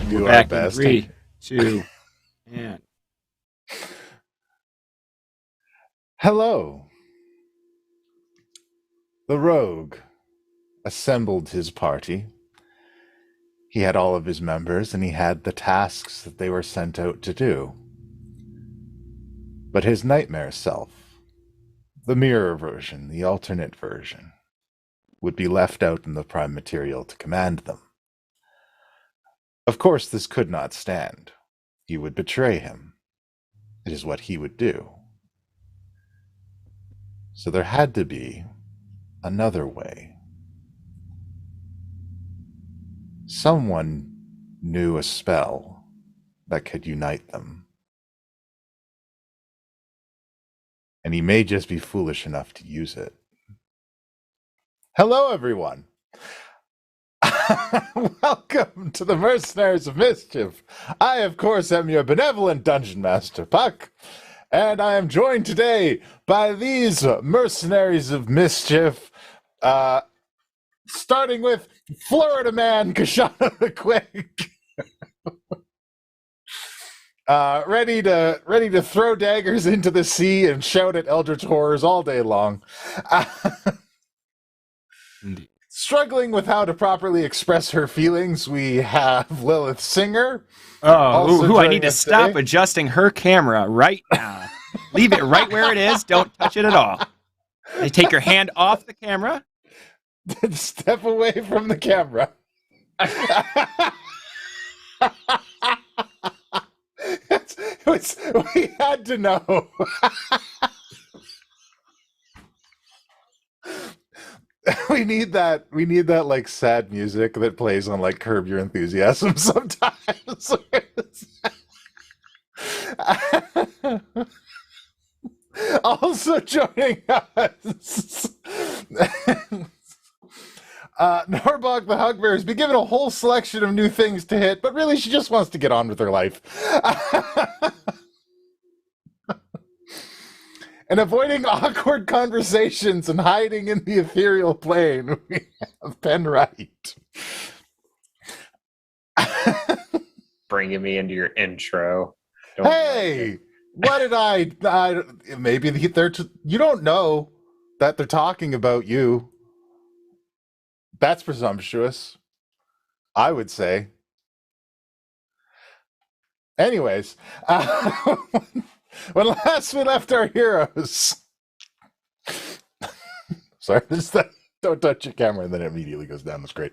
do We're our back best. in 3, 2, and... Hello. The rogue assembled his party. He had all of his members, and he had the tasks that they were sent out to do. But his nightmare self, the mirror version, the alternate version, would be left out in the prime material to command them. Of course, this could not stand. He would betray him. It is what he would do. So there had to be another way. Someone knew a spell that could unite them. And he may just be foolish enough to use it. Hello, everyone. Welcome to the Mercenaries of Mischief. I, of course, am your benevolent Dungeon Master, Puck. And I am joined today by these Mercenaries of Mischief, starting with Florida Man Koshano the Quick. Ready to throw daggers into the sea and shout at eldritch horrors all day long. Struggling with how to properly express her feelings, we have Lilith Singer. I need to stop adjusting her camera right now. Leave it right where it is. Don't touch it at all. And take your hand off the camera. Step away from the camera. We had to know. We need that like sad music that plays on like Curb Your Enthusiasm sometimes. Also joining us, Norbog the Hugbear has been given a whole selection of new things to hit, but really she just wants to get on with her life. And avoiding awkward conversations and hiding in the ethereal plane, we have Penn Wright. Bringing me into your intro. Hey! What did I maybe you don't know that they're talking about you. That's presumptuous, I would say. Anyways, when last we left our heroes... Sorry, don't touch your camera and then it immediately goes down the screen.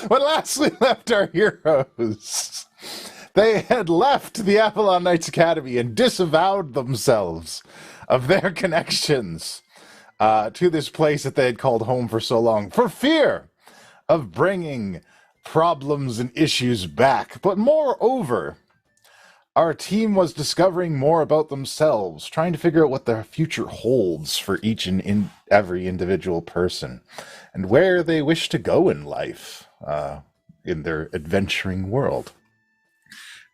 When last we left our heroes, they had left the Avalon Knights Academy and disavowed themselves of their connections to this place that they had called home for so long, for fear of bringing problems and issues back. But moreover, our team was discovering more about themselves, trying to figure out what their future holds for each and every individual person, and where they wish to go in life, in their adventuring world.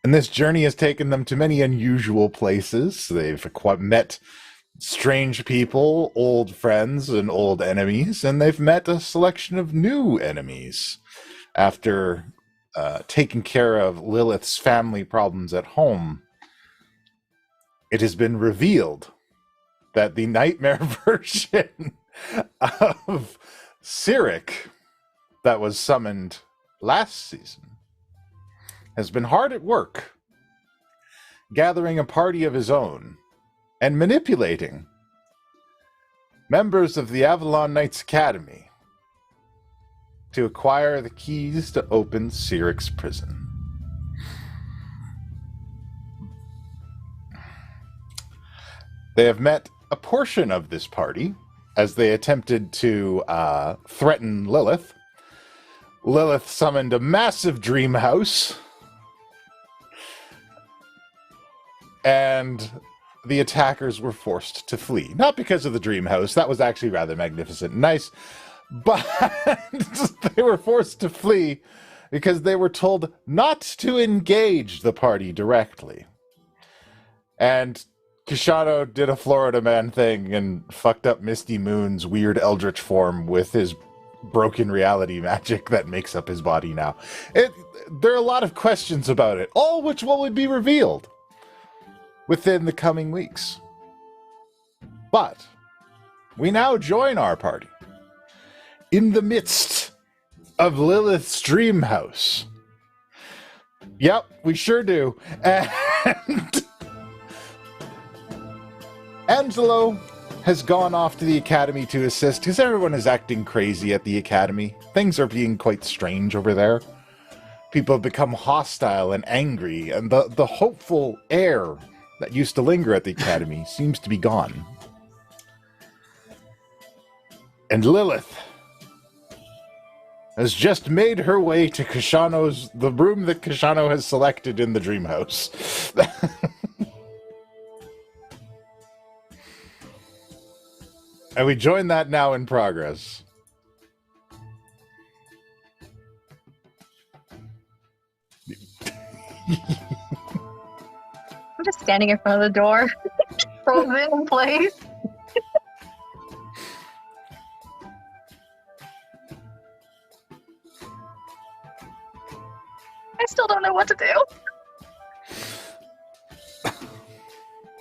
And this journey has taken them to many unusual places. They've met strange people, old friends, and old enemies, and they've met a selection of new enemies. After taking care of Lilith's family problems at home, it has been revealed that the nightmare version of Cyric that was summoned last season has been hard at work, gathering a party of his own and manipulating members of the Avalon Knights Academy to acquire the keys to open Cyric's prison. They have met a portion of this party as they attempted to threaten Lilith. Lilith summoned a massive dream house, and the attackers were forced to flee. Not because of the dream house, that was actually rather magnificent and nice, but they were forced to flee because they were told not to engage the party directly. And Koshano did a Florida Man thing and fucked up Misty Moon's weird eldritch form with his broken reality magic that makes up his body now. There are a lot of questions about it, all which will be revealed within the coming weeks. But we now join our party in the midst of Lilith's dream house. Yep, we sure do. And Angelo has gone off to the academy to assist because everyone is acting crazy at the academy. Things are being quite strange over there. People have become hostile and angry, and the hopeful air that used to linger at the academy seems to be gone. And Lilith has just made her way to the room that Koshano has selected in the dream house. And we join that now in progress. I'm just standing in front of the door, frozen in place. I still don't know what to do.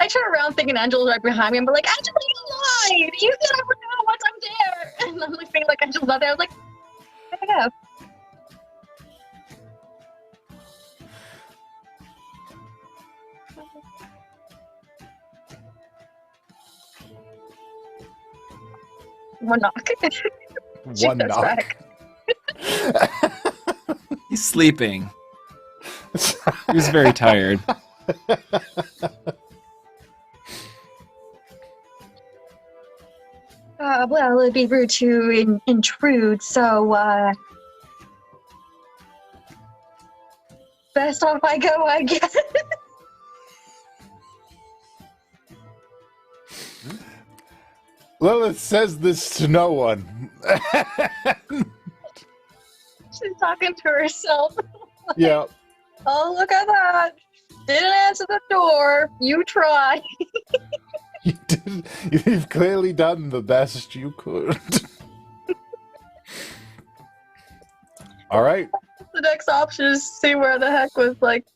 I turn around thinking Angelo's right behind me and be like, Angelo, you lied! You said I would know once I'm there! And I'm like feeling like Angelo's not there. I was like, where'd I go? One knock. One knock. He's sleeping. He's very tired. Well, it'd be rude to intrude, so, best off I go, I guess. Lilith says this to no one. She's talking to herself. Yeah. Oh, look at that. Didn't answer the door. You tried. You've clearly done the best you could. All right. The next option is see where the heck was, like,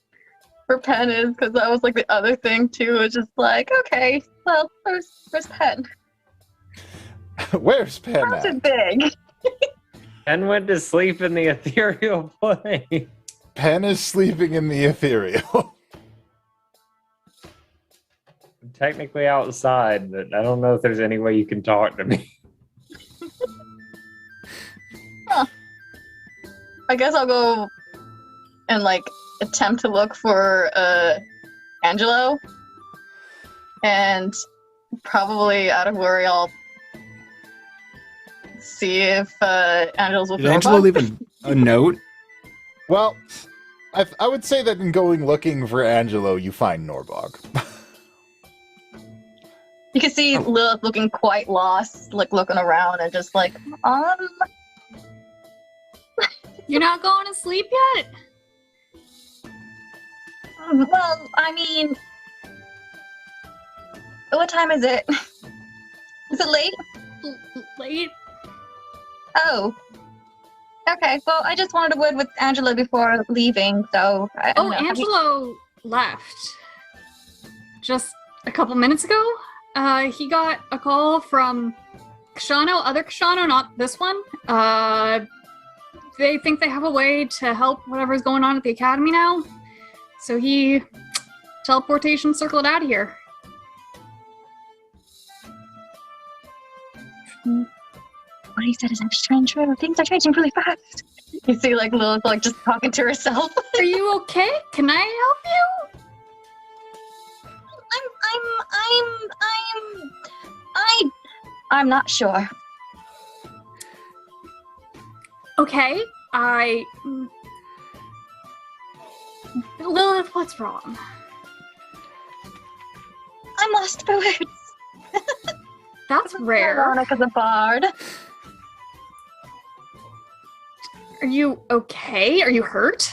where Penn is, because that was, like, the other thing, too. It's just like, okay, well, where's Penn? Where's Penn How's at? it big? Penn went to sleep in the ethereal plane. Penn is sleeping in the ethereal. I'm technically outside, but I don't know if there's any way you can talk to me. Huh. I guess I'll go and, like, attempt to look for, Angelo. And probably out of worry, I'll see if, Angelo's with Did Angelo leave a note? Well, I would say that in going looking for Angelo, you find Norbog. You can see Lilith looking quite lost, like, looking around and just like, You're not going to sleep yet? well, I mean, what time is it? Is it late? Late? Oh. Okay, well, I just wanted to word with Angelo before leaving, so... I don't know. Angelo left. Just a couple minutes ago. He got a call from Koshano, other Koshano, not this one. They think they have a way to help whatever's going on at the academy now. So he teleportation circled out of here. What he said is actually true. Things are changing really fast. You see, like, Lilith, like, just talking to herself. Are you okay? Can I help you? I'm not sure. Okay, Lilith, what's wrong? I'm lost for words. That's rare. Veronica's a bard. Are you okay? Are you hurt?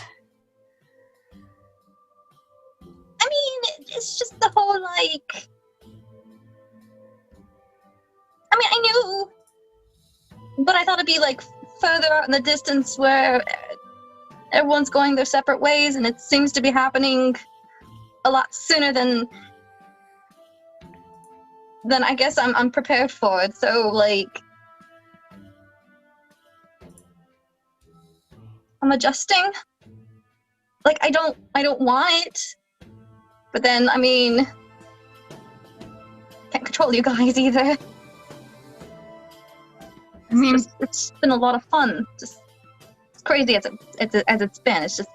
I mean, it's just the whole, like... I mean, I knew, but I thought it'd be, like, further out in the distance where everyone's going their separate ways, and it seems to be happening a lot sooner than I guess I'm prepared for it. So like I'm adjusting. Like I don't want it. But then I mean can't control you guys either. I mean, it's been a lot of fun. Just it's crazy as it's been. It's just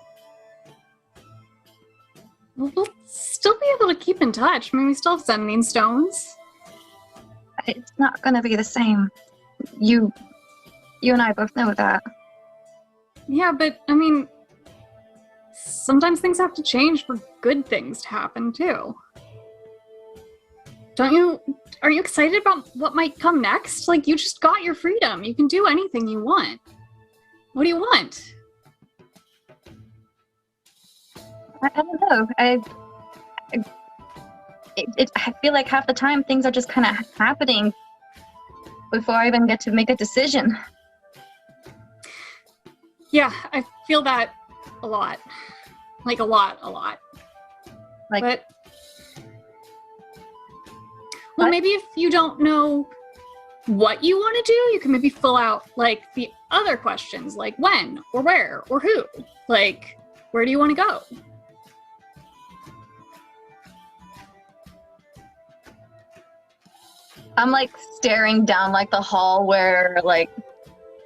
we'll still be able to keep in touch. I mean, we still have sending stones. it's not gonna be the same. You and I both know that. Yeah, but I mean, sometimes things have to change for good things to happen too. Are you excited about what might come next? Like, you just got your freedom. You can do anything you want. What do you want? I don't know. I feel like half the time things are just kind of happening before I even get to make a decision. Yeah, I feel that a lot. Like, a lot. Like, But, well, what? maybe if you don't know what you want to do, you can maybe fill out, like, the other questions, like when, or where, or who. Like, where do you want to go? I'm like staring down like the hall where like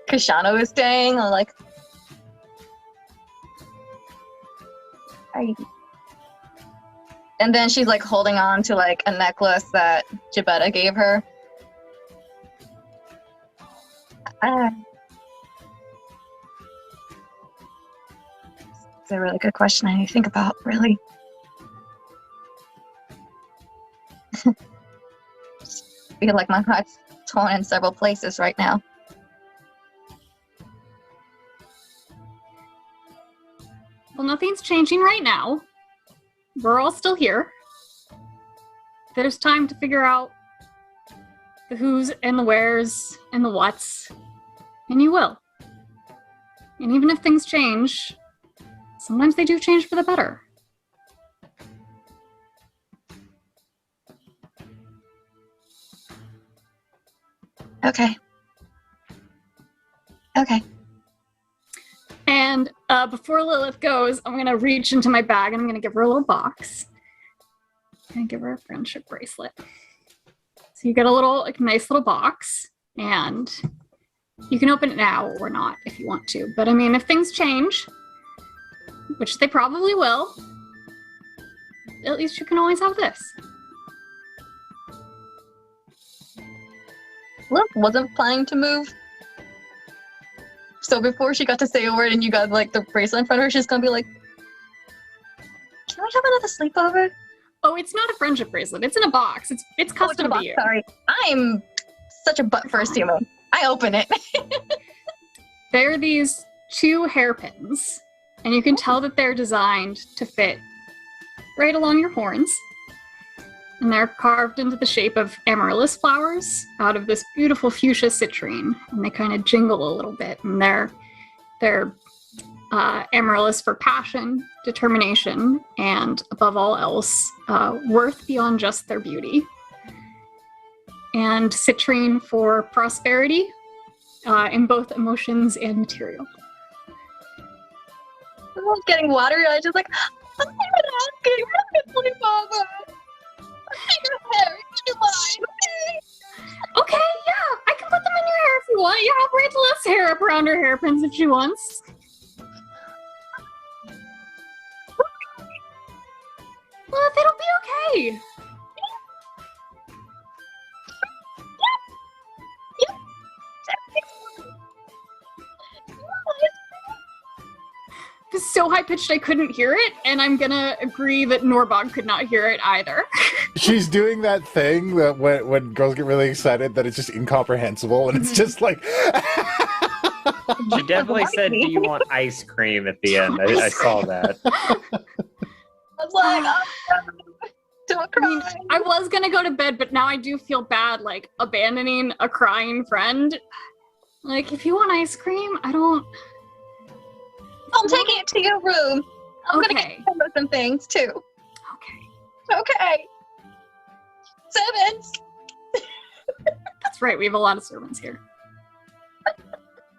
Koshano is staying. I'm like, and then she's like holding on to like a necklace that Jabetta gave her. It's a really good question I need to think about, really. I feel like my heart's torn in several places right now. Well, nothing's changing right now. We're all still here. There's time to figure out the who's and the where's and the what's, and you will. And even if things change, sometimes they do change for the better. Okay. And before Lilith goes, I'm going to reach into my bag and I'm going to give her a little box. I'm going to give her a friendship bracelet. So you get a little, like, nice little box, and you can open it now or not if you want to. But I mean, if things change, which they probably will, at least you can always have this. Lilith wasn't planning to move. So before she got to say a word and you got like the bracelet in front of her, she's gonna be like, "Can we have another sleepover?" Oh, it's not a friendship bracelet. It's in a box. It's custom to you. Sorry, I'm such a butt-first human. I open it. They're these 2 hairpins, and you can tell that they're designed to fit right along your horns. And they're carved into the shape of amaryllis flowers out of this beautiful fuchsia citrine, and they kind of jingle a little bit. And they're amaryllis for passion, determination, and above all else, worth beyond just their beauty. And citrine for prosperity, in both emotions and material. I was getting watery. I was just like, I'm not even asking. We're not gonna sleep over. Your hair, you mine, okay? Okay, yeah, I can put them in your hair if you want. Yeah, I'll braid Lilith's hair up around her hairpins if she wants. Lilith, it'll be okay. It was so high-pitched I couldn't hear it, and I'm gonna agree that Norbog could not hear it either. She's doing that thing that when girls get really excited that it's just incomprehensible, and it's just like... She definitely said, "Do you want ice cream?" at the end. I saw that. I was like, oh, don't I mean, cry. I was gonna go to bed, but now I do feel bad, like, abandoning a crying friend. Like, if you want ice cream, I don't... I'm taking it to your room. I'm gonna Okay. get some things too. Okay. Okay. Servants. That's right, we have a lot of servants here.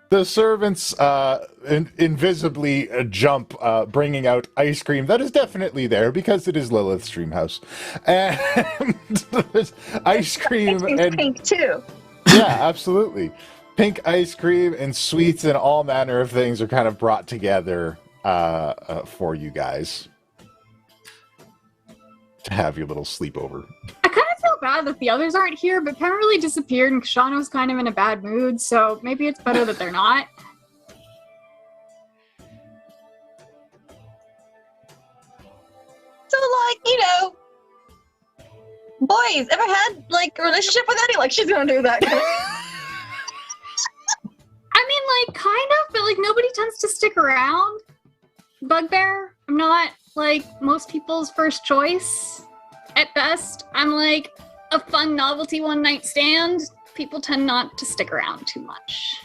The servants invisibly jump, bringing out ice cream that is definitely there because it is Lilith's dream house. And there's ice cream and pink too. yeah, absolutely. Pink ice cream and sweets and all manner of things are kind of brought together for you guys to have your little sleepover. I kind of feel bad that the others aren't here, but Penn really disappeared and Koshano's kind of in a bad mood, so maybe it's better that they're not. So, like, boys, ever had, like, a relationship with Eddie? Like, she's gonna do that. I mean, like, kind of, but, like, nobody tends to stick around. Bugbear, I'm not, like, most people's first choice. At best, I'm, like, a fun novelty one-night stand. People tend not to stick around too much.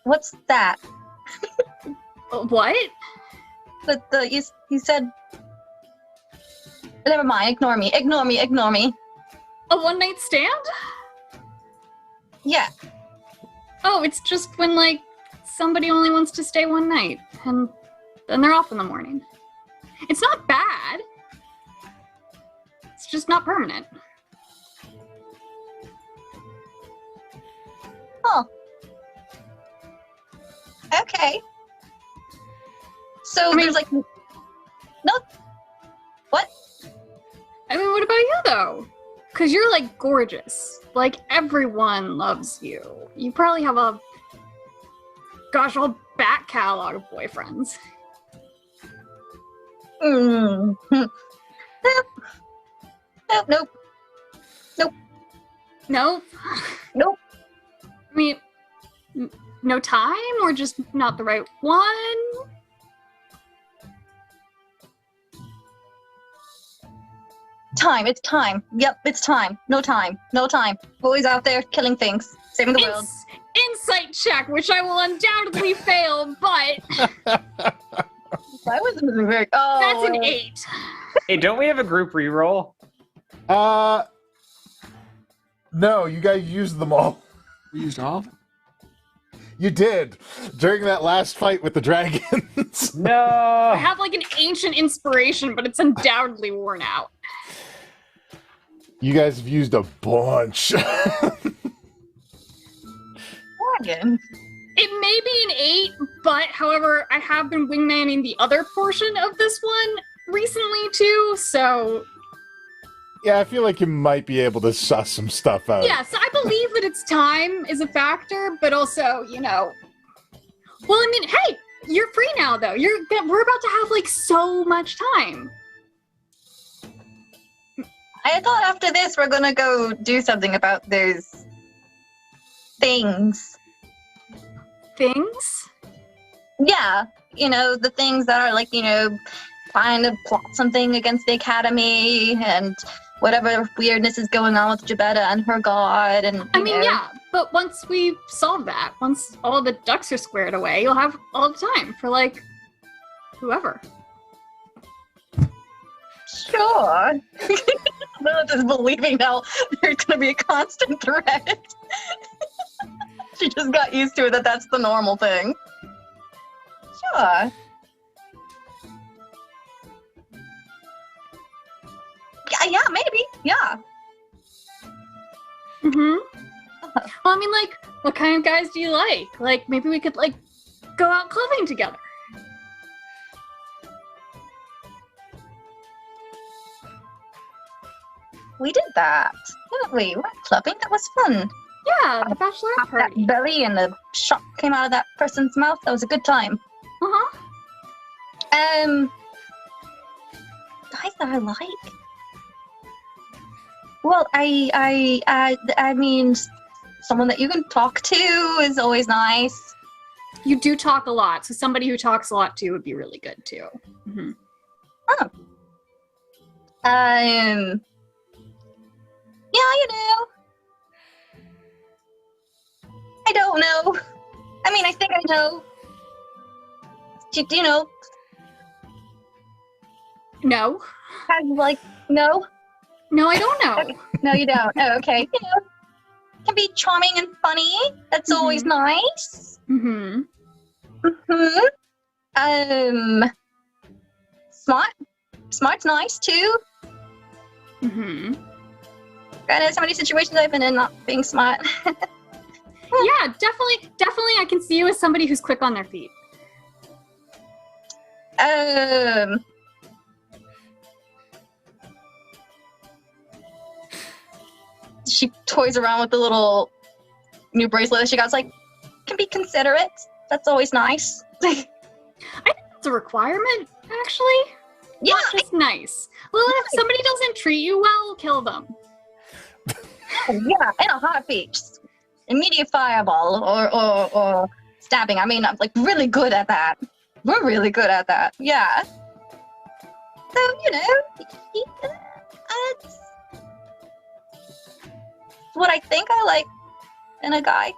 What's that? What? You said... Never mind, ignore me. A one-night stand? Yeah. Oh, it's just when, like, somebody only wants to stay one night, and then they're off in the morning. It's not bad. It's just not permanent. Huh. Okay. So there's, like... No... What? I mean, what about you, though? Because you're, like, gorgeous. Like, everyone loves you. You probably have a... gosh, whole back catalog of boyfriends. Nope. Nope? Nope. I mean, no time? Or just not the right one? Time. It's time. Yep, it's time. No time. Boys out there killing things. Saving the world. Insight check, which I will undoubtedly fail, but I wasn't very... Oh. that's an 8. Hey, don't we have a group reroll? No, you guys used them all. We used all of them? You did during that last fight with the dragons. No. I have like an ancient inspiration, but it's undoubtedly worn out. You guys have used a bunch. Dragon. It may be an 8, but however, I have been wingmanning the other portion of this one recently too, so... Yeah, I feel like you might be able to suss some stuff out. Yes, I believe that it's time is a factor, but also, you know... Well, I mean, hey, you're free now, though. We're about to have, like, so much time. I thought after this we're gonna go do something about those... things. Things? Yeah, the things that are like, trying to plot something against the Academy and whatever weirdness is going on with Jabetta and her god and I mean, yeah, but once we solve that, once all the ducks are squared away, you'll have all the time for, like, whoever. Sure. Lilith is believing now there's gonna be a constant threat. She just got used to it that that's the normal thing. Sure. Yeah, maybe. Yeah. Mm-hmm. Well, I mean, like, what kind of guys do you like? Like, maybe we could, like, go out clubbing together. We did that, didn't we? We went clubbing. That was fun. Yeah, the bachelorette That party. belly and the shot came out of that person's mouth. That was a good time. Uh-huh. Guys that I like. Well, I mean, someone that you can talk to is always nice. You do talk a lot, so somebody who talks a lot too would be really good too. Mm-hmm. Oh. Yeah, don't know. I mean, I think I know. Do you know? No. Have you, like, no? No, I don't know. Okay. No, you don't. Oh, okay. You know, can be charming and funny. That's always nice. Mm-hmm. Smart. Smart's nice too. Mm-hmm. Granted, so many situations I've been in not being smart. Yeah, definitely I can see you as somebody who's quick on their feet. She toys around with the little new bracelet that she got. It's like, can be considerate. That's always nice. I think that's a requirement, actually. Yeah, Not just nice. Well, if somebody doesn't treat you well, kill them. yeah, in a heartbeat. Just immediate fireball or stabbing. I mean, I'm like really good at that. We're really good at that. Yeah. So, you know, it's what I think I like in a guy.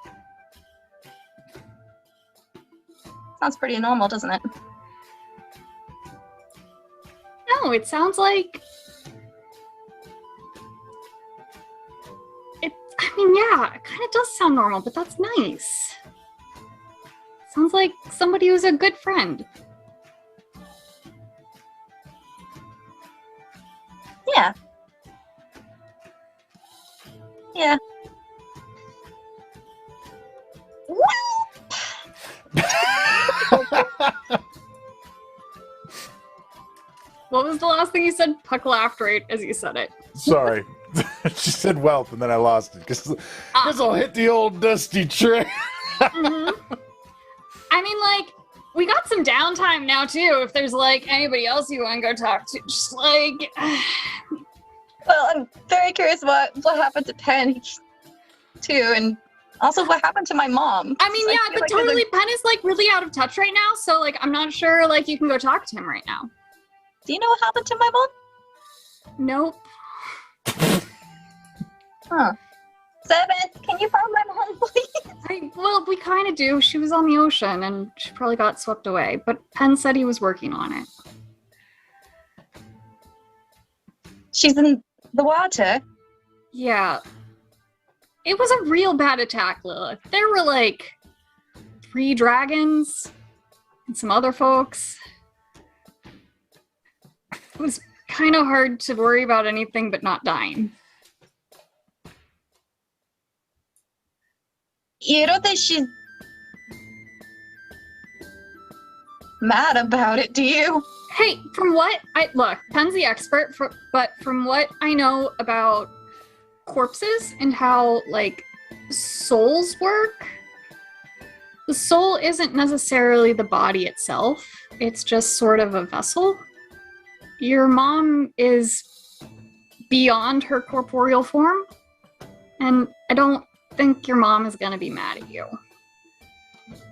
Sounds pretty normal, doesn't it? No, it sounds like... I mean, yeah, it kind of does sound normal, but that's nice. Sounds like somebody who's a good friend. Yeah. Yeah. What was the last thing you said? Puck laughed right as you said it. Sorry. She said wealth, and then I lost it, because I'll hit the old dusty trail. Mm-hmm. I mean, like, we got some downtime now, too, if there's, like, anybody else you want to go talk to. Just, like... Well, I'm very curious what happened to Penn, too, and also what happened to my mom. I mean, yeah, but like totally, Penn is, like, really out of touch right now, so, like, I'm not sure, like, you can go talk to him right now. Do you know what happened to my mom? Nope. Huh. Seven, can you find my mom, please? Well, we kind of do. She was on the ocean, and she probably got swept away, but Penn said he was working on it. She's in the water. Yeah. It was a real bad attack, Lilith. There were, like, 3 dragons and some other folks. It was kind of hard to worry about anything but not dying. You don't think she's mad about it, do you? Hey, from what look, Penn's the expert, but from what I know about corpses and how, like, souls work, the soul isn't necessarily the body itself. It's just sort of a vessel. Your mom is beyond her corporeal form, and I don't think your mom is going to be mad at you.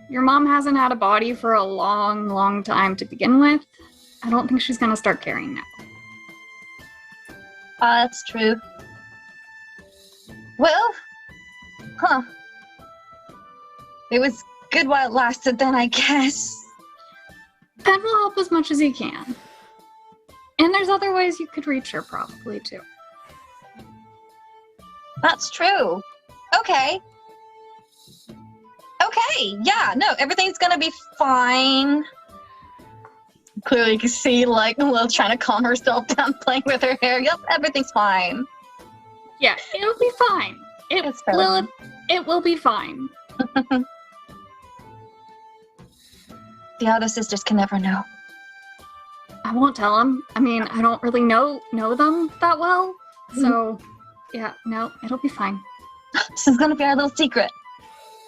Your mom hasn't had a body for a long, long time to begin with. I don't think she's going to start caring now. That's true. Well, it was good while it lasted then, I guess. Penn will help as much as he can. And there's other ways you could reach her, probably, too. That's true. Okay. Okay, yeah, no, everything's gonna be fine. Clearly you can see, like, Lil trying to calm herself down, playing with her hair. Yep, everything's fine. Yeah, it'll be fine. It's fair. Lilith, it will be fine. The other sisters can never know. I won't tell them. I mean, I don't really know them that well. So, yeah, no, it'll be fine. This is gonna be our little secret.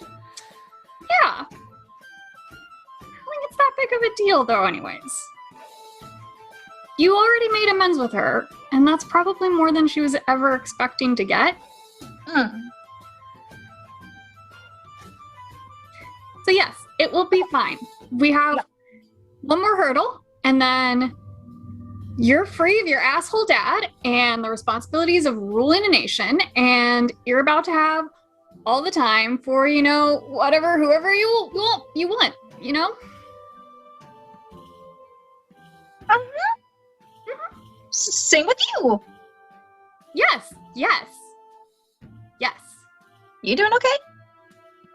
Yeah. I don't think it's that big of a deal, though, anyways. You already made amends with her, and that's probably more than she was ever expecting to get. So yes, it will be fine. We have one more hurdle, and then you're free of your asshole dad and the responsibilities of ruling a nation, and you're about to have all the time for, whoever you want, Same with you. Yes. You doing okay?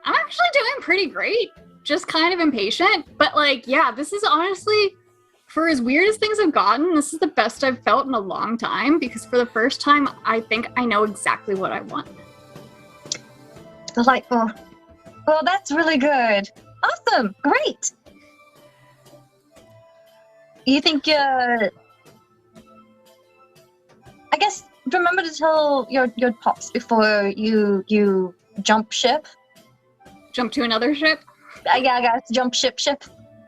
I'm actually doing pretty great. Just kind of impatient. But, this is honestly, for as weird as things have gotten, this is the best I've felt in a long time, because for the first time, I think I know exactly what I want. Delightful. Well, that's really good. Awesome. Great. You think, I guess, remember to tell your pops before you jump ship? Jump to another ship? Yeah, guys, jump ship.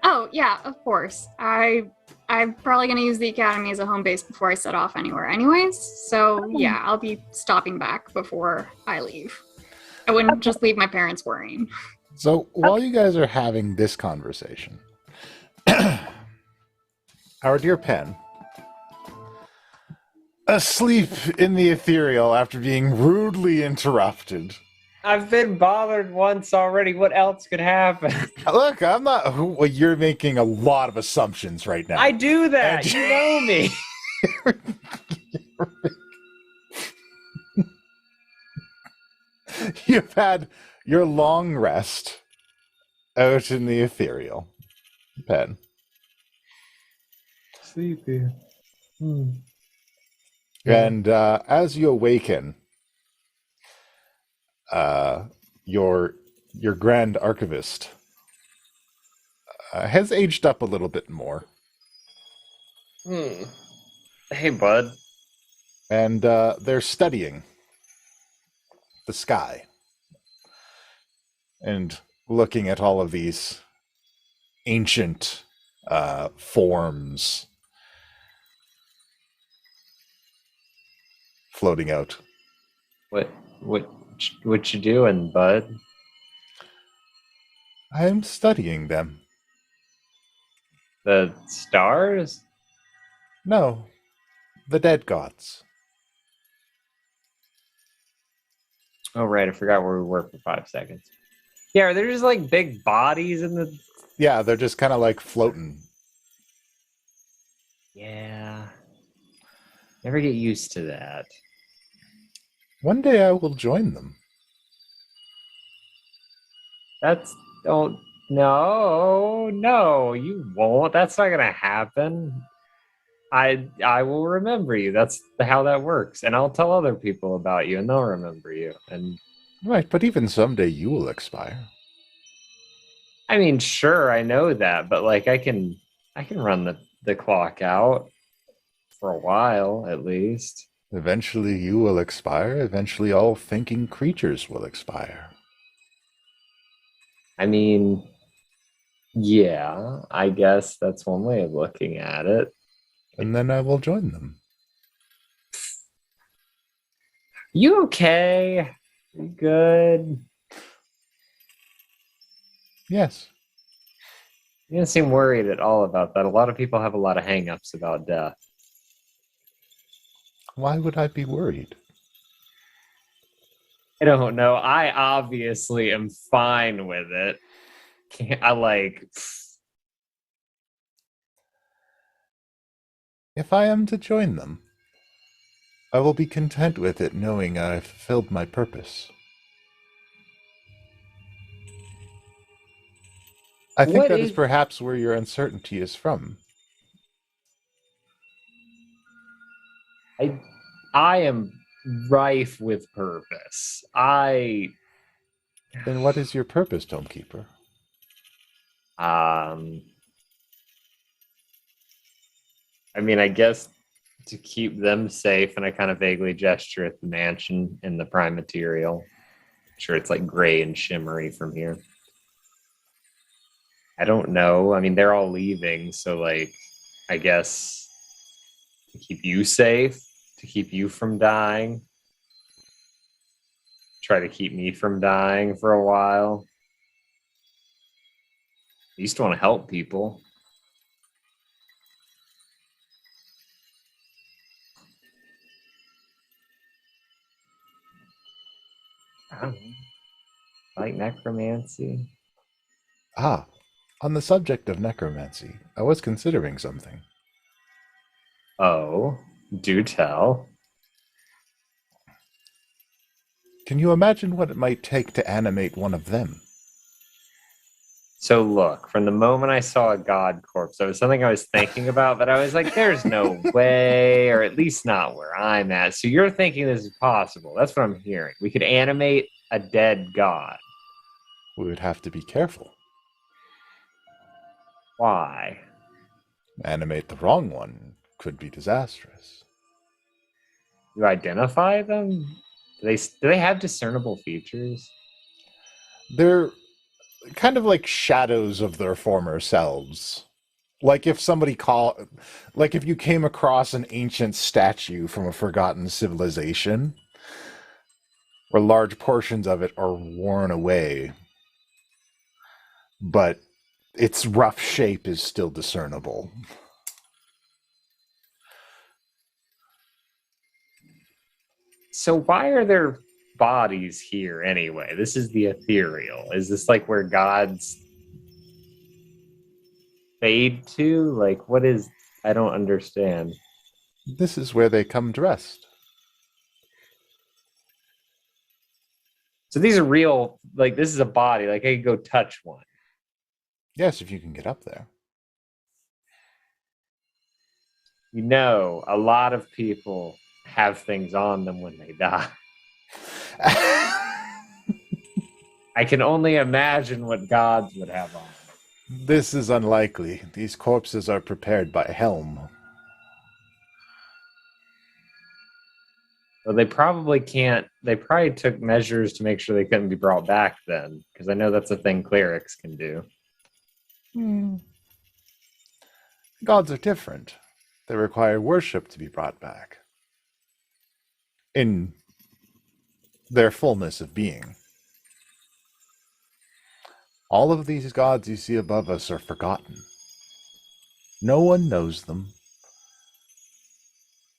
Oh, yeah, of course. I'm probably going to use the academy as a home base before I set off anywhere anyways. So, yeah, I'll be stopping back before I leave. I wouldn't just leave my parents worrying. So while you guys are having this conversation, our dear Penn, asleep in the ethereal after being rudely interrupted. I've been bothered once already. What else could happen? Look, I'm not. Well, you're making a lot of assumptions right now. I do that. And- You know me. You've had your long rest out in the ethereal, Penn. Sleepy. And as you awaken, your grand archivist has aged up a little bit more. Hey, bud. And they're studying the sky and looking at all of these ancient forms floating out. What you doing, bud? I'm studying them. The stars? No, the dead gods. Oh, right. I forgot where we were for 5 seconds. Yeah, are there just like big bodies in the... Yeah, they're just kind of like floating. Yeah. Never get used to that. One day I will join them. That's... Oh, no, you won't. That's not gonna happen. I will remember you. That's how that works. And I'll tell other people about you, and they'll remember you. And Right, but even someday you will expire. I mean, sure, I know that, but like I can run the clock out for a while at least. Eventually you will expire. Eventually all thinking creatures will expire. I mean, yeah, I guess that's one way of looking at it. And then I will join them. You okay? You good? Yes. You don't seem worried at all about that. A lot of people have a lot of hang-ups about death. Why would I be worried? I don't know. I obviously am fine with it. If I am to join them, I will be content with it knowing I fulfilled my purpose. I think What that is is- perhaps where your uncertainty is from. I am rife with purpose. Then what is your purpose, Tomekeeper? I mean, I guess to keep them safe, and I kind of vaguely gesture at the mansion in the prime material. Sure, it's like gray and shimmery from here. I don't know. I mean, they're all leaving, so like, I guess to keep you safe, to keep you from dying, try to keep me from dying for a while. I used to want to help people. I don't know. Like necromancy? Ah, on the subject of necromancy, I was considering something. Oh, do tell. Can you imagine what it might take to animate one of them? So look, from the moment I saw a god corpse, that was something I was thinking about, but I was like, there's no way, or at least not where I'm at. So you're thinking this is possible. That's what I'm hearing. We could animate a dead god. We would have to be careful. Why? Animate the wrong one could be disastrous. You identify them? Do they have discernible features? They're kind of like shadows of their former selves. Like if like if you came across an ancient statue from a forgotten civilization, where large portions of it are worn away, but its rough shape is still discernible. So why are there bodies here anyway? This is the ethereal. Is this like where gods fade to? Like, what is... I don't understand. This is where they come to rest. So these are real, like, this is a body. Like, I could go touch one. Yes, if you can get up there. You know, a lot of people have things on them when they die. I can only imagine what gods would have on them. This is unlikely. These corpses are prepared by Helm. Well, they probably can't. They probably took measures to make sure they couldn't be brought back then, because I know that's a thing clerics can do. Gods are different. They require worship to be brought back. In their fullness of being. All of these gods you see above us are forgotten. No one knows them.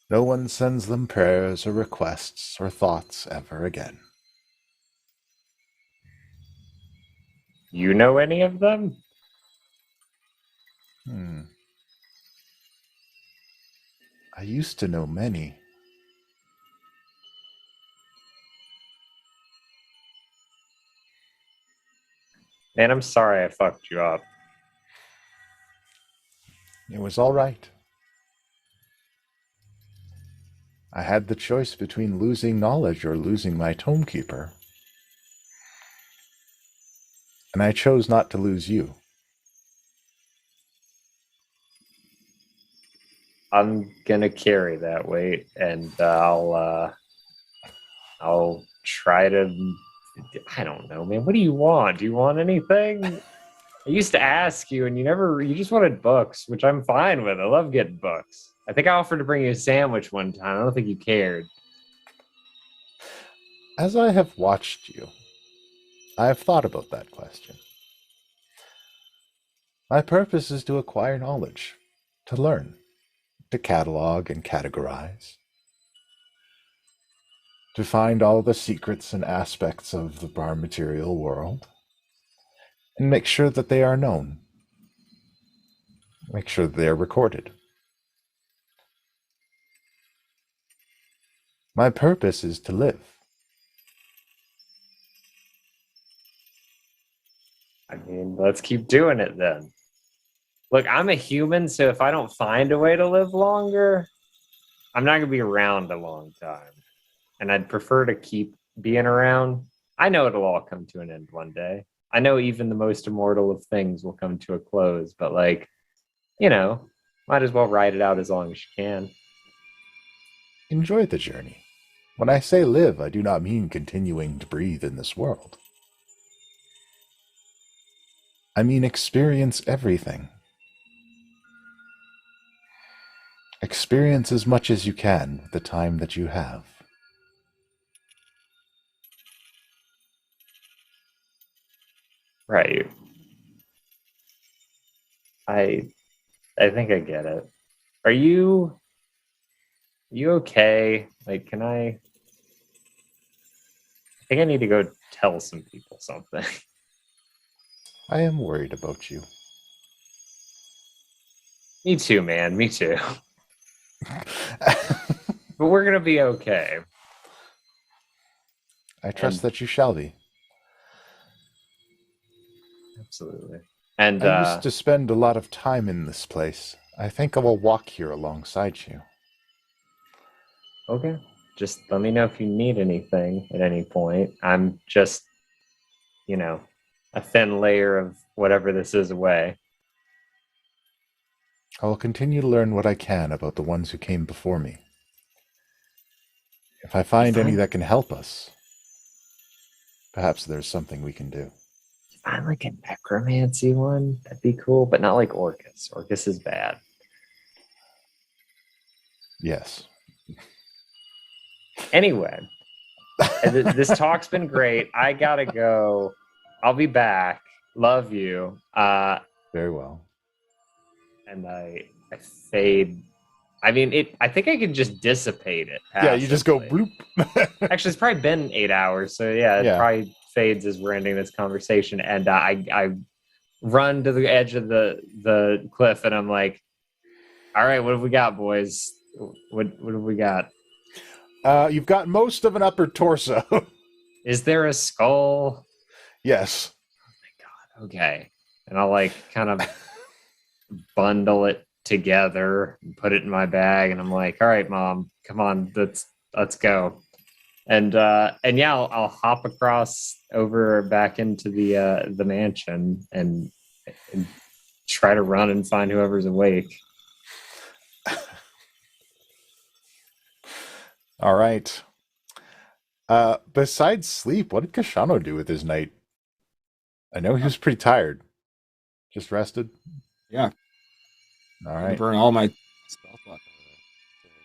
No one sends them prayers or requests or thoughts ever again. You know any of them? I used to know many. Man, I'm sorry I fucked you up. It was all right. I had the choice between losing knowledge or losing my tomekeeper. And I chose not to lose you. I'm gonna carry that weight, and I'll try to... I don't know, man. What do you want? Do you want anything? I used to ask you, and you just wanted books, which I'm fine with. I love getting books. I think I offered to bring you a sandwich one time. I don't think you cared. As I have watched you, I have thought about that question. My purpose is to acquire knowledge, to learn, to catalog and categorize, to find all the secrets and aspects of the bar material world, and make sure that they are known, make sure that they are recorded. My purpose is to live. I mean, let's keep doing it then. Look, I'm a human, so if I don't find a way to live longer, I'm not going to be around a long time. And I'd prefer to keep being around. I know it'll all come to an end one day. I know even the most immortal of things will come to a close, but like, you know, might as well ride it out as long as you can. Enjoy the journey. When I say live, I do not mean continuing to breathe in this world. I mean experience everything. Experience as much as you can with the time that you have. Right. I think I get it. Are you okay? Like, I think I need to go tell some people something. I am worried about you. Me too, man. Me too. But we're gonna be okay. I trust that you shall be. Absolutely. And I used to spend a lot of time in this place. I think I will walk here alongside you. okay. Just let me know if you need anything at any point. I'm just, a thin layer of whatever this is away. I will continue to learn what I can about the ones who came before me. If I find any that can help us, perhaps there's something we can do. Find like a necromancy one, that'd be cool, but not like Orcus. Orcus is bad. Yes. Anyway, this talk's been great. I gotta go. I'll be back. Love you. Very well. And I fade. I mean, I think I can just dissipate it. Yeah, you just go passively. bloop. Actually, it's probably been 8 hours, so yeah, it probably fades as we're ending this conversation. And I run to the edge of the cliff, and I'm like, "All right, what have we got, boys? What have we got? You've got most of an upper torso. Is there a skull? Yes. Oh my god. Okay." And I'll like kind of bundle it together and put it in my bag, and I'm like, all right, Mom, come on, let's go. And yeah, I'll hop across over back into the mansion and try to run and find whoever's awake. All right. Besides sleep, what did Koshano do with his night? I know he was pretty tired. Just rested? Yeah. All I right. burn all my spell slots.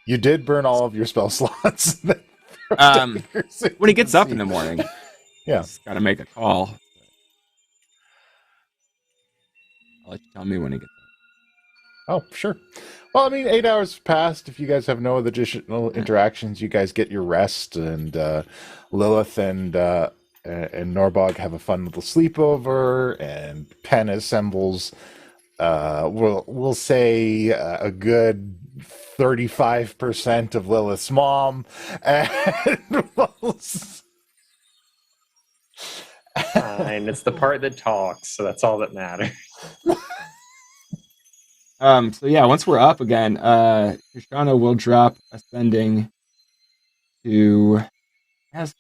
You did burn all of your spell slots. When he gets up in the morning, yeah, he's got to make a call. I'll let you tell me when he gets up. Oh, sure. Well, I mean, 8 hours passed. If you guys have no additional interactions, you guys get your rest, and Lilith and Norbog have a fun little sleepover, and Penn assembles, we'll say a good 35% of Lilith's mom, and Fine, it's the part that talks, so that's all that matters. So yeah, once we're up again, Koshano will drop ascending to Asco.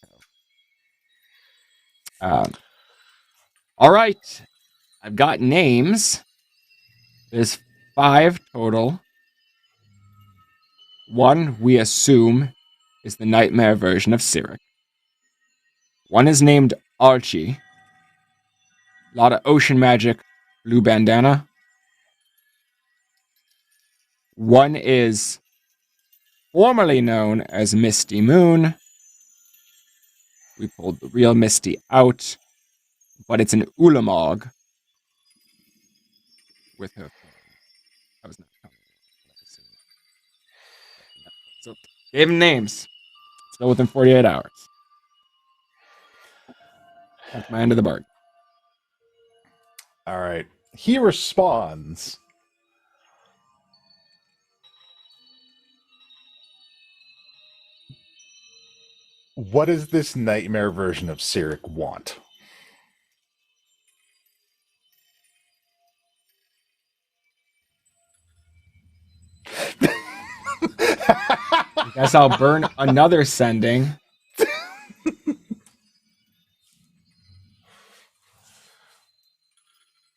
All right, I've got names. There's 5 total. One we assume is the nightmare version of Cyric. One is named Archie. A lot of ocean magic, blue bandana. One is formerly known as Misty Moon. We pulled the real Misty out, but it's an Ulamog with her. I was not coming. So gave him names. Still within 48 hours. That's my end of the bargain. all right. He responds. What does this nightmare version of Cyric want? I guess I'll burn another sending.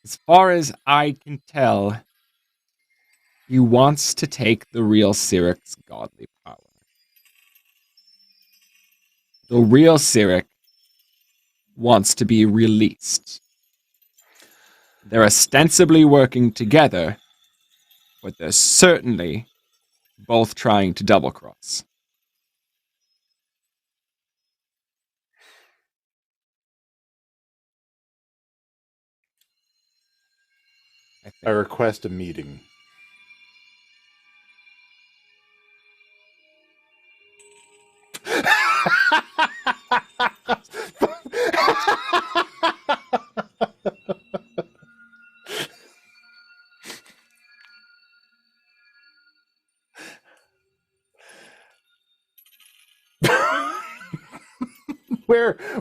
As far as I can tell, he wants to take the real Cyric's godly power. The real Cyric wants to be released. They're ostensibly working together, but they're certainly both trying to double-cross. I request a meeting.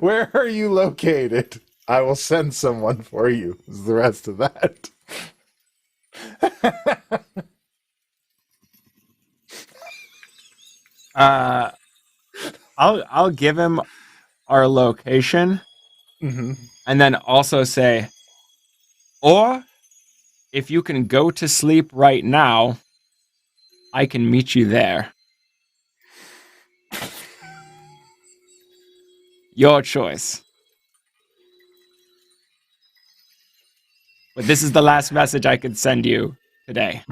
Where are you located? I will send someone for you. Is the rest of that. I'll give him our location, Mm-hmm. and then also say, or if you can go to sleep right now, I can meet you there. Your choice. But this is the last message I could send you today.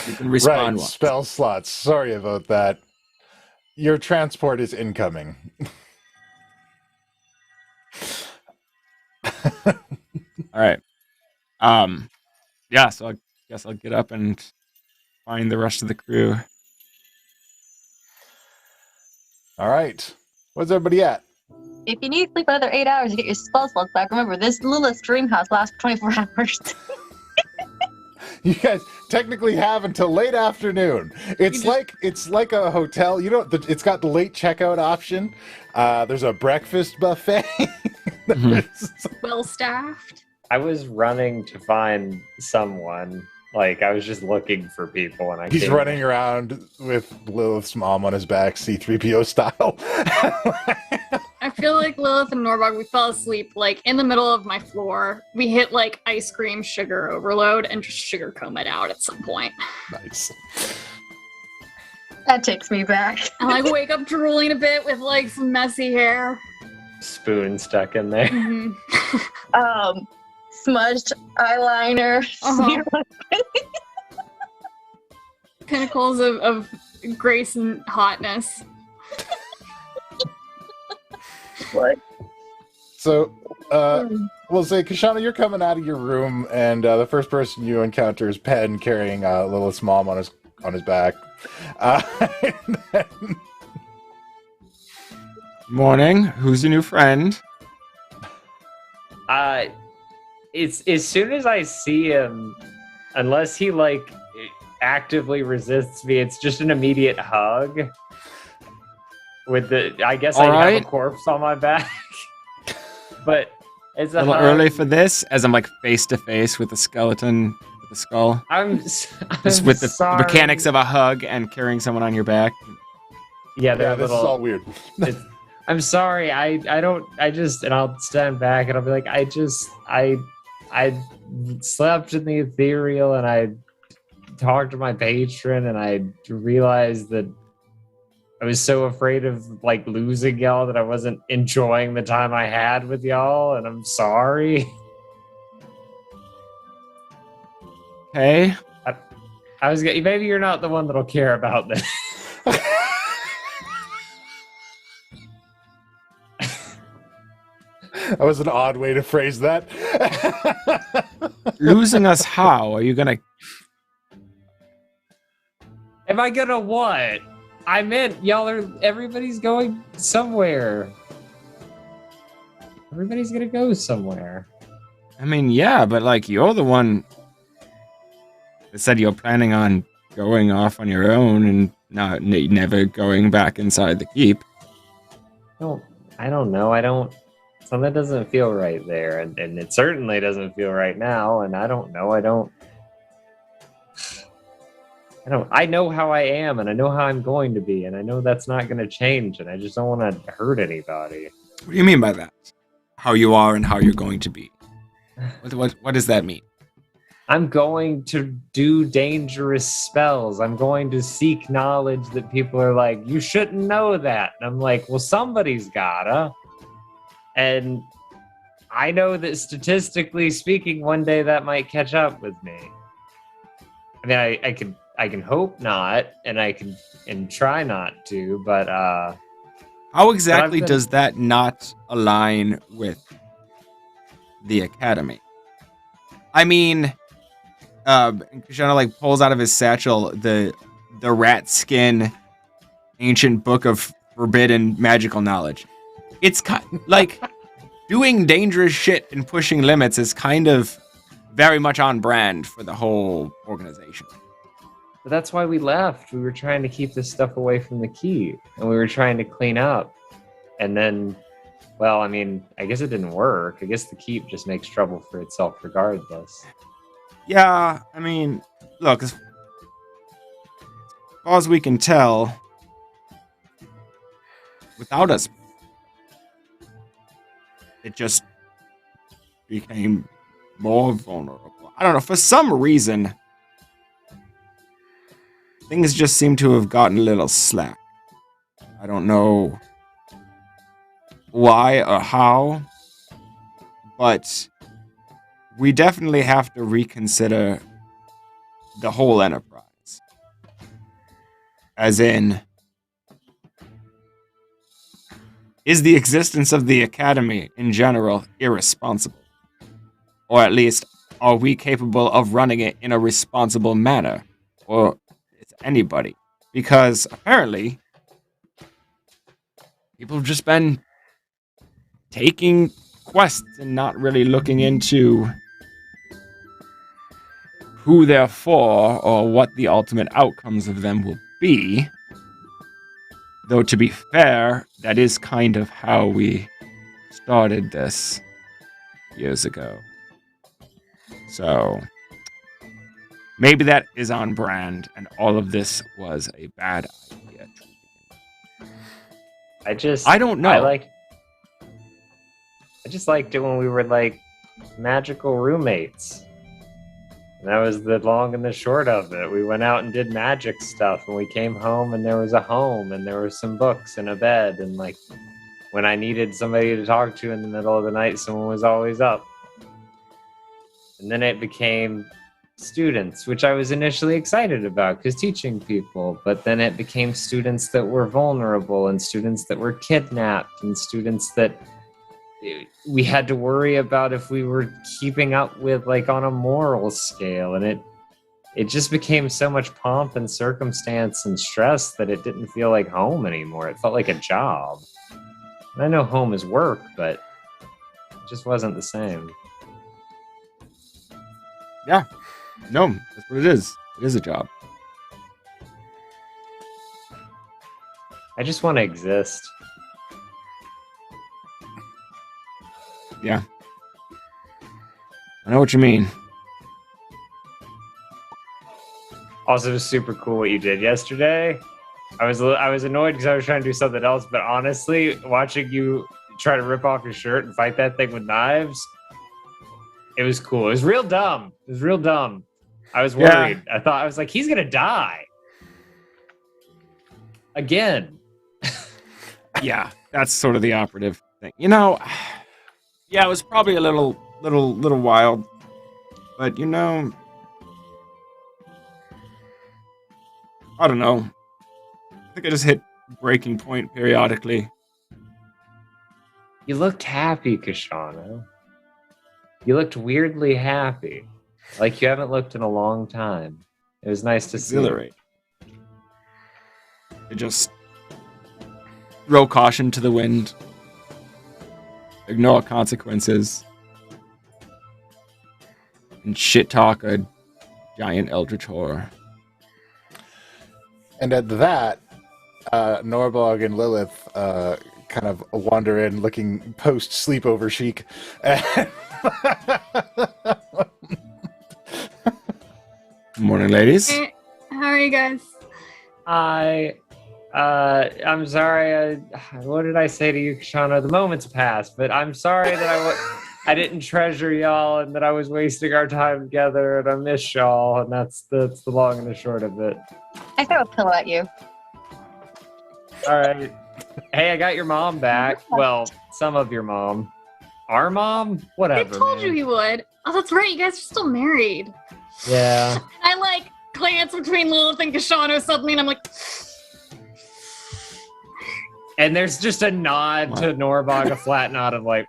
You can respond Right, once. spell slots. Sorry about that. Your transport is incoming. All right. Yeah, so I guess I'll get up and find the rest of the crew. All right. Where's everybody at? If you need to sleep another 8 hours to get your spell slots back, remember, this Lilith's dream house lasts for 24 hours. You guys technically have until late afternoon. It's like a hotel. You know, it's got the late checkout option. There's a breakfast buffet. Well staffed. I was running to find someone. Like, I was just looking for people, and He's running around with Lilith's mom on his back, C-3PO style. I feel like Lilith and Norbog, we fell asleep like in the middle of my floor. We hit like ice cream sugar overload and just sugar comb it out at some point. Nice. That takes me back. I like wake up drooling a bit with like some messy hair. spoon stuck in there. Mm-hmm. Smudged eyeliner. Pinnacles of grace and hotness. What? So, we'll say, Koshano, you're coming out of your room, and the first person you encounter is Penn carrying Lilith's mom on his back. And then, Morning. Who's your new friend? It's as soon as I see him, unless he like actively resists me, it's just an immediate hug. With the, I guess I have a corpse on my back, but it's A little early for this, as I'm like face to face with the skeleton, with the skull. I'm Just with the mechanics of a hug and carrying someone on your back. Yeah, they're this little, is all weird. I'm sorry. And I'll stand back and I'll be like, I slept in the ethereal and I talked to my patron and I realized that I was so afraid of like losing y'all that I wasn't enjoying the time I had with y'all, and I'm sorry. Okay. I was maybe you're not the one that'll care about this. That was an odd way to phrase that. Losing us how? Are you gonna... Am I gonna what? I meant everybody's going somewhere. Everybody's gonna go somewhere. I mean, yeah, but like you're the one that said you're planning on going off on your own and never going back inside the keep. I don't know. Something doesn't feel right there, and it certainly doesn't feel right now, and I don't know. I know how I am, and I know how I'm going to be, and I know that's not going to change, and I just don't want to hurt anybody. What do you mean by that? How you are and how you're going to be? What does that mean? I'm going to do dangerous spells. I'm going to seek knowledge that people are like, you shouldn't know that. And I'm like, well, somebody's gotta. And I know that statistically speaking, one day that might catch up with me. I mean, I can hope not, and I can try not to, but how exactly does that not align with the academy? I mean, Koshano like pulls out of his satchel the rat skin ancient book of forbidden magical knowledge. It's like doing dangerous shit and pushing limits is kind of very much on brand for the whole organization. But that's why we left. We were trying to keep this stuff away from the keep, and we were trying to clean up. And then, well, I mean, I guess it didn't work. I guess the keep just makes trouble for itself regardless. Yeah, I mean, look, as far as we can tell, without us, it just became more vulnerable. I don't know, for some reason, things just seem to have gotten a little slack. I don't know why or how, but we definitely have to reconsider the whole enterprise. As in, is the existence of the Academy in general irresponsible? Or at least, are we capable of running it in a responsible manner? Or is anybody? Because apparently, people have just been taking quests and not really looking into who they're for or what the ultimate outcomes of them will be. Though to be fair, that is kind of how we started this years ago. So maybe that is on brand and all of this was a bad idea. I don't know. I just liked it when we were like magical roommates. And that was the long and the short of it. We went out and did magic stuff, and we came home and there was a home and there were some books and a bed, and like when I needed somebody to talk to in the middle of the night, someone was always up. And then it became students, which I was initially excited about because teaching people, but then it became students that were vulnerable and students that were kidnapped and students that we had to worry about if we were keeping up with, like, on a moral scale. And it just became so much pomp and circumstance and stress that it didn't feel like home anymore. It felt like a job. And I know home is work, but it just wasn't the same. Yeah. No, that's what it is. It is a job. I just want to exist. Yeah. I know what you mean. Also, it was super cool what you did yesterday. I was annoyed because I was trying to do something else, but honestly, watching you try to rip off your shirt and fight that thing with knives, it was cool. It was real dumb. I was worried. Yeah. I was like, he's gonna die again. Yeah, that's sort of the operative thing. You know, yeah, it was probably a little wild, but you know, I don't know. I think I just hit breaking point periodically. You looked happy, Koshano. You looked weirdly happy, like you haven't looked in a long time. It was nice to see. Exhilarate. I just throw caution to the wind. Ignore consequences. And shit talk a giant eldritch horror. And at that, Norbog and Lilith kind of wander in looking post-sleepover chic. Morning, ladies. Hey, how are you guys? I'm sorry. What did I say to you, Koshano? The moment's passed, but I'm sorry that I didn't treasure y'all and that I was wasting our time together, and I miss y'all, and that's the long and the short of it. I throw a pillow at you. All right. Hey, I got your mom back. Well, some of your mom. Our mom? Whatever. I told man. you he would. Oh, that's right. You guys are still married. Yeah. I like glance between Lilith and Koshano suddenly, and I'm like, And there's just a nod to Norbog, a flat nod of like.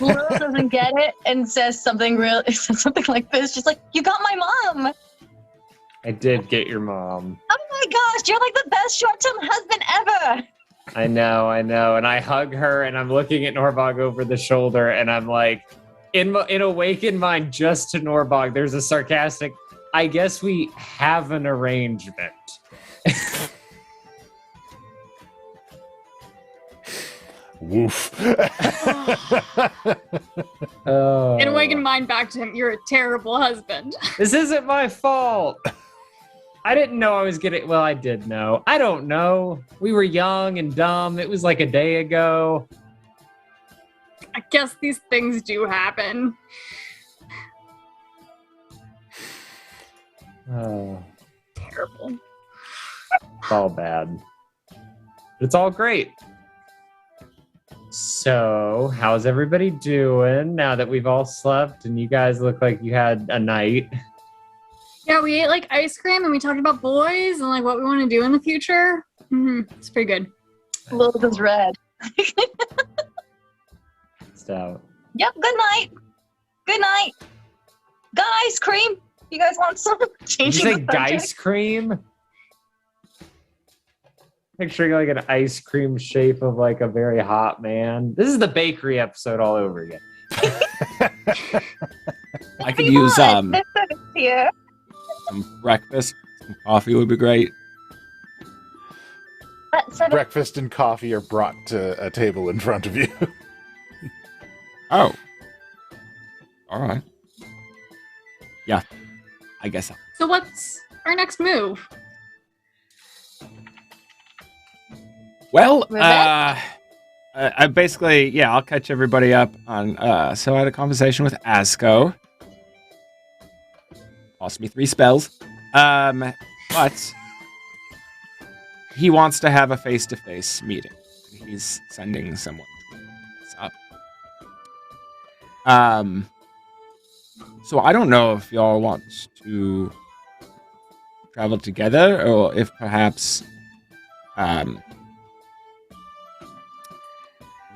Lilith doesn't get it and says something like this. She's like, "You got my mom." I did get your mom. Oh my gosh, you're like the best short-term husband ever. I know. And I hug her, and I'm looking at Norbog over the shoulder, and I'm like, in awakened mind, just to Norbog, there's a sarcastic, I guess we have an arrangement. Woof. And awaken mind back to him. You're a terrible husband. This isn't my fault. I didn't know I was getting. Well, I did know. I don't know. We were young and dumb. It was like a day ago. I guess these things do happen. Oh, Terrible. it's all bad. It's all great. So, how's everybody doing now that we've all slept and you guys look like you had a night? Yeah, we ate like ice cream and we talked about boys and like what we want to do in the future. It's pretty good. Lilith is red. So, Yep, good night. Good night. Got ice cream. You guys want some? did you Changing say the subject. ice cream? Picturing like an ice cream shape of like a very hot man. This is the bakery episode all over again. I could use This is here. some breakfast. Some coffee would be great. Breakfast and coffee are brought to a table in front of you. Oh. All right. Yeah. I guess so. So what's our next move? Well, Rebecca? I basically, yeah, I'll catch everybody up on, so I had a conversation with Asco. Cost me 3 spells. But he wants to have a face-to-face meeting. He's sending someone to us up. So I don't know if y'all want to travel together or if perhaps,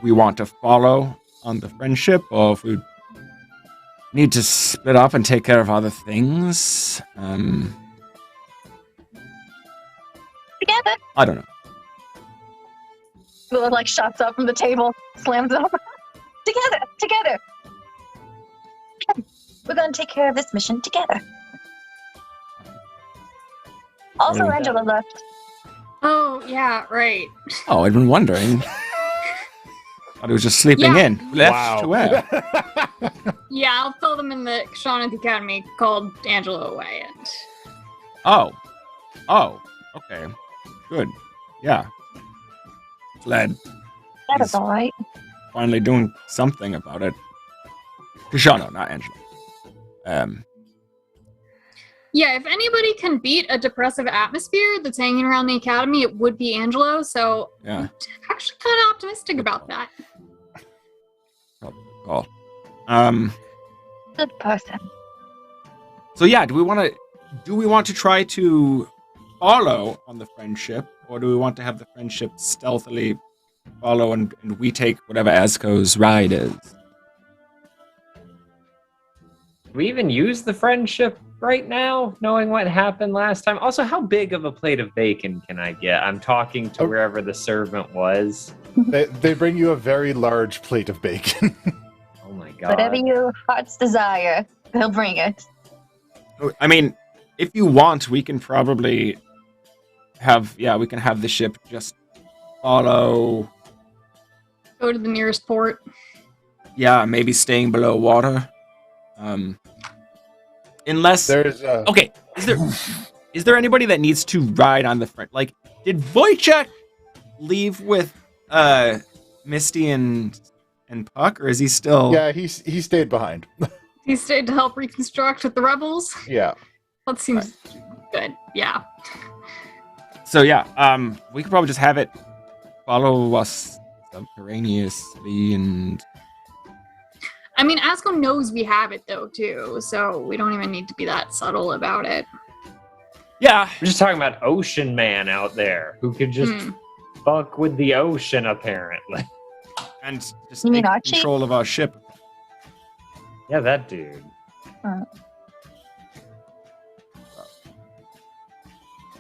we want to follow on the friendship, or if we need to split up and take care of other things. Together. I don't know. Lilith like shots up from the table, slams it over. Together. We're gonna take care of this mission together. Also, Really? Angela left. Oh, yeah, right. Oh, I've been wondering. Thought he was just sleeping Yeah. in. Left to where? Yeah, I'll fill them in the Koshano at the Academy called Angelo away. And Oh, okay. Good. Yeah. Glad That He's- is all right. finally doing something about it. Koshano, not Angelo. yeah, if anybody can beat a depressive atmosphere that's hanging around the Academy, it would be Angelo. So Yeah. I'm actually kind of optimistic about that. Probably a good call. Good person. So yeah, do we want to try to follow on the friendship, or do we want to have the friendship stealthily follow and we take whatever Asco's ride is? Do we even use the friendship right now, knowing what happened last time? Also, how big of a plate of bacon can I get? I'm talking to Oh. wherever the servant was. They bring you a very large plate of bacon. Oh my god. Whatever your heart's desire, they'll bring it. I mean, if you want, we can probably have the ship just follow. Go to the nearest port. Yeah, maybe staying below water. Unless There's okay, is there anybody that needs to ride on the front? Like, did Wojciech leave with Misty and Puck, or is he still? yeah, he stayed behind. He stayed to help reconstruct with the rebels. Yeah. That seems good. Yeah. So yeah, we could probably just have it follow us subterraneously, and I mean, Asco knows we have it though too, so we don't even need to be that subtle about it. yeah, We're just talking about Ocean Man out there who could just fuck with the ocean, apparently. and just You mean take Archie? control of our ship. Yeah, that dude.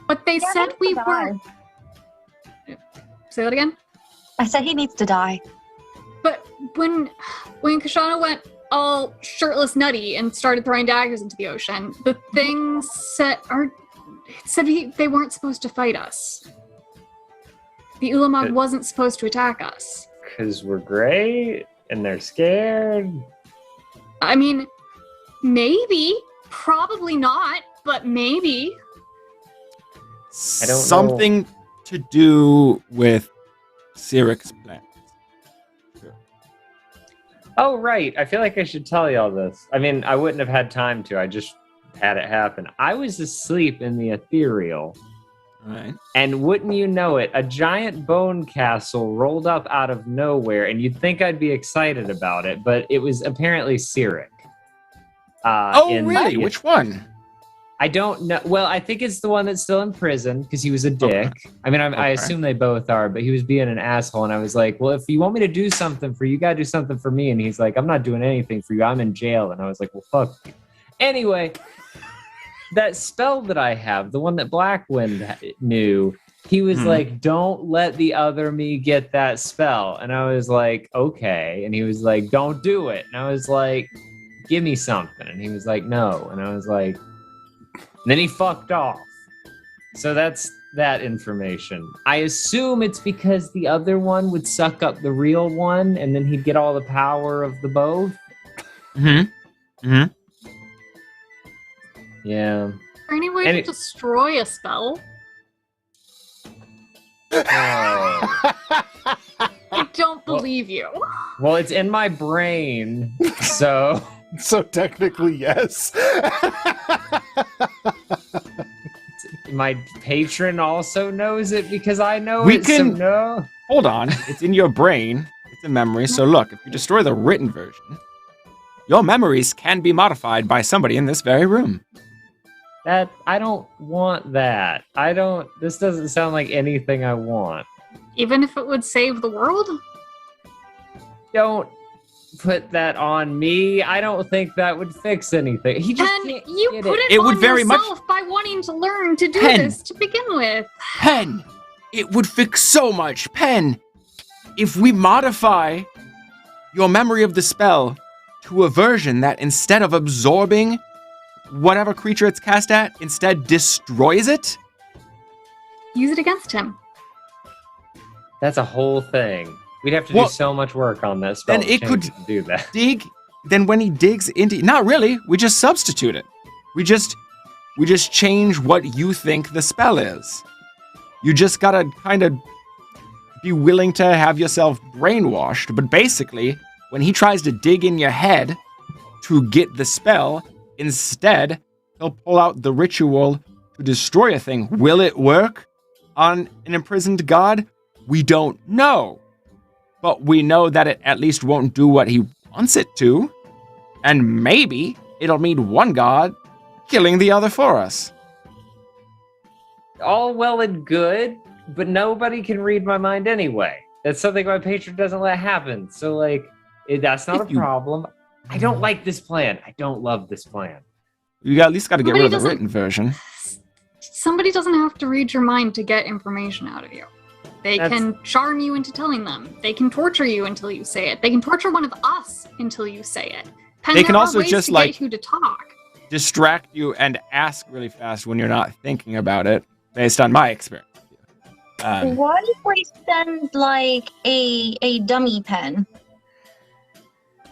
But they Yeah, said he we needs to were. die. Say that again. I said he needs to die. But when Koshano went all shirtless nutty and started throwing daggers into the ocean, the thing said they weren't supposed to fight us. The Ulamog wasn't supposed to attack us. because we're great and they're scared? I mean, maybe. Probably not, but maybe. I don't know. Something to do with Siric's plans. Oh, right. I feel like I should tell y'all this. I mean, I wouldn't have had time to. I just had it happen. I was asleep in the ethereal. All right. And wouldn't you know it, a giant bone castle rolled up out of nowhere, and you'd think I'd be excited about it, but it was apparently Cyric. Really? Which one? I don't know. Well, I think it's the one that's still in prison because he was a dick. Okay. I mean, I assume they both are, but he was being an asshole. And I was like, well, if you want me to do something for you, you got to do something for me. And he's like, I'm not doing anything for you. I'm in jail. And I was like, well, fuck you. Anyway, that spell that I have, the one that Blackwind knew, he was like, don't let the other me get that spell. And I was like, okay. And he was like, don't do it. And I was like, give me something. And he was like, no. And I was like, and then he fucked off. So that's that information. I assume it's because the other one would suck up the real one, and then he'd get all the power of the both. Yeah. Is there any way to destroy a spell? I don't believe you. Well, it's in my brain, so... So technically, yes. My patron also knows it because I know We it, can- so no. Hold on. It's in your brain. It's a memory. So look, if you destroy the written version, your memories can be modified by somebody in this very room. That I don't want that. This doesn't sound like anything I want. Even if it would save the world? Don't put that on me. I don't think that would fix anything. He just And can't you get put it It on would very much- yourself by wanting to learn to do Penn. this to begin with. Penn, it would fix so much. Penn, if we modify your memory of the spell to a version that instead of absorbing whatever creature it's cast at, instead destroys it? Use it against him. That's a whole thing. We'd have to do so much work on that spell. Then it could to do that. Then when he digs into... Not really. We just substitute it. We just change what you think the spell is. You just gotta kind of be willing to have yourself brainwashed. But basically, when he tries to dig in your head to get the spell, instead, he'll pull out the ritual to destroy a thing. Will it work on an imprisoned god? We don't know. But we know that it at least won't do what he wants it to. And maybe it'll mean one god killing the other for us. All well and good, but nobody can read my mind anyway. That's something my patron doesn't let happen. So, that's not a problem. I don't like this plan. I don't love this plan. You at least got to get rid of the Somebody written version. Somebody doesn't have to read your mind to get information out of you. They can charm you into telling them. They can torture you until you say it. They can torture one of us until you say it. They can there are also ways just, to like- get you to talk. Distract you and ask really fast when you're not thinking about it, based on my experience. What if we send a dummy pen?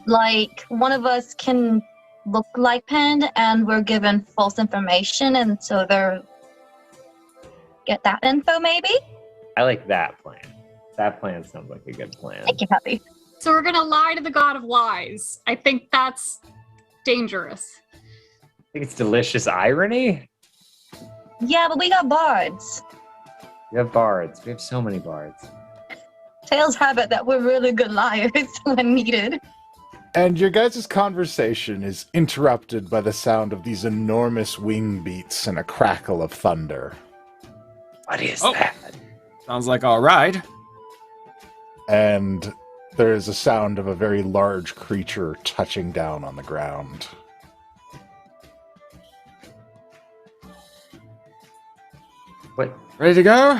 Like one of us can look like Penn, and we're given false information, and so they're get that info maybe. I like that plan. That plan sounds like a good plan. Thank you, Happy. So we're gonna lie to the god of lies. I think that's dangerous. I think it's delicious irony. Yeah, but we got bards. We have bards. We have so many bards. Tales have it that we're really good liars when needed. And your guys' conversation is interrupted by the sound of these enormous wing beats and a crackle of thunder. What is Oh. that? Sounds like all right. And there is a sound of a very large creature touching down on the ground. What? Ready to go?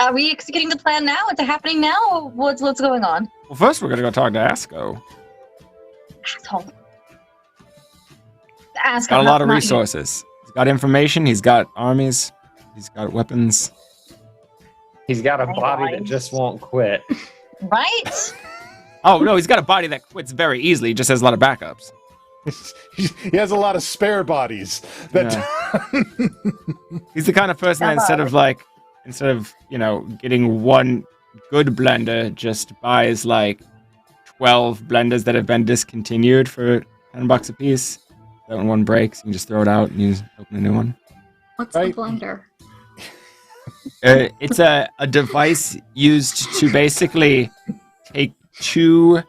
Are we executing the plan now? Is it happening now? Or what's going on? Well, first we're gonna go talk to Asco. Asshole. Ask Got a lot of not you. resources. He's got information. He's got armies. He's got weapons. He's got a My body that life. just won't quit. Right? Oh, no, he's got a body that quits very easily. He just has a lot of backups. He has a lot of spare bodies. That He's the kind of person that instead of, getting one good blender, just buys like 12 blenders that have been discontinued for $10 a piece. That when one breaks, you can just throw it out and use open a new one. What's Right. the blender? It's a device used to basically take two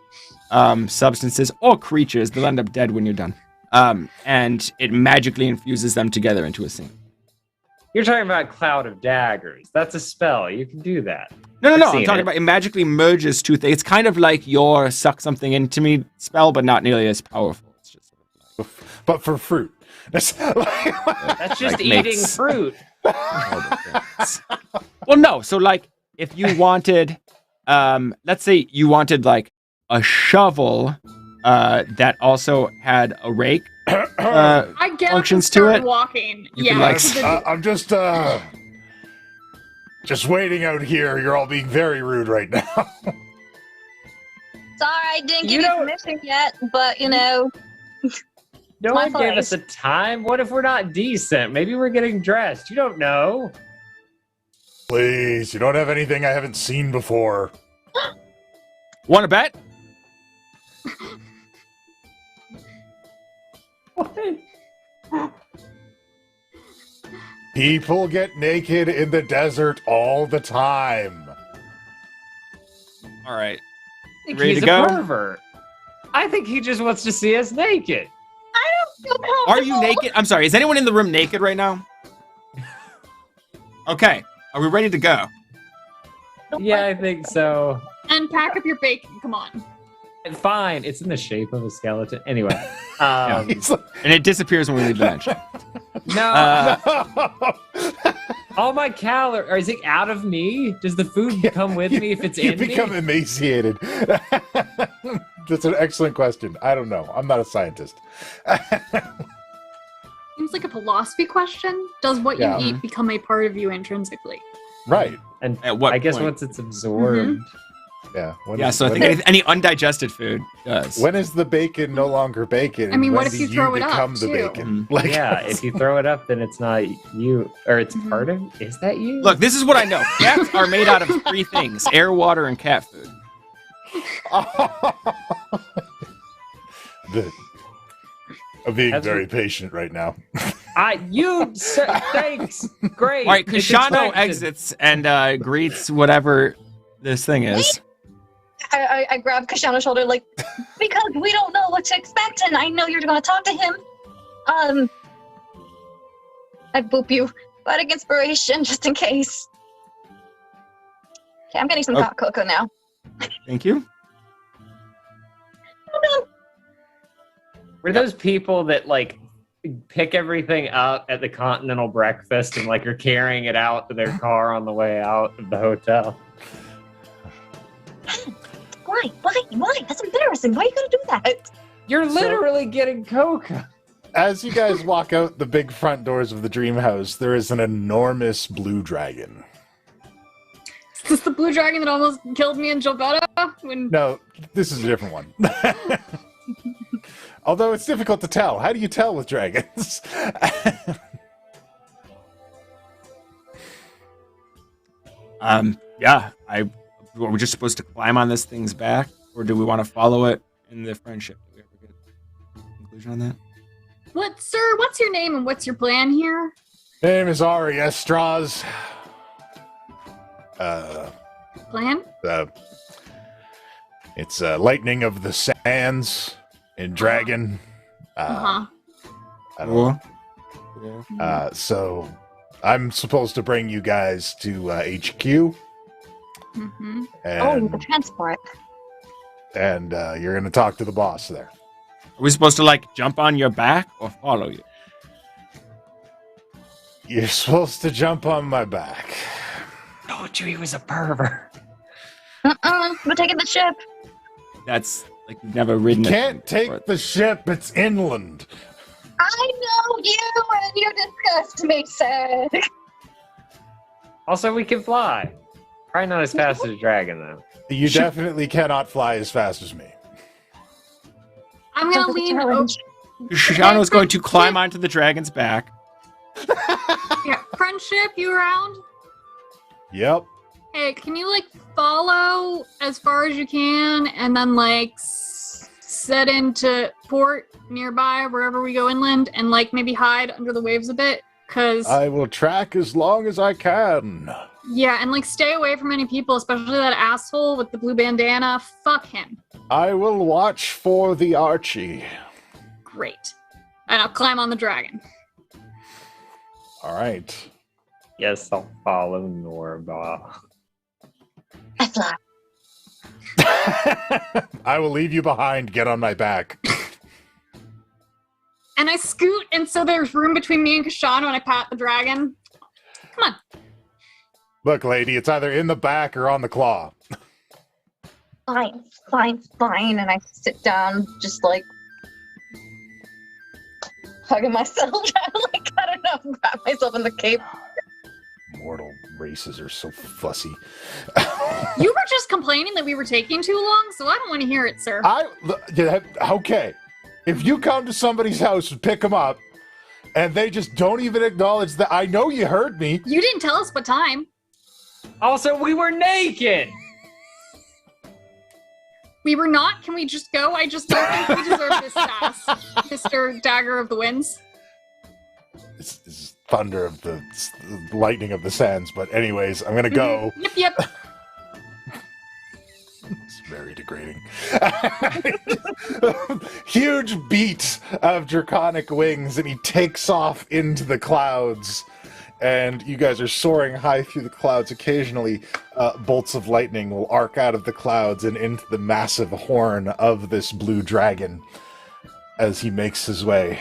substances or creatures, they'll end up dead when you're done, and it magically infuses them together into a single. You're talking about Cloud of Daggers. That's a spell. You can do that. No, I've I'm seen talking it. about it magically merges two things. It's kind of like your suck something into me spell, but not nearly as powerful. It's just but for fruit. That's just Like eating makes- fruit. well, no. So, like, if you wanted, let's say you wanted like a shovel that also had a rake. I get Functions to to start it. walking. You Yeah. can, like, so the- I'm just waiting out here. You're all being very rude right now. Sorry, I didn't You give you don't- permission yet, but No my one gave place. us a time. What if we're not decent? Maybe we're getting dressed. You don't know. Please, you don't have anything I haven't seen before. Want to bet? What? People get naked in the desert all the time. All right. I think Ready he's to go? a pervert. I think he just wants to see us naked. Are you naked? I'm sorry. Is anyone in the room naked right now? Okay. Are we ready to go? Yeah, I think so. and pack up your bacon. Come on. Fine. It's in the shape of a skeleton. Anyway. He's like, And it disappears when we leave the bench. No. All my calories. Is it out of me? Does the food come with me if it's you in become me? emaciated. That's an excellent question. I don't know. I'm not a scientist. Seems like a philosophy question. Does what Yeah. you eat become a part of you intrinsically? Right. And At what I guess point? once it's absorbed. Yeah. When Yeah, is- so I when think is- any undigested food does. when is the bacon no longer bacon? I mean, and what when if do you throw it up, become the too? bacon? Mhm. Like, Yeah, if you throw it up, then it's not you, or it's Mhm. part of. Is that you? Look, this is what I know. Cats are made out of three things: air, water, and cat food. I'm being That's very what- patient right now. Thanks. Great. All right, It's Koshano expected. exits and greets whatever this thing is. I grab Koshano's shoulder, like, because we don't know what to expect, and I know you're going to talk to him. I boop you. Bardic inspiration, just in case. Okay, I'm getting some Oh. hot cocoa now. Thank you. Were those people that like pick everything up at the continental breakfast and like are carrying it out to their car on the way out of the hotel? Why? That's embarrassing. Why are you going to do that? You're So- literally getting coca. As you guys walk out the big front doors of the dream house, there is an enormous blue dragon. Is this the blue dragon that almost killed me in Gilberta? When No, this is a different one. Although it's difficult to tell. How do you tell with dragons? Yeah. Were we just supposed to climb on this thing's back, or do we want to follow it in the friendship? Did we ever get a conclusion on that? Sir, what's your name and what's your plan here? My name is Ari Estraz. Plan? It's Lightning of the Sands in Dragon. Uh-huh. I don't know. Cool. So I'm supposed to bring you guys to HQ, Mm-hmm. and the transport. you're going to talk to the boss there. Are we supposed to like jump on your back or follow you? You're supposed to jump on my back. Told you he was a pervert. We're taking the ship. That's like you've never ridden. You a can't thing before. take the ship, it's inland. I know you, and you disgust me, sir. Also, we can fly. Probably not as fast as a dragon, though. You definitely cannot fly as fast as me. I'm gonna lean over. Challenge. Koshano is going to climb onto the dragon's back. Yeah, friendship, you around? Yep. Hey, can you like follow as far as you can and then like set into port nearby wherever we go inland and like maybe hide under the waves a bit? Cause I will track as long as I can. yeah, and like stay away from any people, especially that asshole with the blue bandana. Fuck him. I will watch for the Archie. Great. And I'll climb on the dragon. All right. Yes, I'll follow Norbog. I fly. I will leave you behind. Get on my back. And I scoot, and so there's room between me and Koshano, and I pat the dragon. Come on. Look, lady, it's either in the back or on the claw. Fine. And I sit down, just like hugging myself, trying to like, I don't know, wrap myself in the cape. Mortal races are so fussy. You were just complaining that we were taking too long, so I don't want to hear it, sir. Okay. If you come to somebody's house and pick them up, and they just don't even acknowledge that, I know you heard me. You didn't tell us what time. Also, we were naked! We were not. Can we just go? I just don't think we deserve this sass, Mr. Dagger of the Winds. It's thunder of the lightning of the sands, but anyways, I'm gonna go. Yep. It's very degrading. Huge beat of draconic wings, and he takes off into the clouds. And you guys are soaring high through the clouds. Occasionally, bolts of lightning will arc out of the clouds and into the massive horn of this blue dragon as he makes his way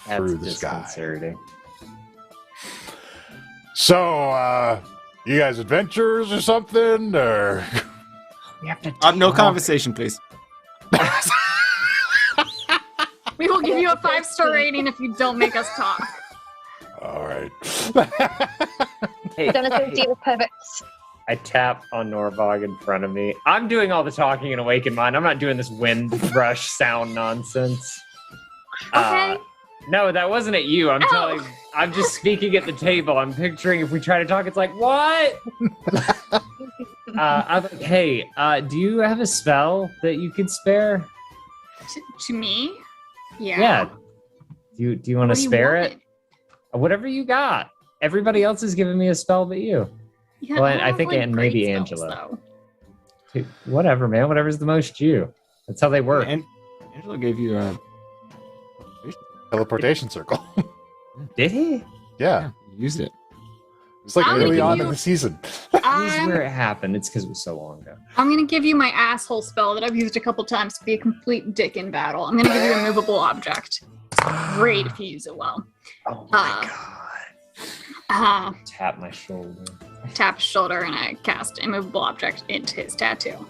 through the sky. Disconcerting. So, you guys adventurers or something, or? We have to No conversation, please. We will give you a 5-star rating if you don't make us talk. All right. Hey, Gonna go deal with pivots. I tap on Norbog in front of me. I'm doing all the talking in Awaken Mind. I'm not doing this wind rush sound nonsense. Okay. No, that wasn't at you. I'm just speaking at the table. I'm picturing if we try to talk, it's like, what? I'm like, hey, do you have a spell that you could spare? To me? Yeah. Yeah. Do you want What to do you spare want? it? Whatever you got. Everybody else is giving me a spell but you. Yeah, Well, don't I have, think like, and maybe great spells, Angelo. though. Dude, whatever, man. Whatever's the most you. That's how they work. And Angelo gave you a Teleportation circle. Did he? Yeah. you used it. It's like I'm early gonna on give in you- the season. This is I'm, where it happened. It's because it was so long ago. I'm gonna give you my asshole spell that I've used a couple times to be a complete dick in battle. I'm gonna give you a movable object. Great if you use it well. Oh my Uh, god. Tap my shoulder. tap his shoulder and I cast a movable object into his tattoo.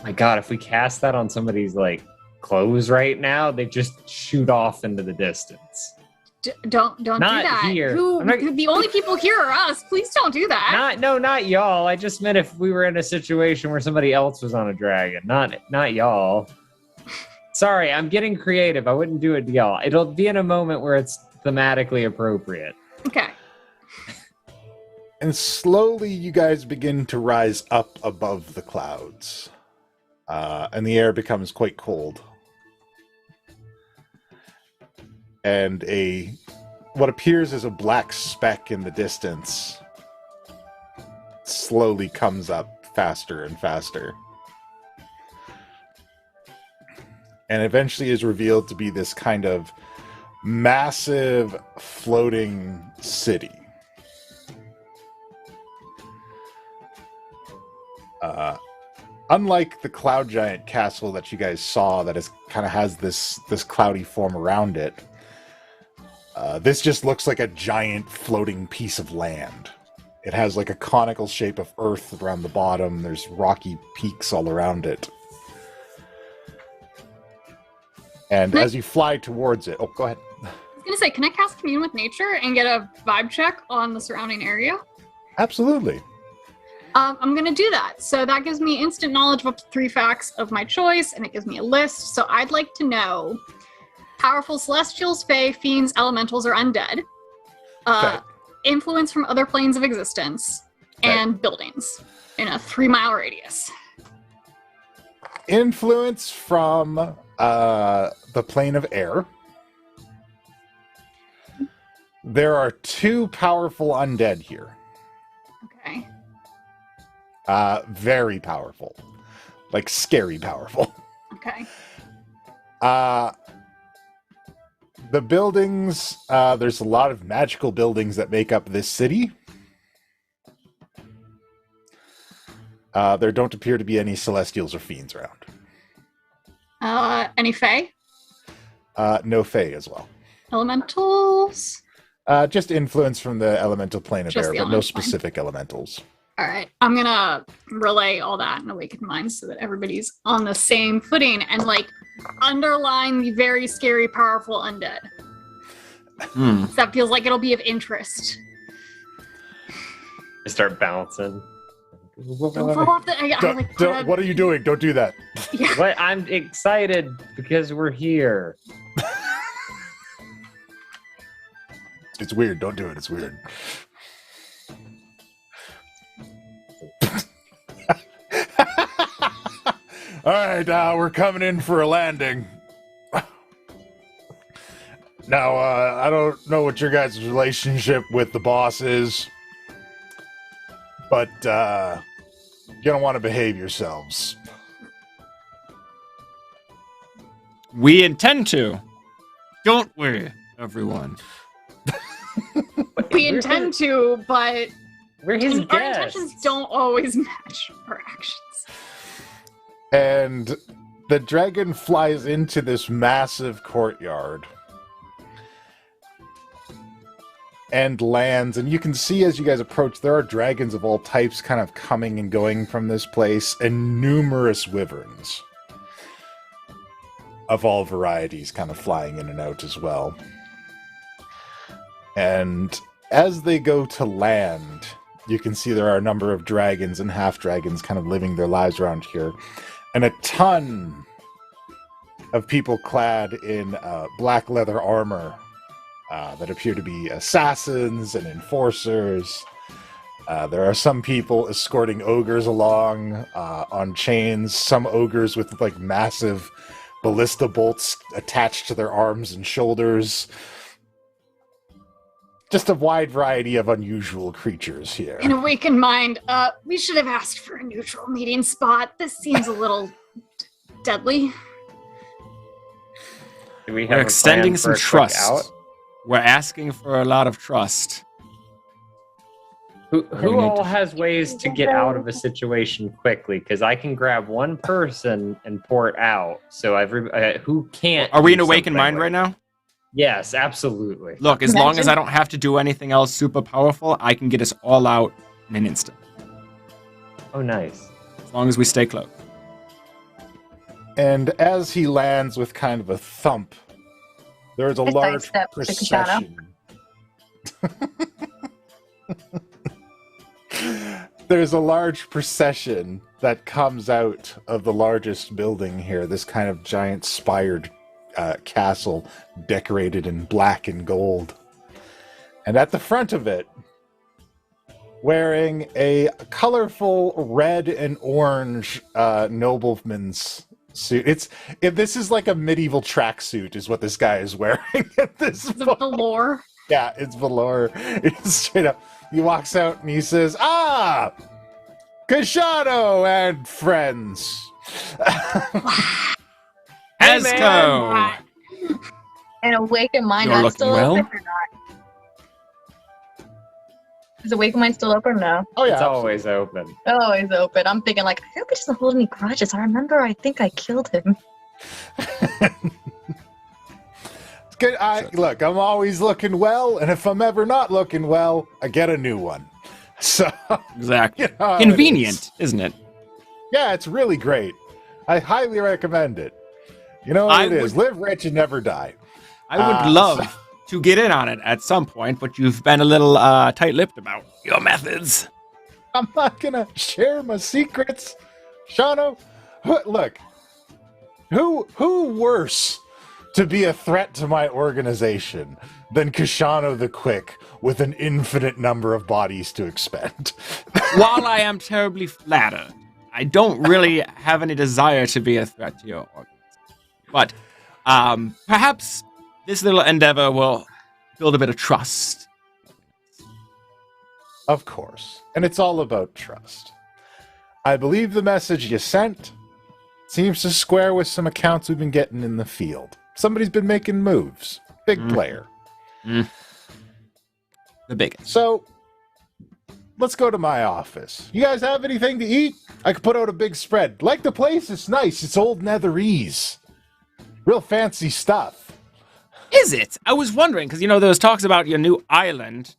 My god, if we cast that on somebody's like clothes right now, they just shoot off into the distance. Don't do Not that. here. Who, I'm not- the only people here are us. Please don't do that. Not y'all. I just meant if we were in a situation where somebody else was on a dragon. Not y'all. Sorry, I'm getting creative. I wouldn't do it to y'all. It'll be in a moment where it's thematically appropriate. Okay. And slowly you guys begin to rise up above the clouds. And the air becomes quite cold. And what appears as a black speck in the distance slowly comes up faster and faster. And eventually is revealed to be this kind of massive floating city. Unlike the cloud giant castle that you guys saw that is kind of has this cloudy form around it, this just looks like a giant floating piece of land. It has like a conical shape of earth around the bottom. There's rocky peaks all around it. And as you fly towards it, oh, go ahead. I was gonna say, can I cast Commune with Nature and get a vibe check on the surrounding area? Absolutely. I'm going to do that. So that gives me instant knowledge of up to 3 facts of my choice, and it gives me a list. So I'd like to know powerful celestials, fae, fiends, elementals, or undead. Okay. Influence from other planes of existence, and buildings in a 3-mile radius. Influence from the plane of air. There are 2 powerful undead here. Okay. Very powerful. Like, scary powerful. Okay. The buildings, there's a lot of magical buildings that make up this city. There don't appear to be any celestials or fiends around. Any fae? No fae as well. Elementals? Just influence from the elemental plane of Just air, the but no elemental plane. specific elementals. All right. I'm going to relay all that in Awakened Minds so that everybody's on the same footing and, like, underline the very scary, powerful undead. So that feels like it'll be of interest. I start bouncing. Don't fall off the... What are you doing? Don't do that. Yeah. But I'm excited because we're here. It's weird. Don't do it. It's weird. All right, we're coming in for a landing. Now, I don't know what your guys' relationship with the boss is, but you're gonna want to behave yourselves. We intend to. Don't we, everyone? We intend to, but We're his our guests. intentions don't always match our actions. And the dragon flies into this massive courtyard and lands, and you can see as you guys approach, there are dragons of all types kind of coming and going from this place, and numerous wyverns of all varieties kind of flying in and out as well. And as they go to land, you can see there are a number of dragons and half-dragons kind of living their lives around here. And a ton of people clad in black leather armor that appear to be assassins and enforcers. There are some people escorting ogres along on chains, some ogres with like massive ballista bolts attached to their arms and shoulders. Just a wide variety of unusual creatures here. In Awakened Mind, we should have asked for a neutral meeting spot. This seems a little deadly. Do we have We're a extending plan some for a quick trust. out? We're asking for a lot of trust. Who We need all to- has ways to get out of a situation quickly? Because I can grab one person and pour it out. So who can't? Are we in do Awakened something Mind with right it? now? Yes, absolutely. Look, as long as Imagine- I don't have to do anything else super powerful, I can get us all out in an instant. Oh, nice. As long as we stay close. And as he lands with kind of a thump, there's a I large sidestep to Koshano. procession. There's a large procession that comes out of the largest building here, this kind of giant spired castle decorated in black and gold. And at the front of it, wearing a colorful red and orange nobleman's suit. This is like a medieval tracksuit is what this guy is wearing at this The point. lore. Yeah, it's velour. It's straight up. He walks out and he says, Koshano and friends. Esco! And Awakened Mind, You're that's still looking well? open or not? Is Awakened Mind still open or no? Oh, yeah. It's always open. Always open. I'm thinking like, I hope he doesn't hold any grudges. I think I killed him. It's good. Look, I'm always looking well, and if I'm ever not looking well, I get a new one. So, Exactly. you know how it Convenient, is. isn't it? Yeah, it's really great. I highly recommend it. You know what I it is? Live rich and never die. I would love to get in on it at some point, but you've been a little tight-lipped about your methods. I'm not gonna share my secrets. Shano, look, who worse to be a threat to my organization than Koshano the Quick with an infinite number of bodies to expend? While I am terribly flattered, I don't really have any desire to be a threat to your organization. But perhaps this little endeavor will build a bit of trust. Of course. And it's all about trust. I believe the message you sent seems to square with some accounts we've been getting in the field. Somebody's been making moves. Big player. The biggest. So, let's go to my office. You guys have anything to eat? I could put out a big spread. Like the place, it's nice. It's old Netherese. Real fancy stuff. Is it? I was wondering, because, there was talks about your new island,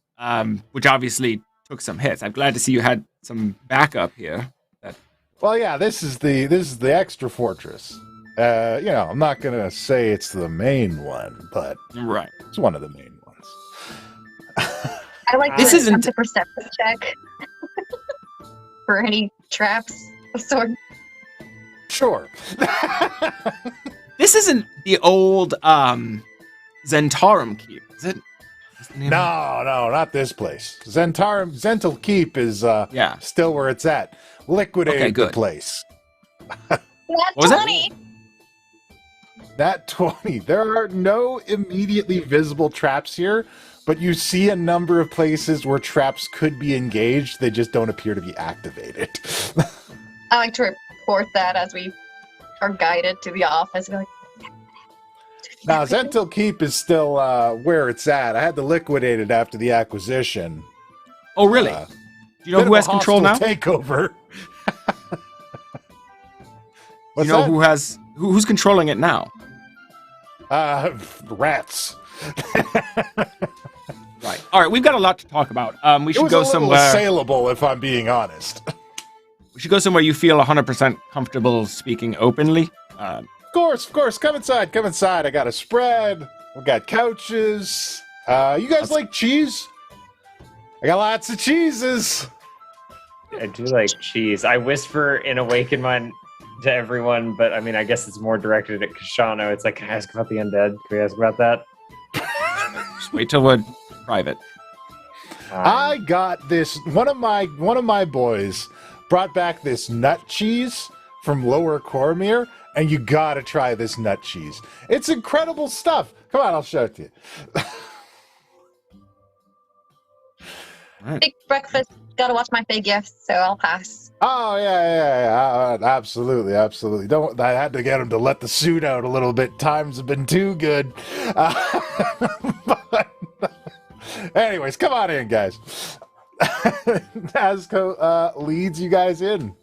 which obviously took some hits. I'm glad to see you had some backup here. Well, yeah, this is the extra fortress. I'm not gonna say it's the main one, but Right. it's one of the main ones. I like This to isn't- attempt a perception check for any traps of sort. Sure. This isn't the old Zentarum Keep, is it? Is the name of No, not this place. Zental Keep is Yeah. still where it's at. Liquidated Okay, the good. place. Not was that? 20. That 20. There are no immediately visible traps here, but you see a number of places where traps could be engaged. They just don't appear to be activated. I like to report that as we are guided to the office. We're like, Now, Zental Keep is still where it's at. I had to liquidate it after the acquisition. Oh, really? Do you know Bit who of has a control now? hostile takeover. Do you know who's controlling it now? Rats. Right. All right, we've got a lot to talk about. We It should was go a little somewhere. assailable, if I'm being honest. We should go somewhere you feel 100% comfortable speaking openly. Of course. Come inside. I got a spread. We got couches. You guys like cheese? I got lots of cheeses. I do like cheese. I whisper in Awaken Mind to everyone, but I mean, I guess it's more directed at Koshano. It's like, can I ask about the undead? Can we ask about that? Just wait till we're private. I got this. One of my boys brought back this nut cheese from Lower Cormier, and you gotta try this nut cheese. It's incredible stuff. Come on, I'll show it to you. big breakfast. Gotta watch my figure, so I'll pass. Oh yeah. Absolutely. Don't. I had to get him to let the suit out a little bit. Times have been too good. But, anyways, come on in, guys. Nazco leads you guys in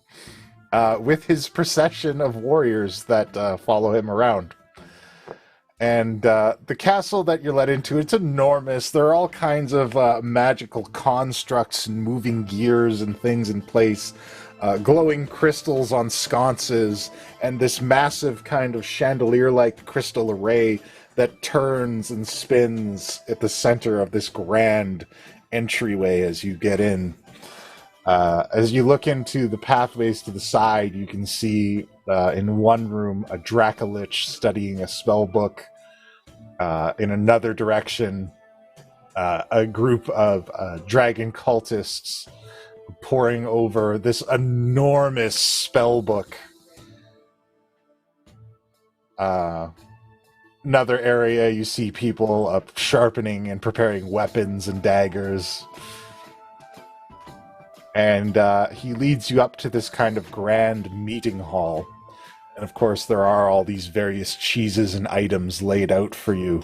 with his procession of warriors that follow him around. And the castle that you're led into, it's enormous. There are all kinds of magical constructs and moving gears and things in place, glowing crystals on sconces, and this massive kind of chandelier-like crystal array that turns and spins at the center of this grand entryway as you get in. As you look into the pathways to the side, you can see in one room a Dracolich studying a spell book. In another direction, a group of dragon cultists poring over this enormous spell book. Another area, you see people sharpening and preparing weapons and daggers. And he leads you up to this kind of grand meeting hall. And of course, there are all these various cheeses and items laid out for you.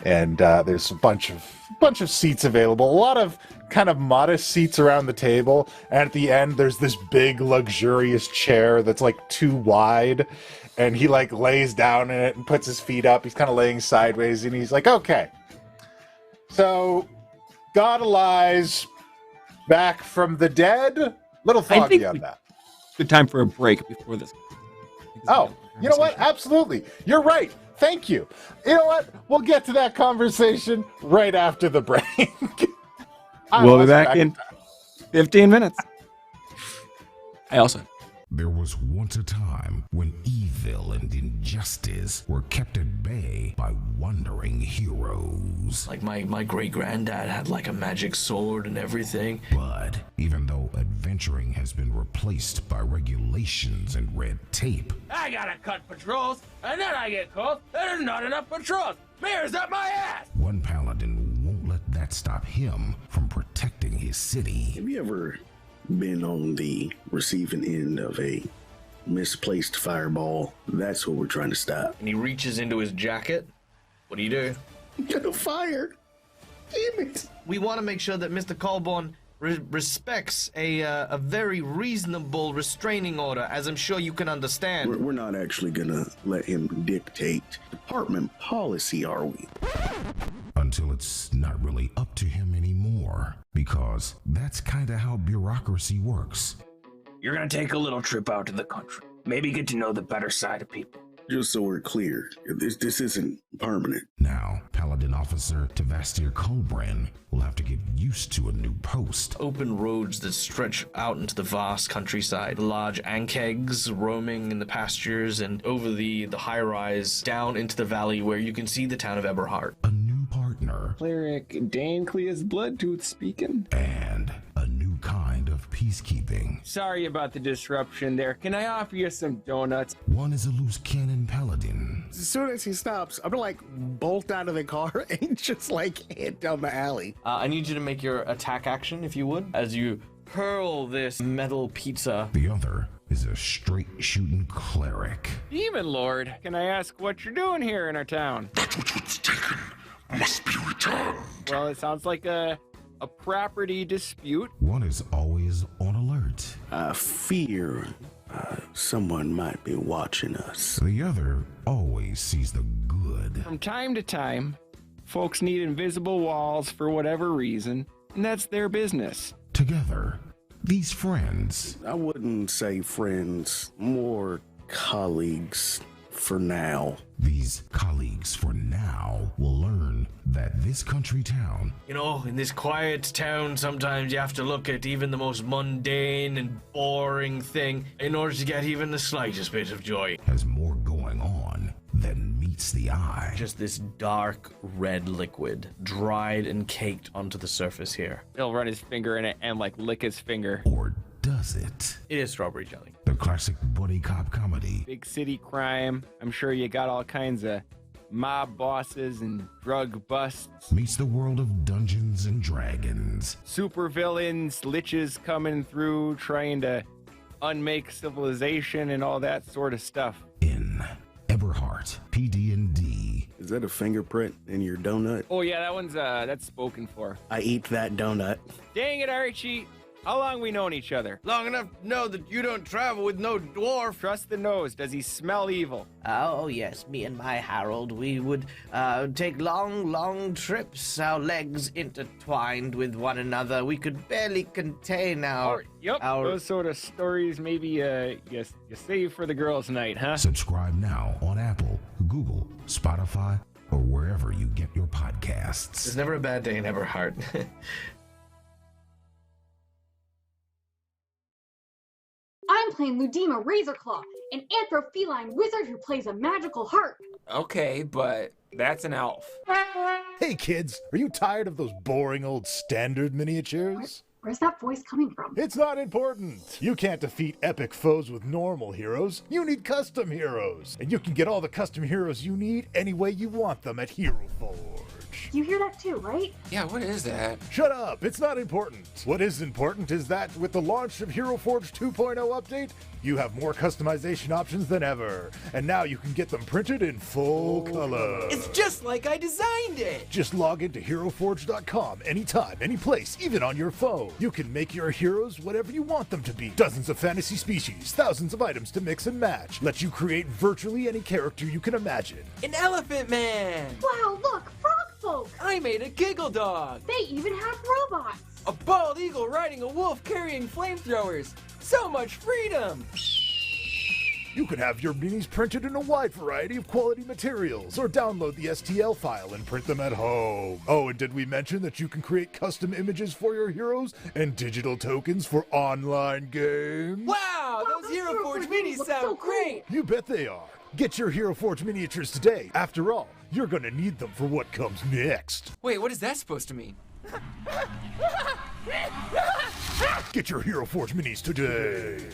And there's a bunch of seats available. A lot of kind of modest seats around the table. And at the end, there's this big, luxurious chair that's like too wide. And he like lays down in it and puts his feet up. He's kind of laying sideways. And he's like, okay. So, God lies back from the dead. Little foggy on that. Good time for a break before this. Oh, you know what? Absolutely. You're right. Thank you. You know what? We'll get to that conversation right after the break. We'll be back in 15 minutes. I also. There was once a time when evil and injustice were kept at bay by wandering heroes. Like my great-granddad had like a magic sword and everything. But even though adventuring has been replaced by regulations and red tape, I gotta cut patrols, and then I get called, there's not enough patrols. Mayor's up my ass. one paladin won't let that stop him from protecting his city. Have you ever been on the receiving end of a misplaced fireball? That's what we're trying to stop. And he reaches into his jacket. What do you do? Get a fire! Damn it! We want to make sure that Mr. Colborne respects a very reasonable restraining order, as I'm sure you can understand. We're not actually gonna let him dictate department policy, are we? Until it's not really up to him anymore, because that's kinda how bureaucracy works. You're gonna take a little trip out to the country. Maybe get to know the better side of people. Just so we're clear, this isn't permanent. Now, Paladin Officer Tavastir Colbran will have to get used to a new post. Open roads that stretch out into the vast countryside. Large ankegs roaming in the pastures and over the high-rise down into the valley where you can see the town of Eberhard. A new partner. Cleric Dancleus Bloodtooth speaking. And a new kind of peacekeeping. Sorry about the disruption there. Can I offer you some donuts? One is a loose cannon paladin. As soon as he stops, I'm gonna like bolt out of the car and just like head down the alley. I need you to make your attack action, if you would, as you hurl this metal pizza. The other is a straight shooting cleric. Demon Lord, can I ask what you're doing here in our town? That which was taken must be returned. Well, it sounds like a property dispute. One is always on alert. I fear someone might be watching us. The other always sees the good. From time to time, folks need invisible walls for whatever reason, and that's their business. Together, these friends. I wouldn't say friends, more colleagues for now. These colleagues for now will learn that this country town, You know, in this quiet town, sometimes you have to look at even the most mundane and boring thing in order to get even the slightest bit of joy. has more going on than meets the eye. Just this dark red liquid, dried and caked onto the surface here. He'll run his finger in it and like lick his finger. Or does it? It is strawberry jelly. The classic buddy cop comedy. Big city crime. I'm sure you got all kinds of mob bosses and drug busts. Meets the world of Dungeons and Dragons. Super villains, liches coming through, trying to unmake civilization and all that sort of stuff. In Eberhard, PD&D. Is that a fingerprint in your donut? Oh yeah, that one's that's spoken for. I eat that donut. Dang it, Archie. How long we known each other? Long enough to know that you don't travel with no dwarf. Trust the nose. Does he smell evil? Oh, yes, me and my Harold, we would take long trips, our legs intertwined with one another. We could barely contain our... Yep, those sort of stories maybe you save for the girls' night, huh? Subscribe now on Apple, Google, Spotify, or wherever you get your podcasts. There's never a bad day in Eberhard. I'm playing Ludima Razorclaw, an anthropheline wizard who plays a magical harp. Okay, but that's an elf. Hey kids, are you tired of those boring old standard miniatures? Where's that voice coming from? It's not important. You can't defeat epic foes with normal heroes. You need custom heroes. And you can get all the custom heroes you need any way you want them at Hero Forge. You hear that too, right? Yeah, what is that? Shut up, it's not important. What is important is that with the launch of Hero Forge 2.0 update, you have more customization options than ever. And now you can get them printed in full color. It's just like I designed it! Just log into HeroForge.com anytime, any place, even on your phone. You can make your heroes whatever you want them to be. Dozens of fantasy species, thousands of items to mix and match. Let you create virtually any character you can imagine. An elephant man! Wow, look, frog folk! I made a giggle dog! They even have robots! A bald eagle riding a wolf carrying flamethrowers! So much freedom! You can have your minis printed in a wide variety of quality materials, or download the STL file and print them at home. Oh, and did we mention that you can create custom images for your heroes and digital tokens for online games? Wow, those Hero Forge minis sound great! You bet they are. Get your Hero Forge miniatures today. After all, you're gonna need them for what comes next. Wait, what is that supposed to mean? Get your Hero Forge minis today.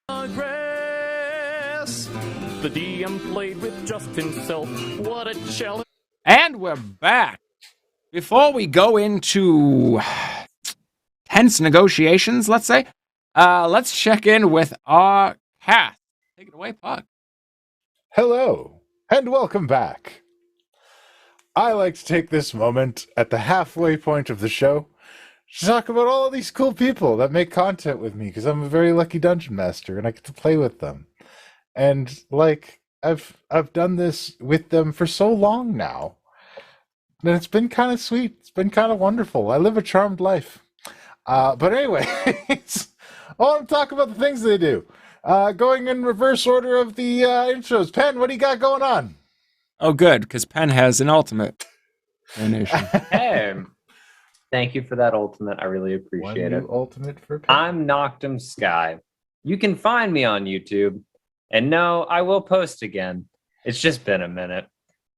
Progress. The DM played with just himself. What a challenge. And we're back. Before we go into tense negotiations, let's say, let's check in with our cast. Take it away, Puck. Hello, and welcome back. I like to take this moment at the halfway point of the show to talk about all of these cool people that make content with me, because I'm a very lucky dungeon master and I get to play with them. And like I've done this with them for so long now. And it's been kind of sweet. It's been kind of wonderful. I live a charmed life. But anyway, I want to talk about the things they do. Going in reverse order of the intros. Penn, what do you got going on? Oh, good, because Penn has an ultimate donation. Hey, thank you for that ultimate. I really appreciate it. Ultimate for Penn. I'm Noctum Sky. You can find me on YouTube. And no, I will post again. It's just been a minute.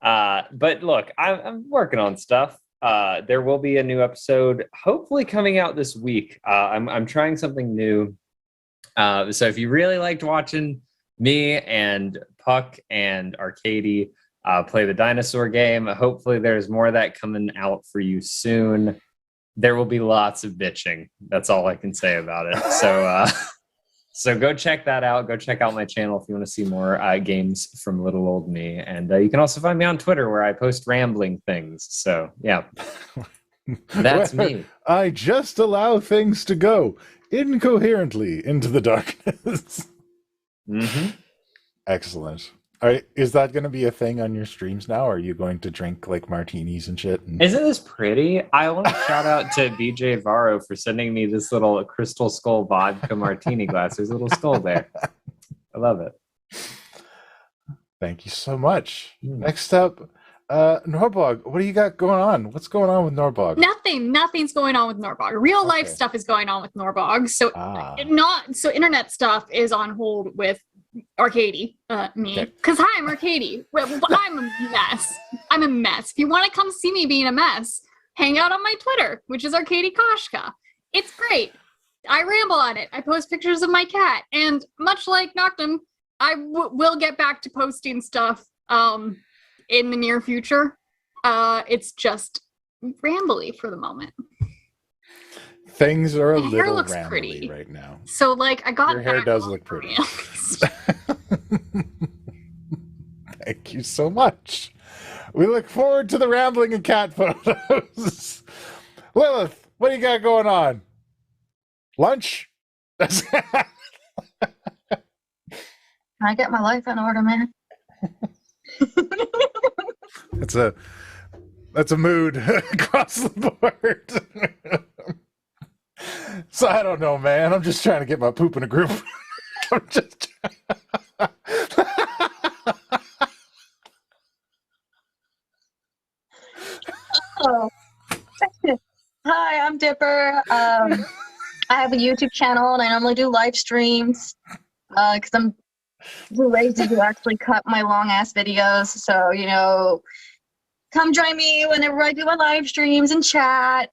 But look, I'm working on stuff. There will be a new episode hopefully coming out this week. I'm trying something new. So if you really liked watching me and Puck and Arcady play the dinosaur game, hopefully there's more of that coming out for you soon. There will be lots of bitching. That's all I can say about it. So so go check that out. Go check out my channel if you want to see more games from little old me. And you can also find me on Twitter where I post rambling things. So yeah, that's me. I just allow things to go incoherently into the darkness. Mm-hmm. Excellent. All right, is that going to be a thing on your streams now? Or are you going to drink like martinis and shit? Isn't this pretty? I want to shout out to BJ Varro for sending me this little crystal skull vodka martini glass. There's a little skull there. I love it. Thank you so much. Next up, Norbog, what do you got going on? What's going on with Norbog? Nothing's going on with Norbog. Real life stuff is going on with Norbog. So internet stuff is on hold with Arcady, me. Because hi, I'm Arcady. I'm a mess. I'm a mess. If you want to come see me being a mess, hang out on my Twitter, which is Arcady Koshka. It's great. I ramble on it. I post pictures of my cat. And much like Noctum, I will get back to posting stuff in the near future. It's just rambly for the moment. Things are a my hair little looks rambly pretty right now. So like I got your hair does look pretty. Thank you so much. We look forward to the rambling and cat photos. Lilith, what do you got going on? Lunch? Can I get my life in order, man? That's a mood across the board. So I don't know, man. I'm just trying to get my poop in a group. I'm just Oh. Hi, I'm Dipper. I have a YouTube channel and I normally do live streams because I'm too lazy to actually cut my long ass videos. So, you know, come join me whenever I do my live streams and chat.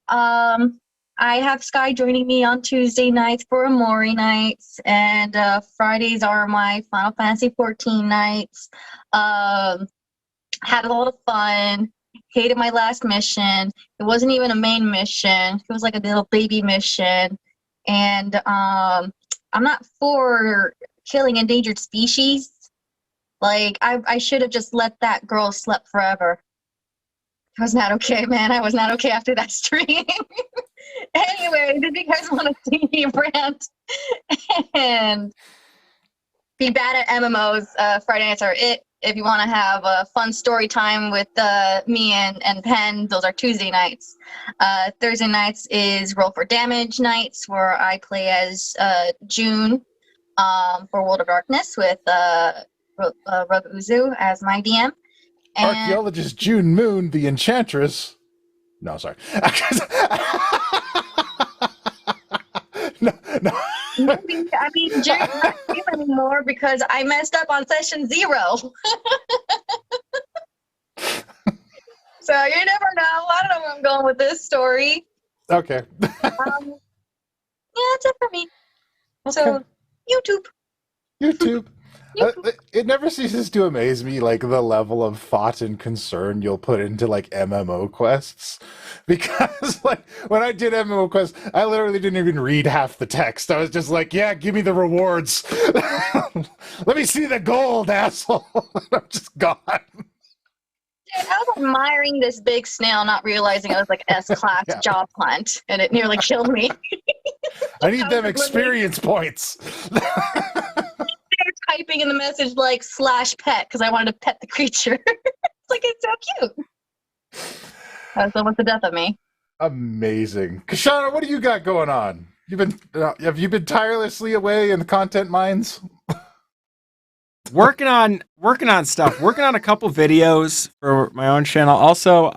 I have Sky joining me on Tuesday nights for Amori nights, and Fridays are my Final Fantasy 14 nights. Had a lot of fun. Hated my last mission. It wasn't even a main mission. It was like a little baby mission. And I'm not for killing endangered species. Like, I should have just let that girl sleep forever. I was not okay, man. I was not okay after that stream. Anyway, did you guys want to see me rant and be bad at MMOs? Friday nights are it. if you want to have a fun story time with me and Penn, those are Tuesday nights. Thursday nights is Roll for Damage nights, where I play as June for World of Darkness with Rub Uzu as my DM. And Archaeologist June Moon, the Enchantress. No, sorry. no. I mean, Jerry's not here anymore because I messed up on session 0. So you never know. I don't know where I'm going with this story. Okay. Yeah, that's it for me. So, YouTube. It never ceases to amaze me, like, the level of thought and concern you'll put into, like, MMO quests. Because, like, when I did MMO quests, I literally didn't even read half the text. I was just like, yeah, give me the rewards. Let me see the gold, asshole. I'm just gone. Dude, I was admiring this big snail, not realizing I was like S-class job hunt, and it nearly killed me. I need them experience points. Typing in the message like /pet because I wanted to pet the creature. It's like, it's so cute. That's almost the death of me. Amazing. Koshano, what do you got going on? Have you been tirelessly away in the content mines? working on stuff. Working on a couple videos for my own channel. Also,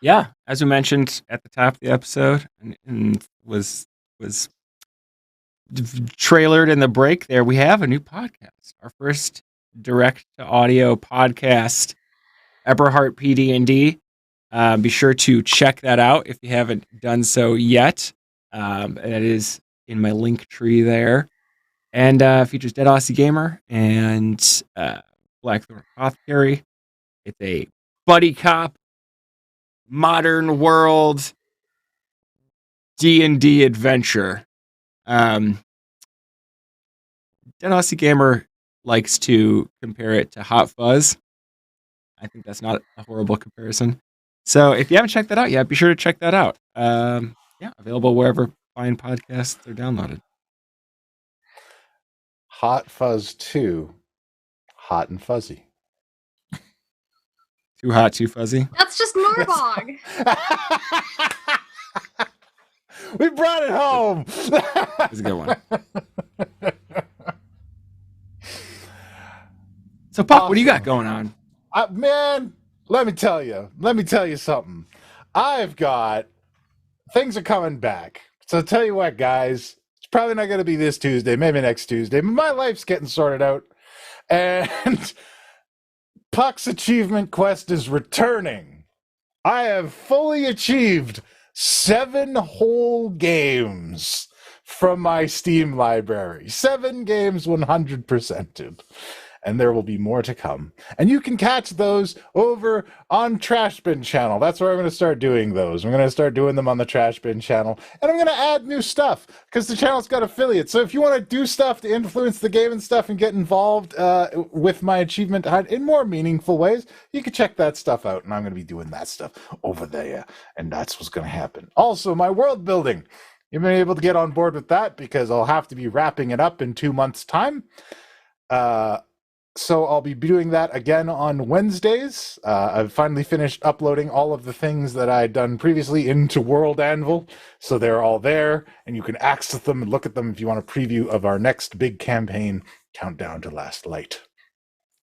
yeah, as we mentioned at the top of the episode, and was trailered in the break there, we have a new podcast, our first direct to audio podcast, Eberhardt PD&D. Be sure to check that out if you haven't done so yet. It is in my link tree there, and features Dead Aussie Gamer and Blackthorn Apothecary. It's a buddy cop, modern world D&D adventure. Dead Aussie Gamer likes to compare it to Hot Fuzz. I think that's not a horrible comparison. So if you haven't checked that out yet, be sure to check that out. Yeah, available wherever fine podcasts are downloaded. Hot Fuzz 2. Hot and fuzzy. Too hot, too fuzzy. That's just Norbog. We brought it home. That's a good one. So, Pop, awesome. What do you got going on? Man, let me tell you something. Things are coming back. So I'll tell you what, guys, it's probably not going to be this Tuesday, maybe next Tuesday, but my life's getting sorted out. And Puck's achievement quest is returning. I have fully achieved 7 whole games from my Steam library. 7 games 100%ed. And there will be more to come. And you can catch those over on Trash Bin channel. That's where I'm going to start doing those. I'm going to start doing them on the Trash Bin channel. And I'm going to add new stuff because the channel's got affiliates. So if you want to do stuff to influence the game and stuff and get involved with my achievement hunt in more meaningful ways, you can check that stuff out. And I'm going to be doing that stuff over there. And that's what's going to happen. Also, my world building. You've been able to get on board with that because I'll have to be wrapping it up in 2 months' time. So I'll be doing that again on Wednesdays. I've finally finished uploading all of the things that I'd done previously into World Anvil. So they're all there, and you can access them and look at them if you want a preview of our next big campaign, Countdown to Last Light.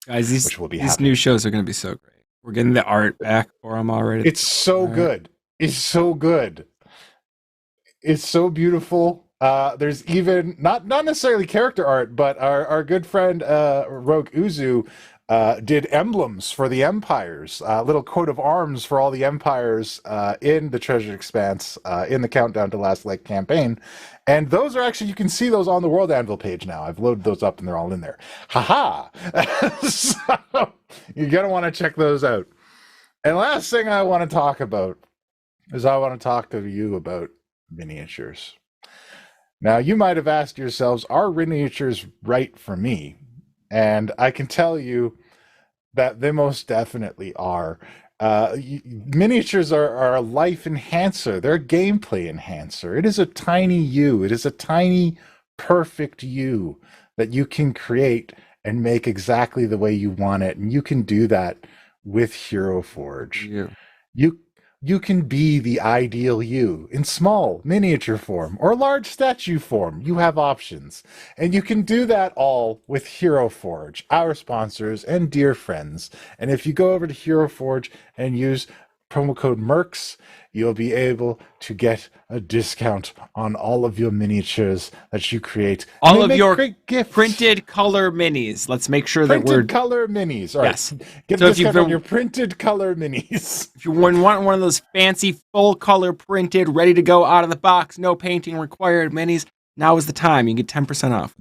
Guys, these new shows are going to be so great. We're getting the art back for them already. It's so good. It's so good. It's so beautiful. There's even not necessarily character art, but our good friend Rogue Uzu did emblems for the empires, little coat of arms for all the empires in the Treasure Expanse in the Countdown to Last Light campaign. And those are actually, you can see those on the World Anvil page now. I've loaded those up and they're all in there. Haha! So you're going to want to check those out. And last thing I want to talk about is I want to talk to you about miniatures. Now, you might have asked yourselves, are miniatures right for me? And I can tell you that they most definitely are. Miniatures are a life enhancer. They're a gameplay enhancer. It is a tiny you. It is a tiny, perfect you that you can create and make exactly the way you want it. And you can do that with Hero Forge. You can be the ideal you in small miniature form or large statue form. You have options. And you can do that all with Hero Forge, our sponsors and dear friends. And if you go over to Hero Forge and use promo code MERCS, you'll be able to get a discount on all of your miniatures that you create. All of your printed color minis. Let's make sure that we're... Printed color minis. All right. Yes. Get So a if you've discount been- on your printed color minis. If you want one of those fancy, full color printed, ready to go out of the box, no painting required minis, now is the time. You can get 10% off.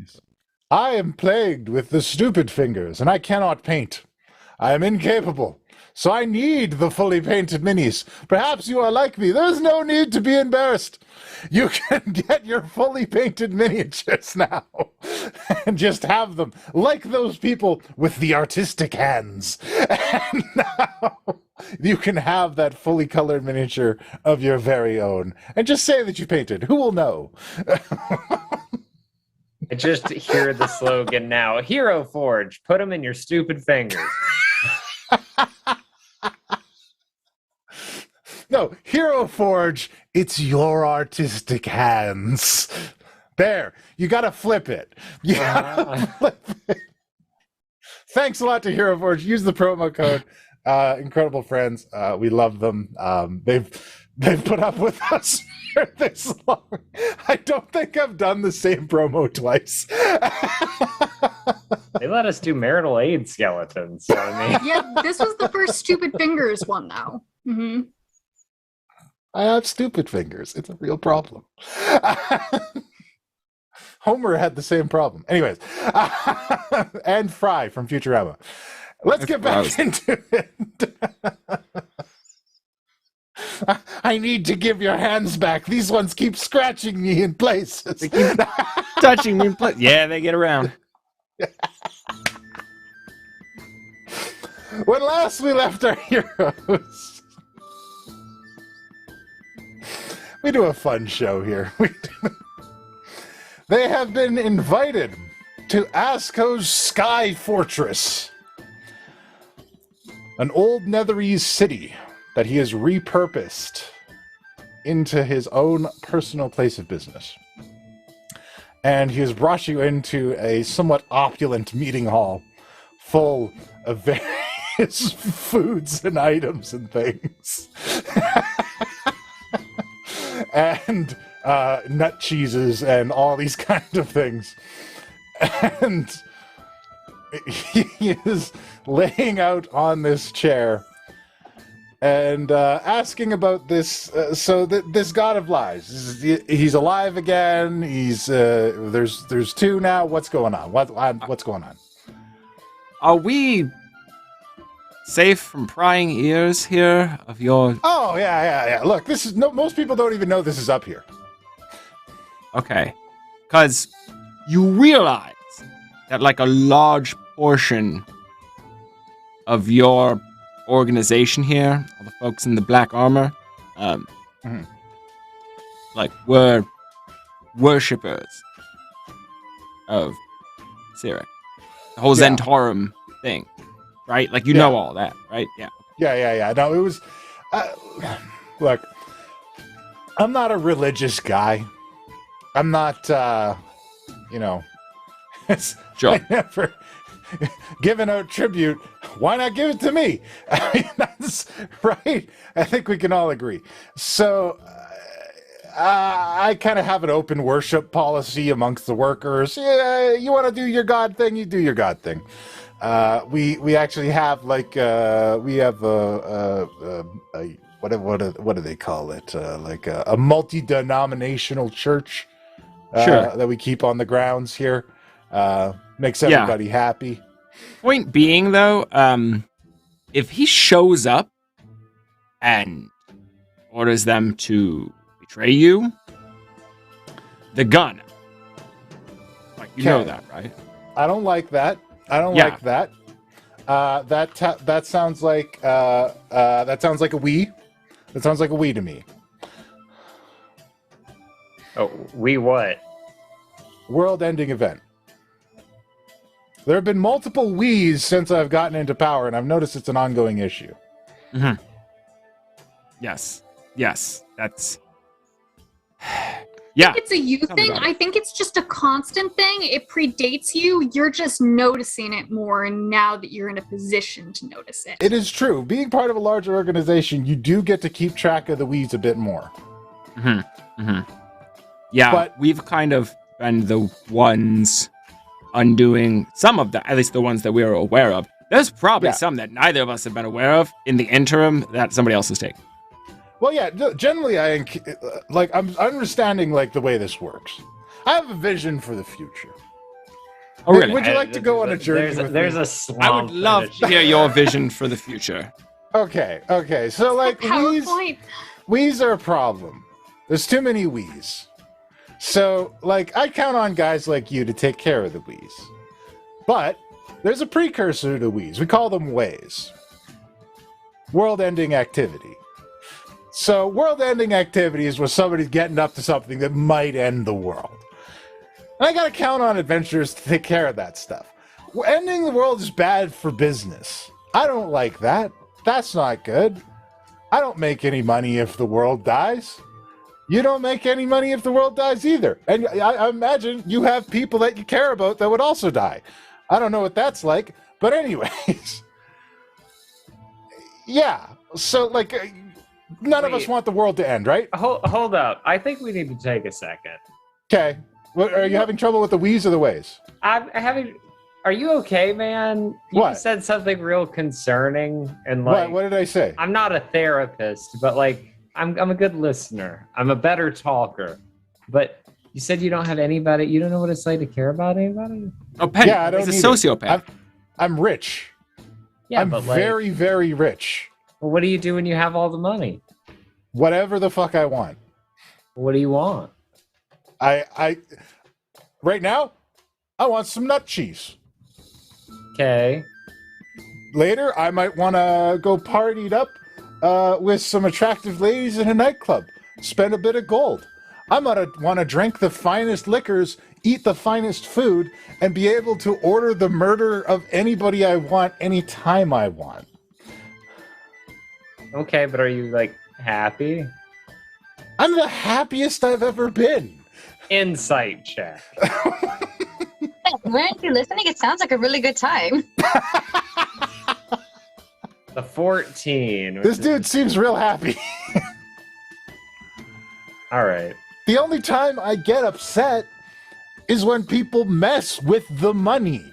I am plagued with the stupid fingers, and I cannot paint. I am incapable. So I need the fully painted minis. Perhaps you are like me. There's no need to be embarrassed. You can get your fully painted miniatures now and just have them like those people with the artistic hands. And now you can have that fully colored miniature of your very own and just say that you painted. Who will know? I just hear the slogan now. Hero Forge, put them in your stupid fingers. No, Hero Forge, it's your artistic hands. There, you gotta flip it. You gotta flip it. Thanks a lot to Hero Forge. Use the promo code. Incredible friends. We love them. They've put up with us for this long. I don't think I've done the same promo twice. They let us do marital aid skeletons. So I mean, Yeah, this was the first Stupid Fingers one, though. Mm-hmm. I have stupid fingers. It's a real problem. Homer had the same problem. Anyways, and Fry from Futurama. Let's get back into it. I need to give your hands back. These ones keep scratching me in places. They keep touching me in places. Yeah, they get around. When last we left our heroes, we do a fun show here. They have been invited to Asko's Sky Fortress, an old Netherese city that he has repurposed into his own personal place of business. And he has brought you into a somewhat opulent meeting hall full of various foods and items and things. And nut cheeses and all these kind of things. And he is laying out on this chair and asking about this. This god of lies, he's alive again. He's there's two now. What's going on? What's going on? Are we safe from prying ears here of your... Oh, yeah. Look, this is most people don't even know this is up here. Okay. Because you realize that like a large portion of your organization here, all the folks in the black armor, like were worshippers of Cyric. The whole Zentarum thing. Right? Like, you know all that, right? Yeah. Yeah. No, it was... look, I'm not a religious guy. I'm not, Sure. I never given out tribute. Why not give it to me? I mean, that's right. I think we can all agree. So... I kind of have an open worship policy amongst the workers. Yeah, you want to do your god thing, you do your god thing. We actually have like we have a what do they call it? Like a multi-denominational church that we keep on the grounds here. Makes everybody happy. Point being, though, if he shows up and orders them to betray you, the gun. Like, you know that, right? I don't like that. I don't like that. That sounds like a we. That sounds like a we to me. Oh, we what? World-ending event. There have been multiple we's since I've gotten into power, and I've noticed it's an ongoing issue. Mm-hmm. Yes. That's. Yeah. It's a you Tell me thing. about it. I think it's just a constant thing. It predates you. You're just noticing it more now that you're in a position to notice it. It is true. Being part of a larger organization, you do get to keep track of the we's a bit more. Mm-hmm. Mm-hmm. Yeah, But- we've kind of been the ones undoing some of the, at least the ones that we are aware of. There's probably some that neither of us have been aware of in the interim that somebody else is taking. Well, yeah, generally, I'm understanding, like, the way this works. I have a vision for the future. Oh, really? Would you like to go on a journey with There's me? a slump. I would love to hear your vision for the future. Okay. So, like, PowerPoint. we's are a problem. There's too many we's. So, like, I count on guys like you to take care of the we's. But there's a precursor to we's. We call them ways. World-ending activity. So, world-ending activity is where somebody's getting up to something that might end the world. And I gotta count on adventurers to take care of that stuff. Ending the world is bad for business. I don't like that. That's not good. I don't make any money if the world dies. You don't make any money if the world dies either. And I imagine you have people that you care about that would also die. I don't know what that's like, but anyways. Yeah, so, like, none of us want the world to end, right? Hold up. I think we need to take a second. Okay. Are you having trouble with the we's or the ways? I'm having. Are you okay, man? You What? said something real concerning, and like, What did I say? I'm not a therapist, but like, I'm a good listener. I'm a better talker. But you said you don't have anybody. You don't know what it's like to care about anybody. Oh, Penn, Yeah, I don't he's need a it. sociopath. I'm rich. Yeah, I'm but like, very, very rich. well, what do you do when you have all the money? Whatever the fuck I want. What do you want? I right now, I want some nut cheese. Okay. Later, I might want to go partied up with some attractive ladies in a nightclub. Spend a bit of gold. I'm gonna want to drink the finest liquors, eat the finest food, and be able to order the murder of anybody I want anytime I want. Okay, but are you like happy? I'm the happiest I've ever been. Insight check. Weren't you listening? It sounds like a really good time. The 14. This dude seems real happy. All right. The only time I get upset is when people mess with the money.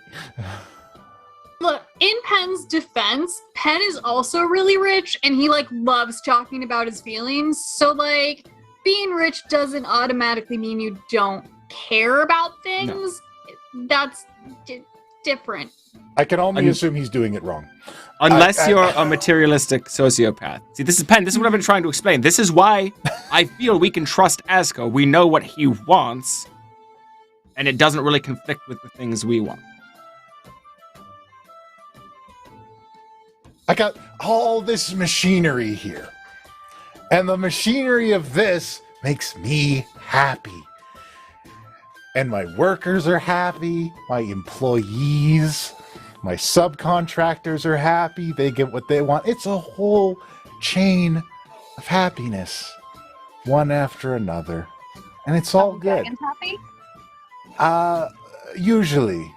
Look, in Penn's defense, Penn is also really rich, and he, like, loves talking about his feelings. So, like, being rich doesn't automatically mean you don't care about things. No. That's different. I can only assume he's doing it wrong. Unless you're a materialistic sociopath. See, this is Penn. This is what I've been trying to explain. This is why I feel we can trust Asko. We know what he wants, and it doesn't really conflict with the things we want. I got all this machinery here. And the machinery of this makes me happy. And my workers are happy. My employees, my subcontractors are happy. They get what they want. It's a whole chain of happiness, one after another. And it's all good. Dragons happy? Usually.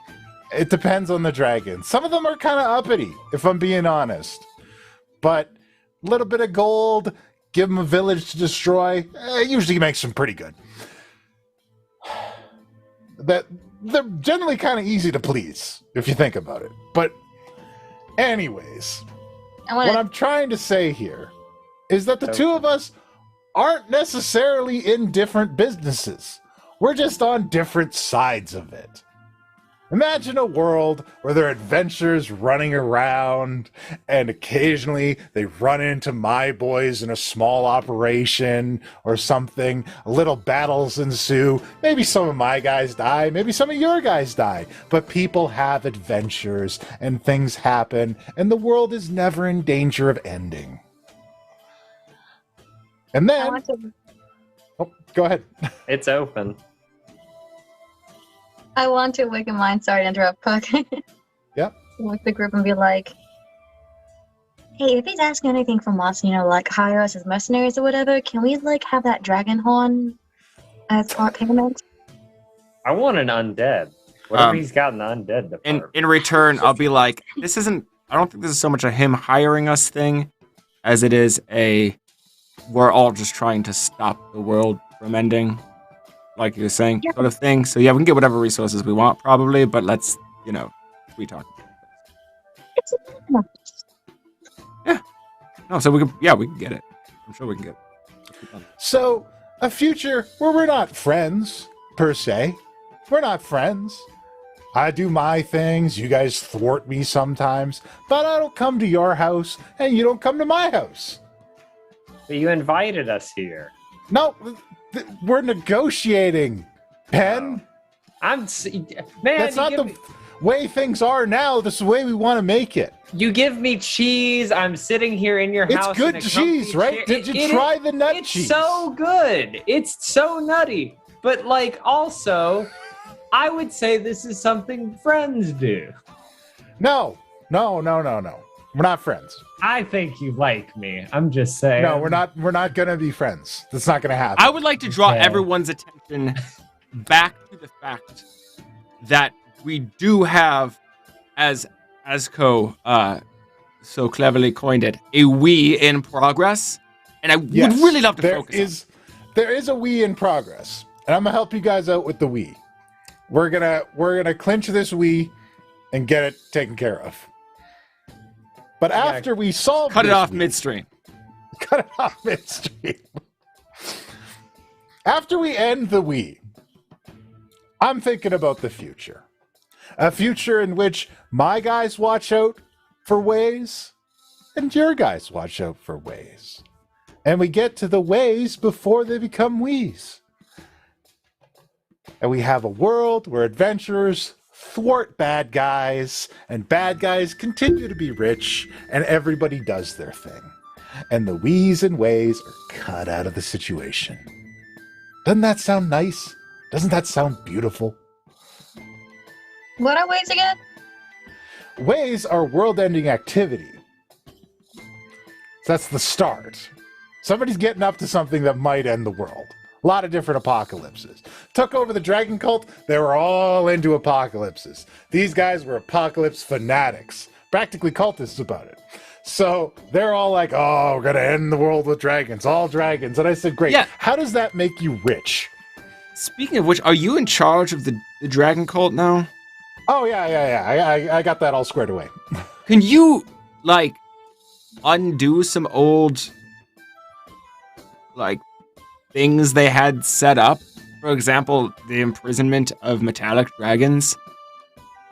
It depends on the dragons. Some of them are kind of uppity, if I'm being honest. But a little bit of gold, give them a village to destroy, usually makes them pretty good. That they're generally kind of easy to please, if you think about it. But anyways, what I'm trying to say here is that the two of us aren't necessarily in different businesses. We're just on different sides of it. Imagine a world where there are adventurers running around, and occasionally they run into my boys in a small operation or something. Little battles ensue. Maybe some of my guys die, maybe some of your guys die. But people have adventures, and things happen, and the world is never in danger of ending. And then... Oh, go ahead. It's open. I want to awaken mind. Sorry to interrupt, Puck. Yep. With the group and be like, hey, if he's asking anything from us, like hire us as mercenaries or whatever, can we like have that dragon horn as part payment? I want an undead. Whatever he's got in the undead department. In return, I'll be like, I don't think this is so much a him hiring us thing as it is we're all just trying to stop the world from ending, like you were saying, sort of thing. So yeah, we can get whatever resources we want probably, but let's, we talk. Yeah. No, so we can get it. I'm sure we can get it. So, a future where we're not friends, per se. We're not friends. I do my things, you guys thwart me sometimes, but I don't come to your house, and you don't come to my house. But you invited us here. No, we're negotiating, Penn. Man, that's not the way things are now. This is the way we want to make it. You give me cheese. I'm sitting here in your house. It's good cheese, right? Did you try the nut cheese? It's so good. It's so nutty. But also, I would say this is something friends do. No. We're not friends. I think you like me. I'm just saying. No, we're not gonna be friends. That's not gonna happen. I would like to draw everyone's attention back to the fact that we do have, as Asco so cleverly coined it, a we in progress, and I would really love to focus. There is a we in progress, and I'm gonna help you guys out with the we. We're gonna clinch this we and get it taken care of. But after we solve Cut it off midstream. Cut it off midstream. After we end the we, I'm thinking about the future. A future in which my guys watch out for ways, and your guys watch out for ways. And we get to the ways before they become we's. And we have a world where adventurers thwart bad guys, and bad guys continue to be rich, and everybody does their thing. And the we's and ways are cut out of the situation. Doesn't that sound nice? Doesn't that sound beautiful? What are ways again? Ways are world-ending activity. So that's the start. Somebody's getting up to something that might end the world. A lot of different apocalypses. Took over the dragon cult, they were all into apocalypses. These guys were apocalypse fanatics, practically cultists about it. So they're all like, oh, we're going to end the world with dragons, all dragons. And I said, great. Yeah. How does that make you rich? Speaking of which, are you in charge of the dragon cult now? Oh, yeah. I got that all squared away. Can you, undo some old, things they had set up? For example, the imprisonment of metallic dragons.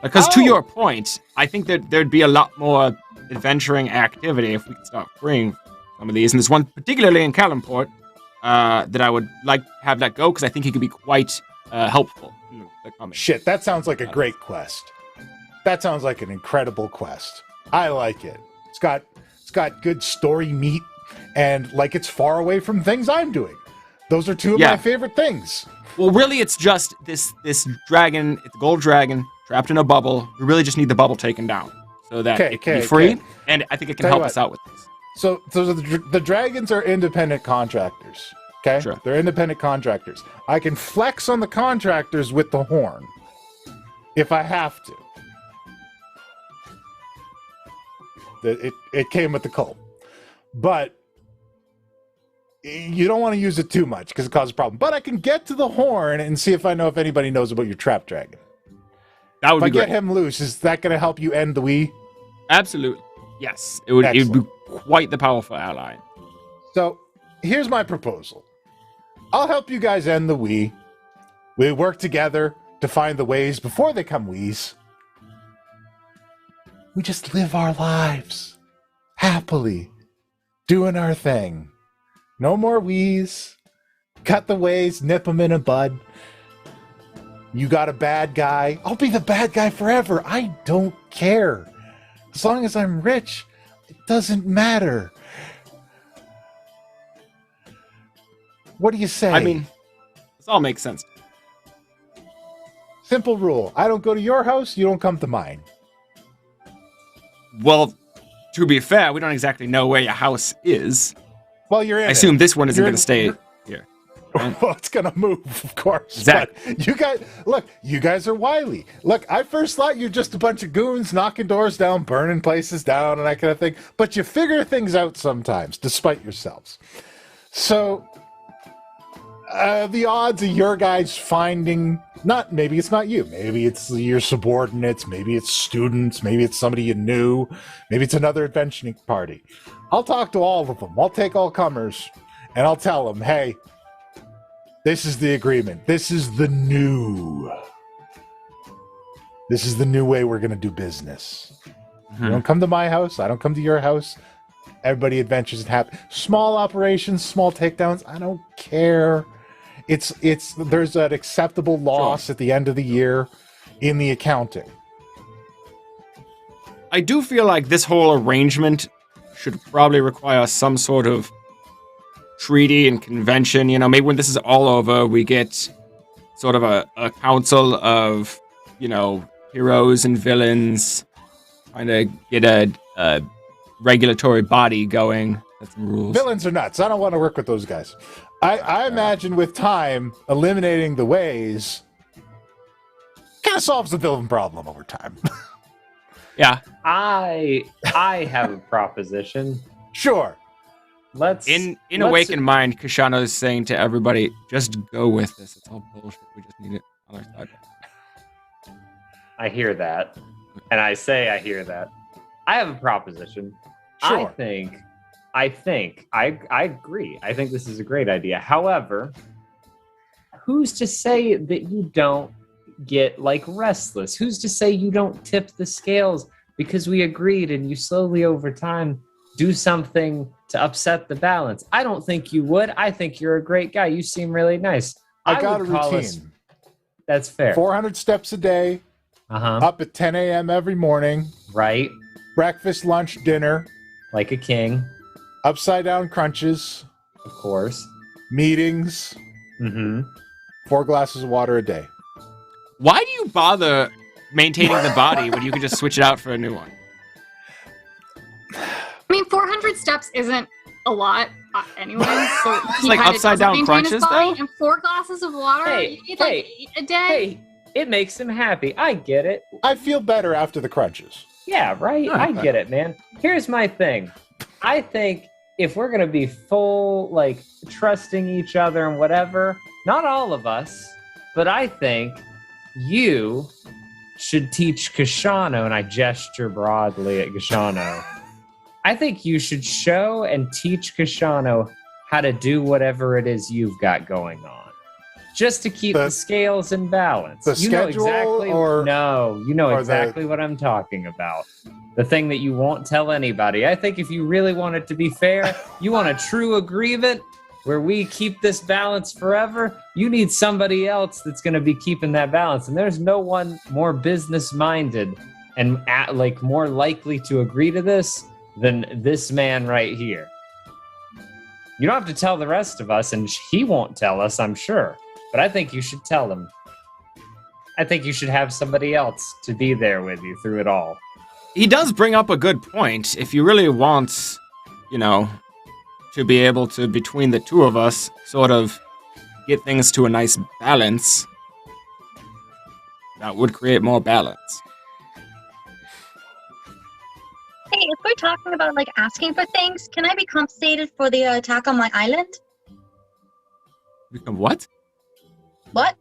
Because to your point, I think that there'd be a lot more adventuring activity if we could start freeing some of these. And there's one particularly in Kalimport that I would like to have let go because I think he could be quite helpful. Shit, that sounds like a great quest. That sounds like an incredible quest. I like it. It's got good story meat, and it's far away from things I'm doing. Those are two of my favorite things. Well, really, it's just this dragon. It's a gold dragon trapped in a bubble. We really just need the bubble taken down so that it can be free. And I think it can help us out with this. So the dragons are independent contractors. Okay, sure. They're independent contractors. I can flex on the contractors with the horn if I have to. It came with the cult, but you don't want to use it too much because it causes a problem. But I can get to the horn and see if I know if anybody knows about your trap dragon. That would be great. If I get him loose, is that going to help you end the we? Absolutely. Yes. It would be quite the powerful ally. So here's my proposal. I'll help you guys end the we. We work together to find the ways before they come we's. We just live our lives happily, doing our thing. No more we's. Cut the ways, nip them in a bud. You got a bad guy. I'll be the bad guy forever. I don't care. As long as I'm rich, it doesn't matter. What do you say? I mean, this all makes sense. Simple rule. I don't go to your house, you don't come to mine. Well, to be fair, we don't exactly know where your house is. Well, you're in I assume this one isn't You're going in- to stay here. Well, it's gonna move, of course. Exactly. But you guys are wily. Look, I first thought you're just a bunch of goons knocking doors down, burning places down, and that kind of thing. But you figure things out sometimes, despite yourselves. So, the odds of your guys finding, maybe it's not you, maybe it's your subordinates, maybe it's students, maybe it's somebody you knew, maybe it's another adventuring party. I'll talk to all of them. I'll take all comers, and I'll tell them, hey, this is the agreement. This is the new way we're going to do business. You don't come to my house. I don't come to your house. Everybody adventures and happy. Small operations, small takedowns. I don't care. There's an acceptable loss at the end of the year in the accounting. I do feel like this whole arrangement should probably require some sort of treaty and convention. You know, maybe when this is all over, we get sort of a council of, you know, heroes and villains, trying to get a regulatory body going. That's some rules. Villains are nuts. I don't want to work with those guys. I imagine with time, eliminating the ways kind of solves the villain problem over time. Yeah. I have a proposition. Sure. In Awakened Mind, Koshano is saying to everybody, just go with this. It's all bullshit. We just need it on our side. I hear that. And I say I hear that. I have a proposition. Sure. I agree. I think this is a great idea. However, who's to say that you don't get like restless? Who's to say you don't tip the scales because we agreed and you slowly over time do something to upset the balance? I don't think you would. I think you're a great guy. You seem really nice. I got a would call routine. That's fair. 400 steps a day. Up at 10 a.m. every morning. Right. Breakfast, lunch, dinner. Like a king. Upside down crunches. Of course. Meetings. 4 glasses of water a day. Why do you bother maintaining the body when you can just switch it out for a new one? I mean, 400 steps isn't a lot anyway. So It's like upside down crunches, though? And 4 glasses of water, you need like 8 a day. Hey, it makes him happy. I get it. I feel better after the crunches. Yeah, right? I get it, man. Here's my thing. I think if we're going to be full, like, trusting each other and whatever, not all of us, but I think you should teach Koshano, and I gesture broadly at Koshano. I think you should show and teach Koshano how to do whatever it is you've got going on. Just to keep the scales in balance. The schedule you know exactly what I'm talking about. The thing that you won't tell anybody. I think if you really want it to be fair, you want a true agreement where we keep this balance forever, you need somebody else that's going to be keeping that balance. And there's no one more business-minded and more likely to agree to this than this man right here. You don't have to tell the rest of us, and he won't tell us, I'm sure. But I think you should tell him. I think you should have somebody else to be there with you through it all. He does bring up a good point. If you really want, to be able to, between the two of us, sort of get things to a nice balance, that would create more balance. Hey, if we're talking about like asking for things, can I be compensated for the attack on my island? Become what? What?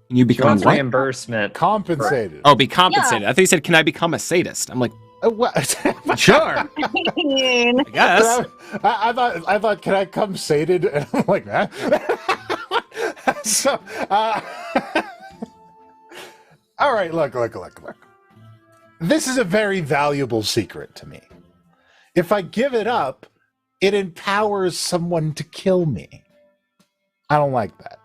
Can you become what? Reimbursement. Compensated. Oh, be compensated. Yeah. I thought you said, can I become a sadist? I'm like, what? Sure. I guess. I thought, can I come sated? And I'm like, that. So, all right, look. This is a very valuable secret to me. If I give it up, it empowers someone to kill me. I don't like that.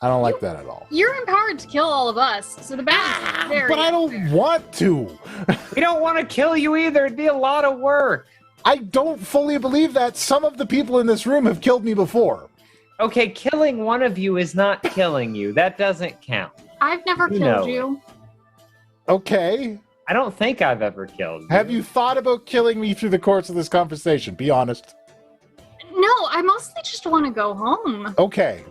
I don't like that at all. You're empowered to kill all of us, so the balance is very But I don't want to. We don't want to kill you either. It'd be a lot of work. I don't fully believe that. Some of the people in this room have killed me before. Okay, killing one of you is not killing you. That doesn't count. I've never You killed know you. Okay. I don't think I've ever killed you. Have you thought about killing me through the course of this conversation? Be honest. No, I mostly just want to go home. Okay.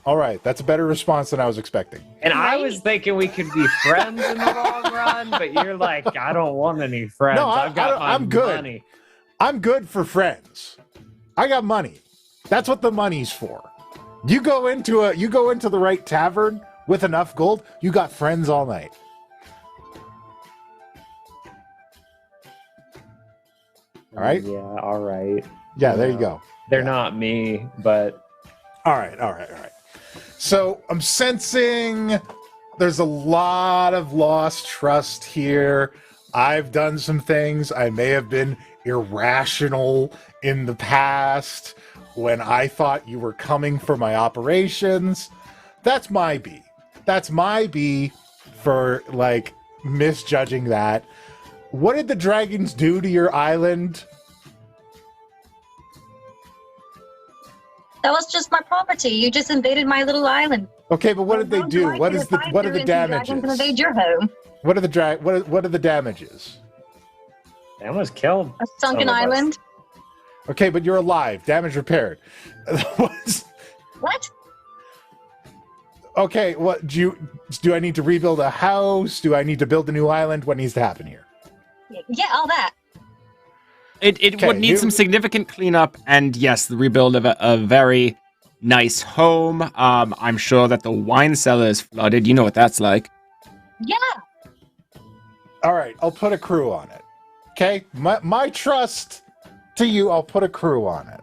All right. That's a better response than I was expecting. And I was thinking we could be friends in the long run, but you're like, I don't want any friends. No, I've got my I'm good. money. I'm good for friends. I got money. That's what the money's for. You go into the right tavern with enough gold, you got friends all night. All right? Yeah, all right. Yeah, there you go. They're not me, but All right. So I'm sensing there's a lot of lost trust here. I've done some things. I may have been irrational in the past when I thought you were coming for my operations. That's my B. That's my B for, like, misjudging that. What did the dragons do to your island? That was just my property. You just invaded my little island. Okay, but what did they do? What are the damages? Invade your home. What are the damages? they almost killed A sunken some of us. island. Okay, but you're alive. Damage repaired. What? Okay, what do I need to rebuild a house? Do I need to build a new island? What needs to happen here? Yeah, all that. It Okay, would need some significant cleanup, and yes, the rebuild of a very nice home. I'm sure that the wine cellar is flooded. You know what that's like. Yeah. All right, I'll put a crew on it. Okay, my trust to you. I'll put a crew on it.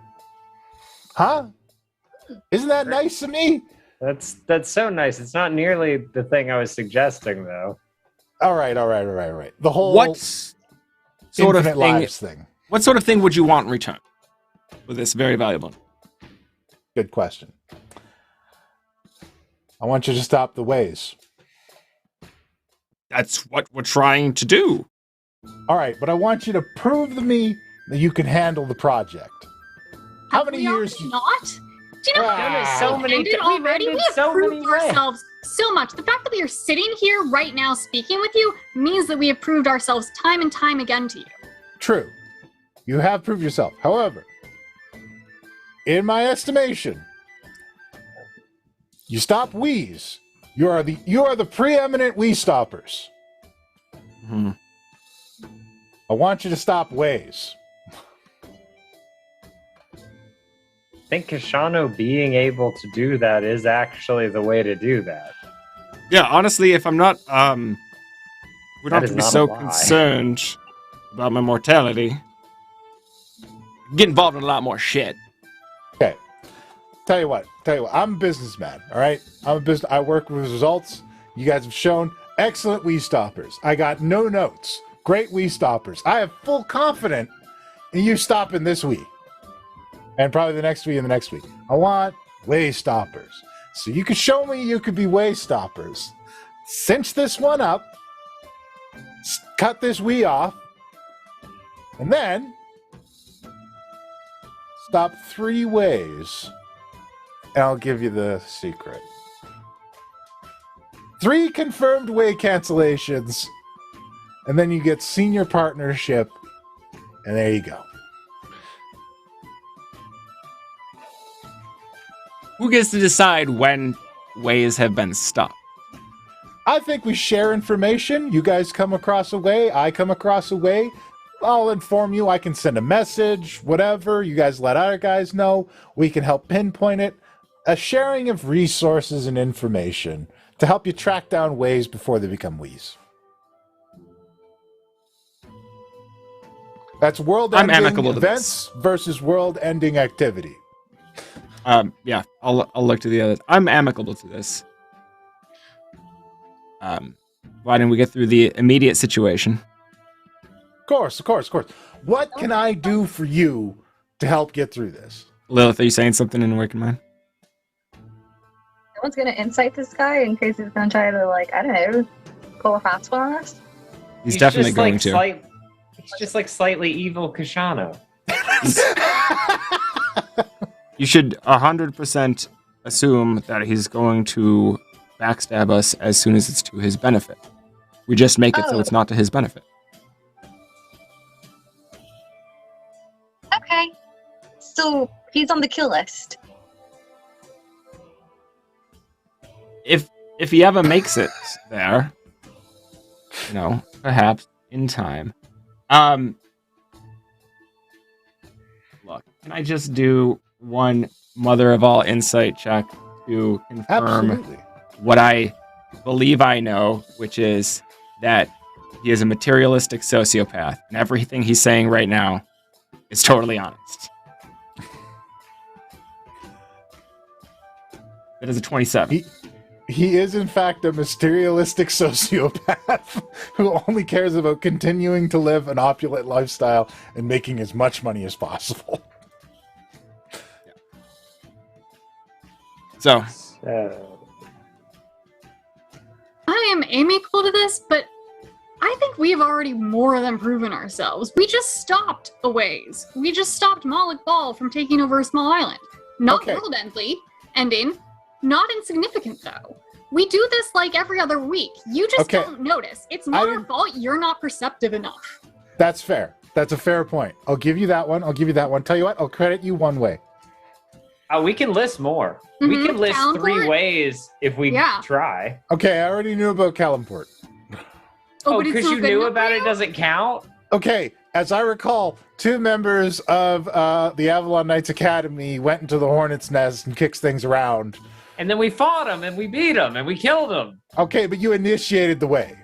Huh? Isn't that nice of me? That's so nice. It's not nearly the thing I was suggesting, though. All right. The whole What sort of infinite thing? lives thing. What sort of thing would you want in return for this very valuable? Good question. I want you to stop the ways. That's what we're trying to do. All right, but I want you to prove to me that you can handle the project. How many years? Not? Do you know how Ah. so many we've already? ended We have so proved many ways. ourselves so much. The fact that we are sitting here right now speaking with you means that we have proved ourselves time and time again to you. True. You have proved yourself. However, in my estimation, you stop wheeze. You are the preeminent wee stoppers. Hmm. I want you to stop ways. I think Koshano being able to do that is actually the way to do that. Yeah, honestly, if I'm not, we don't That have is to be not a so lie. concerned about my mortality. Get involved in a lot more shit. Okay. Tell you what, I'm a businessman, all right? I work with results. You guys have shown excellent wee stoppers. I got no notes. Great wee stoppers. I have full confidence in you stopping this week. And probably the next week and the next week. I want way stoppers. So you could show me you could be way stoppers. Cinch this one up. Cut this wee off. And then stop 3 ways. And I'll give you the secret. 3 confirmed way cancellations. And then you get senior partnership. And there you go. Who gets to decide when ways have been stopped? I think we share information. You guys come across a way. I come across a way. I'll inform you. I can send a message, whatever. You guys let other guys know. We can help pinpoint it. A sharing of resources and information to help you track down ways before they become wees. That's I'm world-ending amicable to events versus world-ending activity. Yeah, I'll look to the others. I'm amicable to this. Why didn't we get through the immediate situation? Of course. What can I do for you to help get through this? Lilith, are you saying something in the working mind? No one's gonna insight this guy in case he's gonna try to, like, I don't know, pull a fast one on us. He's definitely just going like to. He's just like slightly evil Koshano. You should 100% assume that he's going to backstab us as soon as it's to his benefit. We just make it so it's not to his benefit. Okay. So he's on the kill list. If he ever makes it there, perhaps in time. Look, can I just do one mother of all insight check to confirm what I believe I know, which is that he is a materialistic sociopath, and everything he's saying right now is totally honest. That is a 27. He is, in fact, a materialistic sociopath who only cares about continuing to live an opulent lifestyle and making as much money as possible. So, I am amicable to this, but I think we've already more than proven ourselves. We just stopped a ways. We just stopped Malik Ball from taking over a small island. Not world-ending, not insignificant, though. We do this like every other week. You just don't notice. It's not our fault you're not perceptive enough. That's fair. That's a fair point. I'll give you that one. Tell you what, I'll credit you one way. We can list more. We can list 3 ways if we try. Okay, I already knew about Kalimport. Because you knew about it doesn't count? Okay, as I recall, 2 members of the Avalon Knights Academy went into the Hornet's Nest and kicked things around. And then we fought them, and we beat them, and we killed them. Okay, but you initiated the way.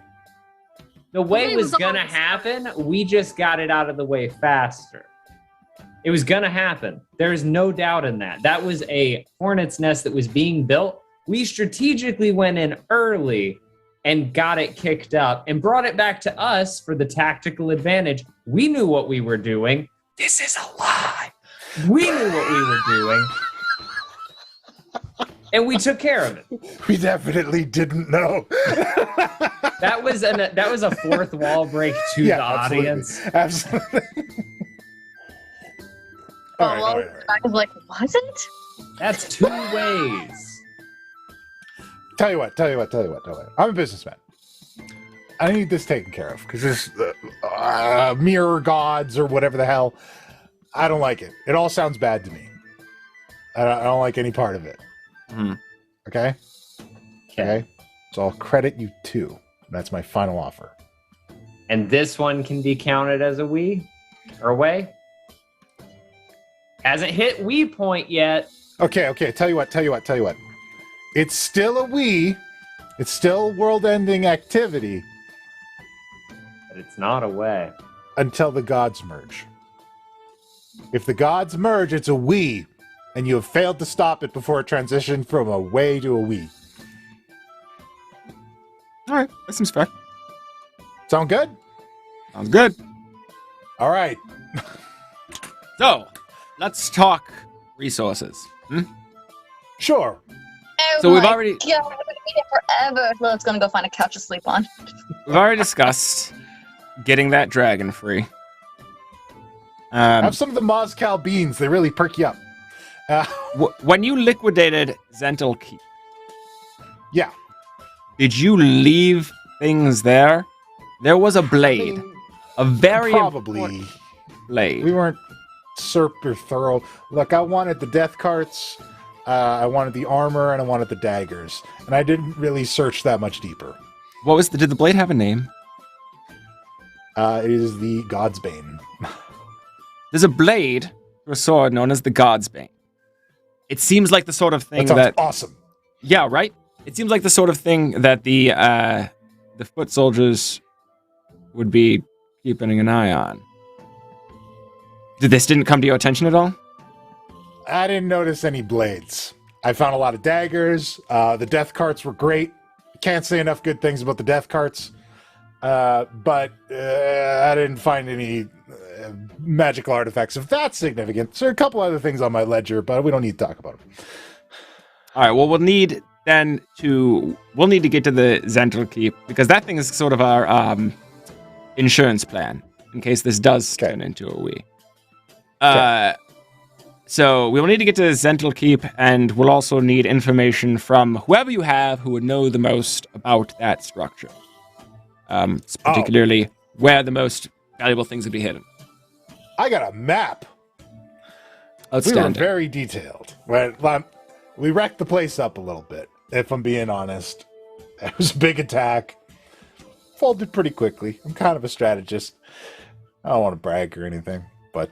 The way was gonna happen, we just got it out of the way faster. It was gonna happen. There's no doubt in that. That was a Hornet's Nest that was being built. We strategically went in early and got it kicked up and brought it back to us for the tactical advantage. We knew what we were doing. This is a lie. We knew what we were doing. And we took care of it. We definitely didn't know. That was a fourth wall break to the audience. Absolutely. All right. I was like, was it? That's 2 ways. Tell you what. I'm a businessman. I need this taken care of because this mirror gods or whatever the hell. I don't like it. It all sounds bad to me. I don't like any part of it. Okay. So I'll credit you 2. That's my final offer. And this one can be counted as a we or a way. Hasn't hit we point yet. Okay. Tell you what. It's still a we. It's still world-ending activity. But it's not a way. Until the gods merge. If the gods merge, it's a we. And you have failed to stop it before it transitioned from a way to a we. All right, that seems fair. Sound good? Sounds good. All right. So, let's talk resources. Sure. So we've already... Yeah, we're going to be here forever. Lilith's going to go find a couch to sleep on. We've already discussed getting that dragon free. Have some of the Moscow beans. They really perk you up. When you liquidated Zental Keep, yeah, did you leave things there? There was a blade, a very important blade. We weren't super thorough. Look, I wanted the death carts, I wanted the armor, and I wanted the daggers, and I didn't really search that much deeper. Did the blade have a name? It is the God's Bane. There's a blade or a sword known as the God's Bane. It seems like the sort of thing that awesome. Yeah, right? It seems like the sort of thing that the foot soldiers would be keeping an eye on. This didn't come to your attention at all? I didn't notice any blades. I found a lot of daggers. The death carts were great. Can't say enough good things about the death carts. But I didn't find any magical artifacts of that significance. There are a couple other things on my ledger, but we don't need to talk about them. All right, well, we'll need to get to the Zental Keep, because that thing is sort of our insurance plan, in case this does turn into a we. So we will need to get to Zental Keep, and we'll also need information from whoever you have who would know the most about that structure. Particularly where the most valuable things would be hidden. I got a map. Outstanding. We were very detailed. We wrecked the place up a little bit, if I'm being honest. It was a big attack. Folded pretty quickly. I'm kind of a strategist. I don't want to brag or anything, but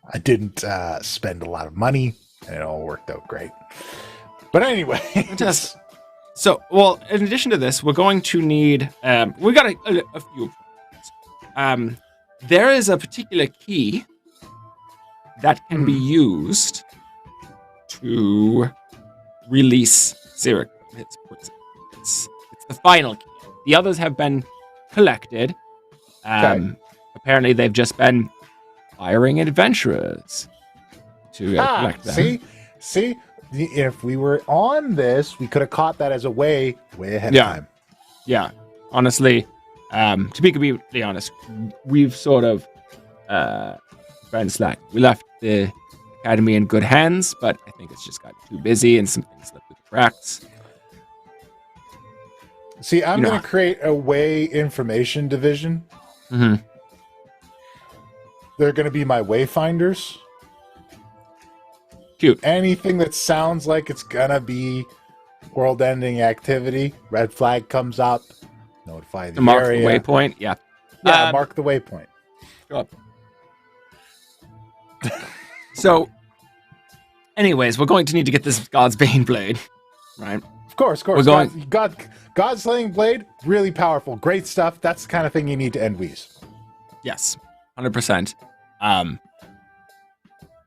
I didn't spend a lot of money, and it all worked out great. But anyway. Fantastic. So, well, in addition to this, we're going to need... we got a few... there is a particular key that can be used to release Zerek. It's the final key. The others have been collected. Apparently, they've just been hiring adventurers to collect them. See? If we were on this, we could have caught that as a way ahead of time. Yeah. Honestly, to be completely honest, we've sort of been slack. We left the academy in good hands, but I think it's just got too busy and some things slipped through the cracks. See, I'm going to create a way information division. Mm-hmm. They're going to be my wayfinders. Cute. Anything that sounds like it's going to be world-ending activity, red flag comes up, notify the area. Mark the waypoint, yeah. Yeah, mark the waypoint. Sure. So, anyways, we're going to need to get this God's Bane blade, right? Of course. We're going... God's Slaying Blade, really powerful, great stuff. That's the kind of thing you need to end Wheeze. Yes, 100%.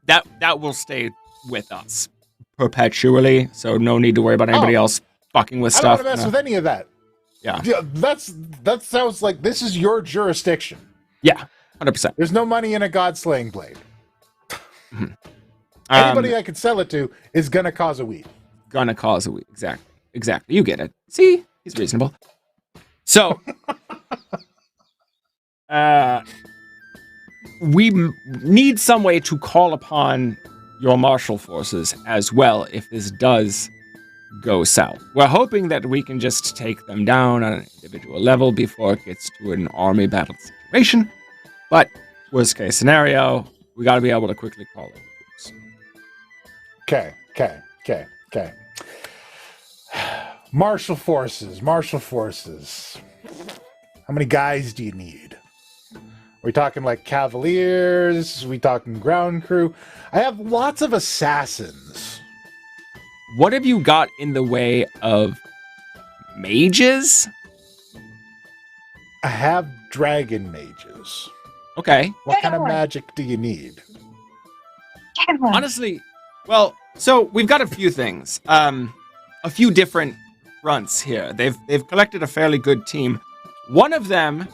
That will stay with us perpetually, so no need to worry about anybody else fucking with stuff. I don't want to mess with any of that. Yeah, that sounds like this is your jurisdiction. Yeah, 100%. There's no money in a God Slaying Blade. Anybody I could sell it to is gonna cause a weed. Gonna cause a weed. Exactly. You get it. See, he's reasonable. So, we need some way to call upon your martial forces as well if this does go south. We're hoping that we can just take them down on an individual level before it gets to an army battle situation. But worst case scenario, we got to be able to quickly call it. Okay. Martial forces. How many guys do you need? Are we talking like cavaliers? Are we talking ground crew? I have lots of assassins. What have you got in the way of mages? I have dragon mages. Okay. What kind of magic do you need? Honestly, well, so we've got a few things. A few different fronts here. They've collected a fairly good team. One of them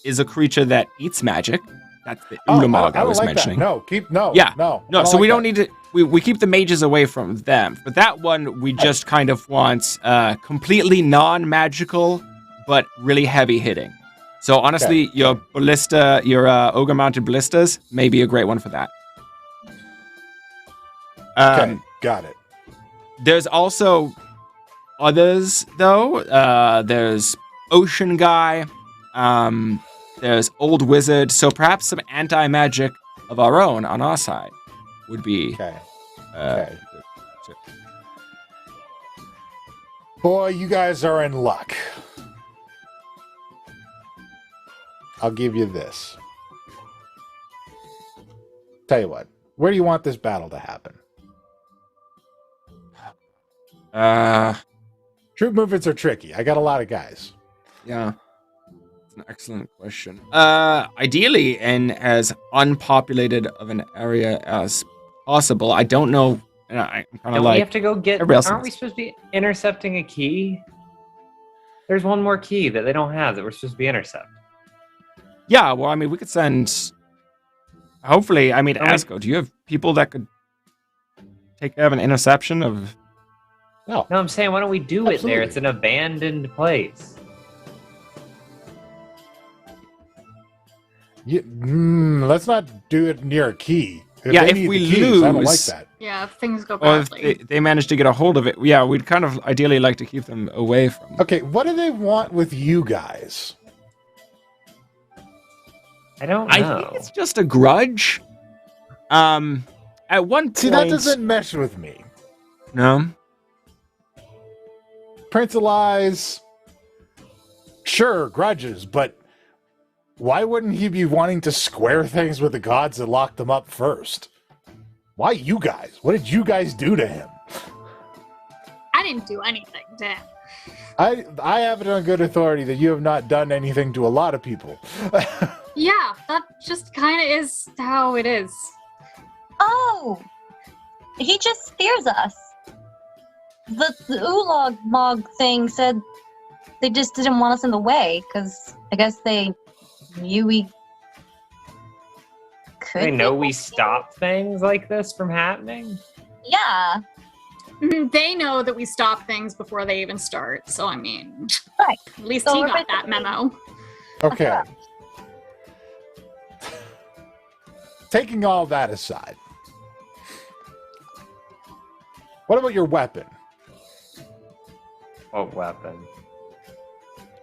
is a creature that eats magic. That's the Ulamog I was like mentioning. That. No. So we don't need to. We keep the mages away from them. But that one we just kind of want completely non-magical, but really heavy hitting. So honestly, your ballista, your ogre mounted ballistas, may be a great one for that. Okay, got it. There's also others though. There's Ocean Guy. There's Old Wizard. So perhaps some anti-magic of our own on our side would be. Okay. Boy, you guys are in luck. I'll give you this. Tell you what. Where do you want this battle to happen? Troop movements are tricky. I got a lot of guys. Yeah. It's an excellent question. Ideally in as unpopulated of an area as possible. I don't know. I'm kind of like... we have to go get... Aren't we supposed to be intercepting a key? There's one more key that they don't have that we're supposed to be intercepting. Yeah, well, I mean, we could send... Hopefully, I mean, Asco, do you have people that could take care of an interception of... No, I'm saying, why don't we do it there? It's an abandoned place. Let's not do it near a key. Yeah, they if need we the keys, I don't like lose- that. Yeah, if things go Or if badly. they manage to get a hold of it, yeah, we'd kind of ideally like to keep them away from. Okay, what do they want with you guys? I don't I know. think it's just a grudge. At one point, See, that doesn't mesh with me. No. Prince of Lies, sure, grudges, but why wouldn't he be wanting to square things with the gods that locked them up first? Why you guys? What did you guys do to him? I didn't do anything to him. I have it on good authority that you have not done anything to a lot of people. Yeah, that just kind of is how it is. Oh, he just fears us. The Ulog Mog thing said they just didn't want us in the way because I guess they knew we could. They know we stop things like this from happening? Yeah. They know that we stop things before they even start, so I mean, right. At least So he we're got that memo. Okay. Taking all that aside, what about your weapon? What weapon?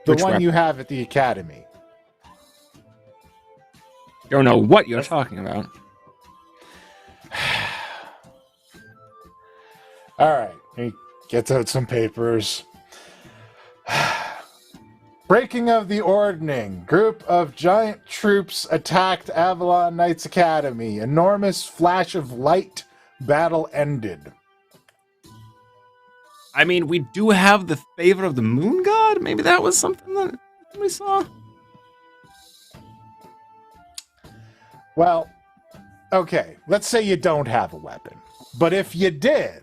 The Which one weapon? you have at the academy. Don't know what you're talking about. All right. He gets out some papers. Breaking of the ordning. Group of giant troops attacked Avalon Knights Academy. Enormous flash of light. Battle ended. I mean, we do have the favor of the moon god. Maybe that was something that we saw. Well, okay. Let's say you don't have a weapon. But if you did...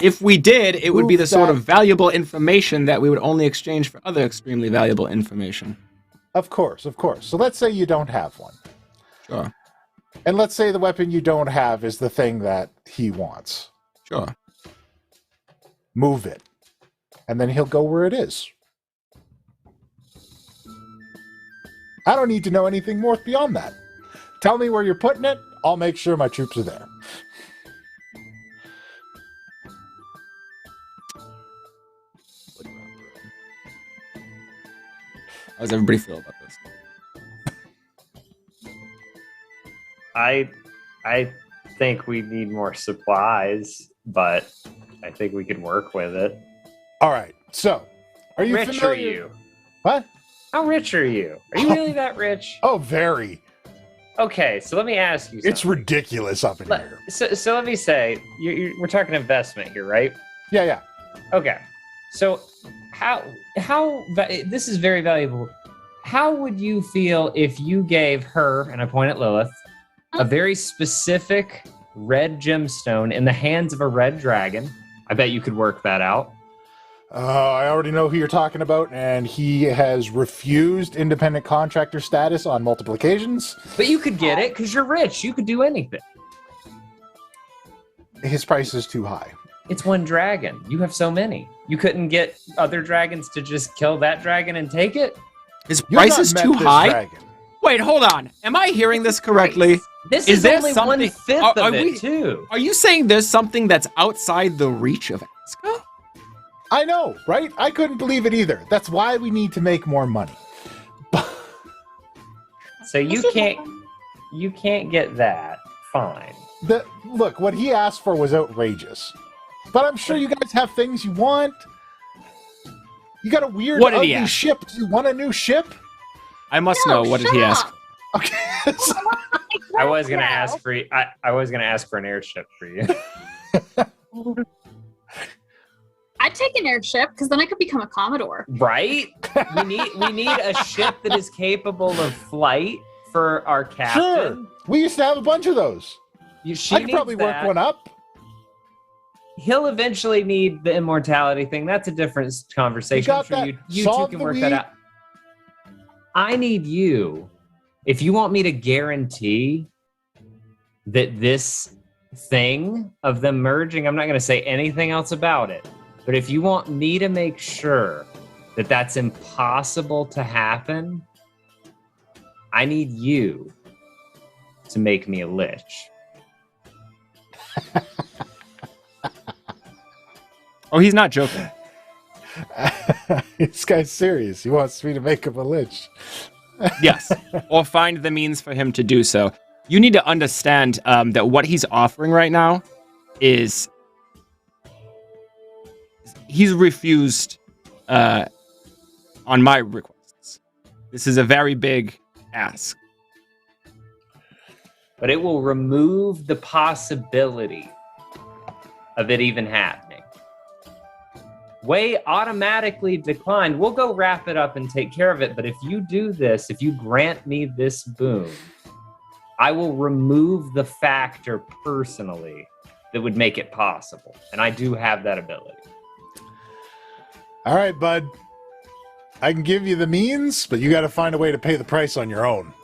If we did, it would be the sort that- of valuable information that we would only exchange for other extremely valuable information. Of course, of course. So let's say you don't have one. Sure. And let's say the weapon you don't have is the thing that he wants. Sure. Move it. And then he'll go where it is. I don't need to know anything more beyond that. Tell me where you're putting it. I'll make sure my troops are there. How does everybody feel about this? I think we need more supplies, but I think we could work with it. All right. So, are you rich familiar? are you? What? How rich are you? Are you really that rich? Oh, very. Okay, so let me ask you something. It's ridiculous up in here. So let me say, we're talking investment here, right? Yeah, yeah. Okay. So this is very valuable. How would you feel if you gave her, and I point at Lilith, a very specific red gemstone in the hands of a red dragon? I bet you could work that out. I already know who you're talking about, and he has refused independent contractor status on multiple occasions. But you could get it because you're rich. You could do anything. His price is too high. It's one dragon. You have so many. You couldn't get other dragons to just kill that dragon and take it? His You've price not is met too this high? dragon. Wait, hold on. Am I hearing this correctly? This is there only something- 1/5 are of it, we- too. Are you saying there's something that's outside the reach of Aska? I know, right? I couldn't believe it either. That's why we need to make more money. So you can't get that. Fine. Look, what he asked for was outrageous. But I'm sure you guys have things you want. You got a weird, What did he ugly ask? ship. Do you want a new ship? I must know. What did he ask? Okay. I was gonna ask for I was gonna ask for an airship for you. I'd take an airship because then I could become a Commodore. Right? We need a ship that is capable of flight for our captain. Sure. We used to have a bunch of those. I could probably work one up. He'll eventually need the immortality thing. That's a different conversation. You got that. You two Solve can the work weed. that out. I need you. If you want me to guarantee that this thing of them merging, I'm not going to say anything else about it. But if you want me to make sure that that's impossible to happen, I need you to make me a lich. Oh, he's not joking. This guy's serious. He wants me to make him a lich. Yes, or find the means for him to do so. You need to understand that what he's offering right now is he's refused on my requests. This is a very big ask. But it will remove the possibility of it even happening. Way automatically declined. We'll go wrap it up and take care of it. But if you do this, if you grant me this boon, I will remove the factor personally that would make it possible. And I do have that ability. All right, bud. I can give you the means, but you got to find a way to pay the price on your own.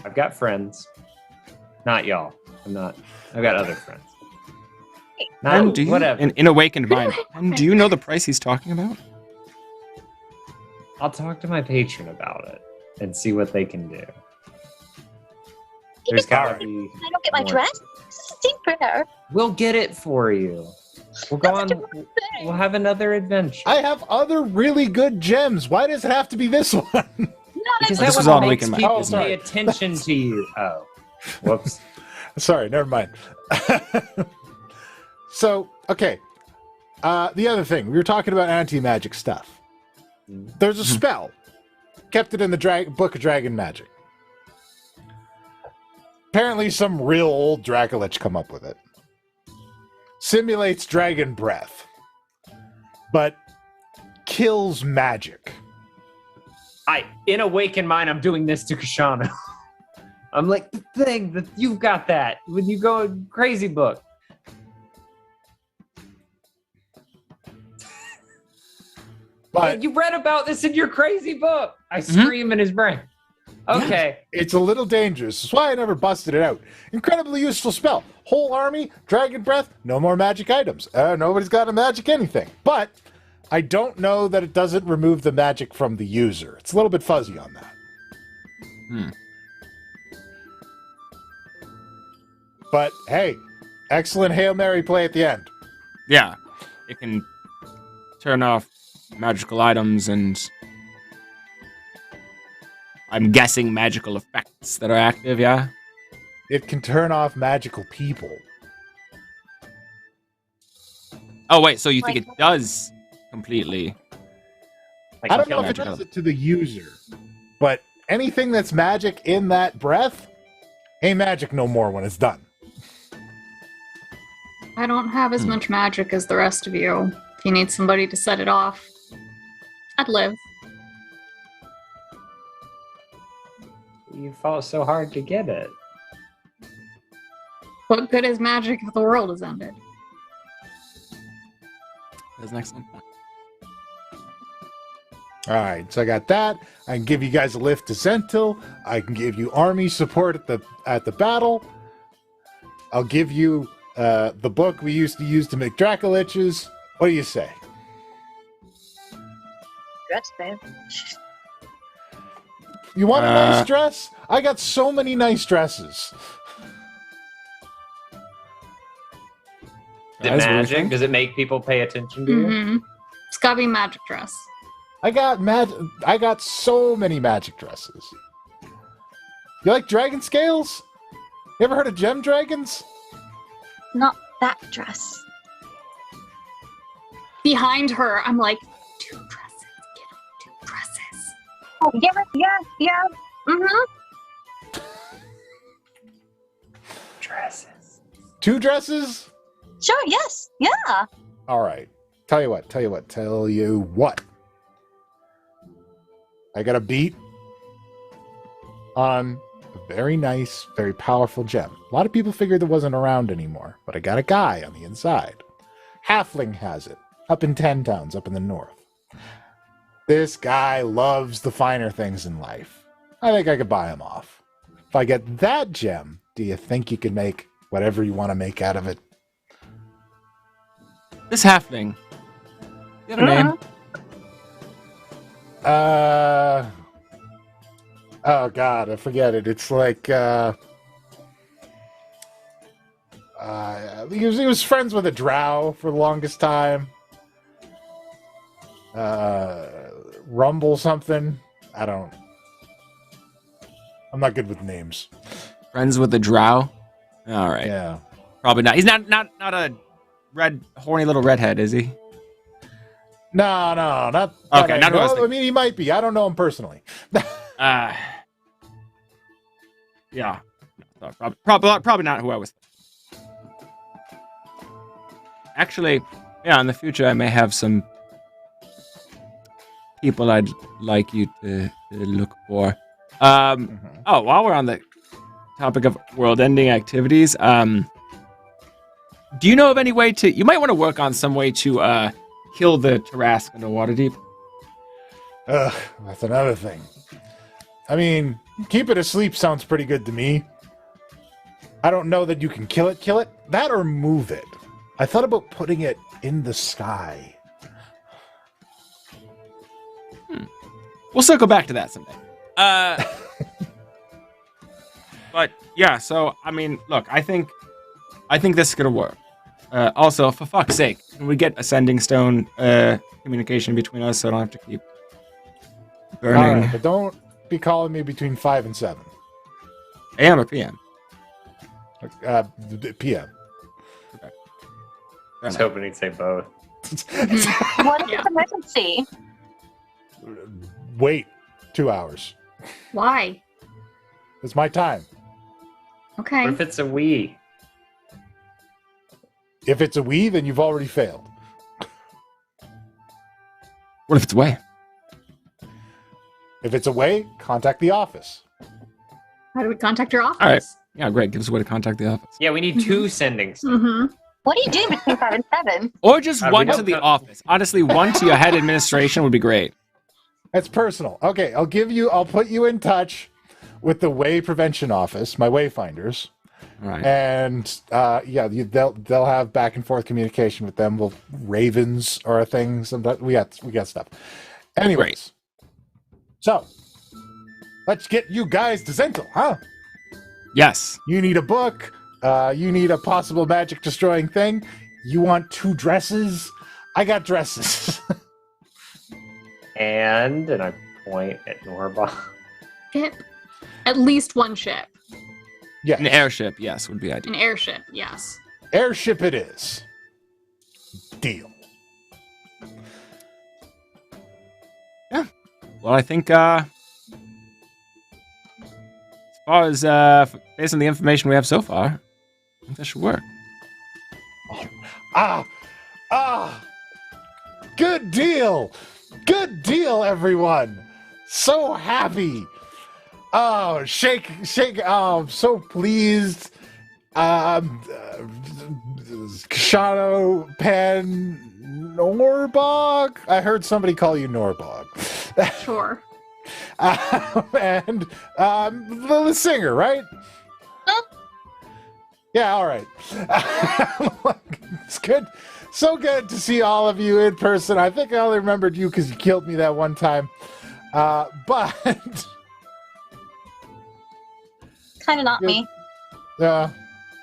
I've got friends. Not y'all. I've got other friends. And do you, whatever. in Awakened Mind. And do you know the price he's talking about? I'll talk to my patron about it and see what they can do. There's gotta be. I don't get my dress. Sing for her. We'll get it for you. We'll go on. We'll have another adventure. I have other really good gems. Why does it have to be this one? Because This that was one all makes Awakened Mind. people Oh, sorry. pay attention to you. Oh, whoops. Sorry, never mind. So, okay. The other thing, we were talking about anti-magic stuff. There's a spell. Kept it in the Book of Dragon Magic. Apparently some real old Dracolich come up with it. Simulates dragon breath. But kills magic. In Awakened Mind, I'm doing this to Koshano. I'm like, the thing that you've got that when you go crazy book. But you read about this in your crazy book. I scream in his brain. Okay. It's a little dangerous. That's why I never busted it out. Incredibly useful spell. Whole army, dragon breath, no more magic items. Nobody's got a magic anything. But I don't know that it doesn't remove the magic from the user. It's a little bit fuzzy on that. But hey, excellent Hail Mary play at the end. Yeah. It can turn off magical items and I'm guessing magical effects that are active, yeah? It can turn off magical people. Oh, wait, so you think it does completely? I don't know if it does it to the user, but anything that's magic in that breath ain't magic no more when it's done. I don't have as much magic as the rest of you. If you need somebody to set it off, I'd live. You fought so hard to get it. What good is magic if the world is ended? That's an excellent point. All right, so I got that. I can give you guys a lift to Zentil. I can give you army support at the battle. I'll give you the book we used to use to make Dracoliches. What do you say? Dress, man. You want a nice dress? I got so many nice dresses. Is it magic? Does it make people pay attention to you? It's gotta be magic dress. I got so many magic dresses. You like dragon scales? You ever heard of gem dragons? Not that dress. Behind her, I'm like, 2 dresses. Get on 2 dresses. Oh, yeah. Mm-hmm. Dresses. 2 dresses? Sure, yes. Yeah. All right. Tell you what. I got a beat on a very nice, very powerful gem. A lot of people figured it wasn't around anymore, but I got a guy on the inside. Halfling has it, up in 10 towns, up in the north. This guy loves the finer things in life. I think I could buy him off. If I get that gem, do you think you could make whatever you want to make out of it? This halfling. You have a name? Oh god, I forget it. It's like he was friends with a drow for the longest time. Rumble something. I'm not good with names. Friends with the drow? All right. Yeah. Probably not. He's not a horny little redhead, is he? No, not okay. Not who I was I thinking. mean, he might be. I don't know him personally. Yeah. No, probably not who I was thinking. Actually, yeah, in the future, I may have some people I'd like you to look for. Oh, while we're on the topic of world-ending activities, do you know of any way to... You might want to work on some way to kill the Tarrasque in the Waterdeep. That's another thing. I mean, keep it asleep sounds pretty good to me. I don't know that you can kill it. That or move it. I thought about putting it in the sky. We'll circle back to that someday. But yeah, so I mean, look, I think this is gonna work. Also, for fuck's sake, can we get Ascending Stone communication between us so I don't have to keep burning? All right, but don't be calling me between 5 and 7. AM or PM? PM. Okay. I was hoping he'd say both. What is the emergency? Wait 2 hours. Why? It's my time. Okay. What if it's a we? If it's a we, then you've already failed. What if it's away? If it's away, contact the office. How do we contact your office? All right. Yeah, great. Give us a way to contact the office. Yeah, we need 2 sendings. Mm-hmm. What are you doing between 5 and 7? Or just we one don't to the know. office. Honestly, one to your head administration would be great. That's personal. Okay, I'll put you in touch with the Way Prevention Office, my Wayfinders. All right. And they'll have back and forth communication with them. Ravens are a thing. Sometimes we got stuff. Anyways, so let's get you guys to Zental, huh? Yes. You need a book. You need a possible magic destroying thing. You want 2 dresses? I got dresses. And I point at Norbog. Ship. At least one ship. Yeah. An airship, yes, would be ideal. An airship, yes. Airship it is. Deal. Yeah. Well, I think as far as based on the information we have so far, I think that should work. Good deal. Good deal, everyone. So happy. Oh, shake. Oh, I'm so pleased. Koshano, Penn, Norbog. I heard somebody call you Norbog. Sure. And the singer, right? Huh? Yeah, all right. It's good. So good to see all of you in person. I think I only remembered you because you killed me that one time. But Kind of not me.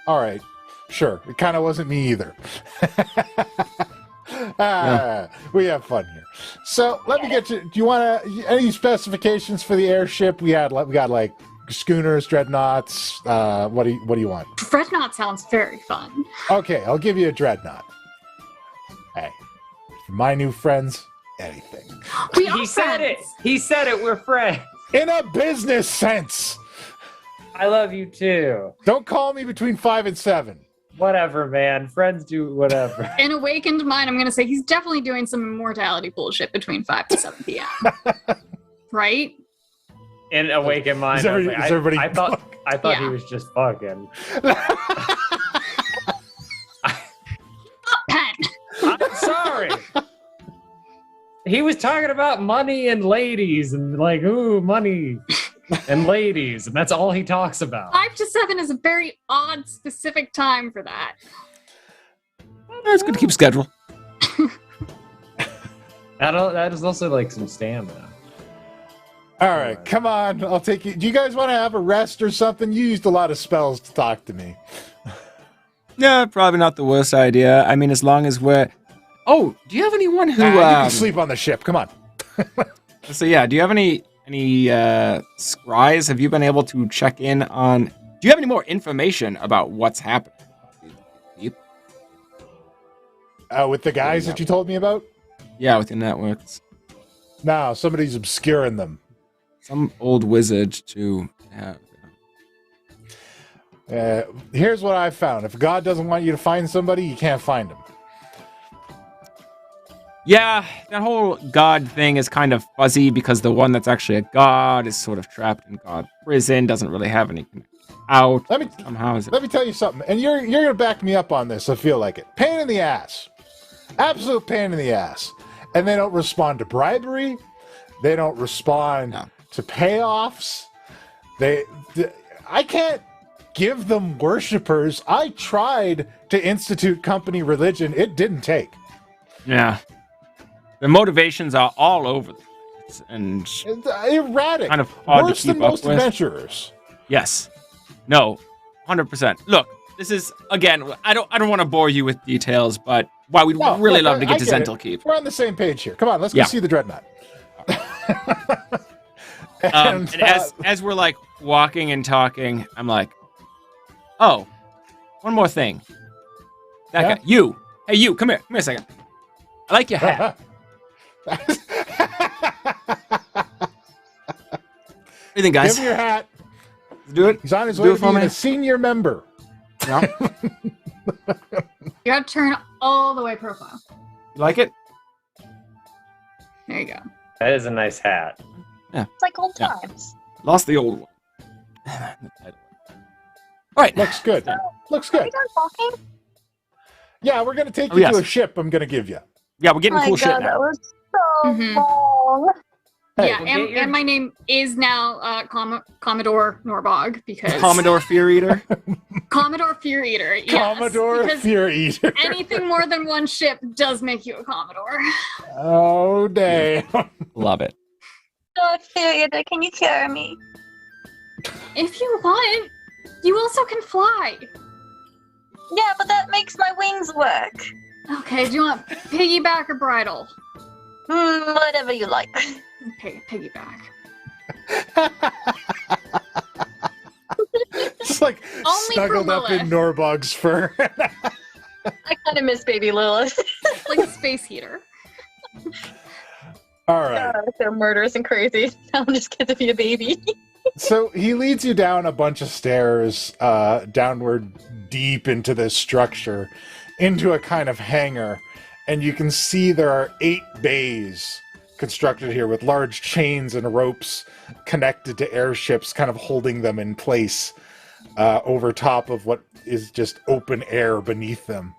all right. Sure. It kind of wasn't me either. We have fun here. So let me get you. Do you want any specifications for the airship? We got like schooners, dreadnoughts. What do you want? Dreadnought sounds very fun. Okay, I'll give you a dreadnought. Hey, for my new friends, anything. We are He said it. friends. He said it. We're friends. In a business sense. I love you too. Don't call me between 5 and 7. Whatever, man. Friends do whatever. In awakened mind, I'm going to say he's definitely doing some immortality bullshit between 5 and 7 p.m. Right? In awakened mind, Is everybody I thought Yeah. he was just fucking. Pen. I'm sorry. He was talking about money and ladies and like, ooh, money and ladies, and that's all he talks about. 5 to 7 is a very odd, specific time for that. It's good to keep schedule. That is also like some stamina. All right, come on. I'll take you. Do you guys want to have a rest or something? You used a lot of spells to talk to me. Yeah, probably not the worst idea. I mean, as long as we're... Oh, do you have anyone who... you can sleep on the ship. Come on. So yeah, do you have any scries? Have you been able to check in on... Do you have any more information about what's happening? With the guys that you told me about? Yeah, with your networks. No, somebody's obscuring them. Some old wizard to have. Here's what I've found. If God doesn't want you to find somebody, you can't find them. Yeah, that whole god thing is kind of fuzzy because the one that's actually a god is sort of trapped in god prison, doesn't really have any connection out. Let me tell you something, and you're gonna back me up on this. I feel like it. Pain in the ass, absolute pain in the ass, and they don't respond to bribery. They don't respond to payoffs. I can't give them worshippers. I tried to institute company religion. It didn't take. Yeah. The motivations are all over the place and erratic. Kind of hard Worse to keep than up most with. adventurers. Yes. No. 100%. Look, this is again. I don't want to bore you with details, but we'd really love to get to Zental Keep. We're on the same page here. Come on, let's go see the Dreadnought. and as we're like walking and talking, I'm like, oh, one more thing. That guy, you. Hey, you. Come here. Come here a second. I like your hat. What do you think, guys? Give him your hat. Let's do it. He's on his Do way it to for being me. a senior member. Yeah. You have to turn all the way profile. You like it? There you go. That is a nice hat. Yeah. It's like old times. Lost the old one. All right. Looks good. Looks good. Are we done talking? Yeah, we're gonna take you to a ship. I'm gonna give you. Yeah, we're getting Oh my cool shit God, now. that was so long. Hey, yeah, and my name is now Commodore Norbog because Commodore Fear Eater. Commodore Fear Eater. Yes, Commodore because Fear Eater. Anything more than one ship does make you a Commodore. Oh damn! Love it. Oh, Fear, can you carry me? If you want, you also can fly. Yeah, but that makes my wings work. Okay, do you want piggyback or bridle? Whatever you like. Piggyback. Just like Only snuggled for up in Norbog's fur. I kind of miss baby Lilith. Like a space heater. All right. God, they're murderous and crazy. I'll just get to be a baby. So he leads you down a bunch of stairs, downward deep into this structure, into a kind of hangar, and you can see there are 8 bays constructed here with large chains and ropes connected to airships, kind of holding them in place over top of what is just open air beneath them.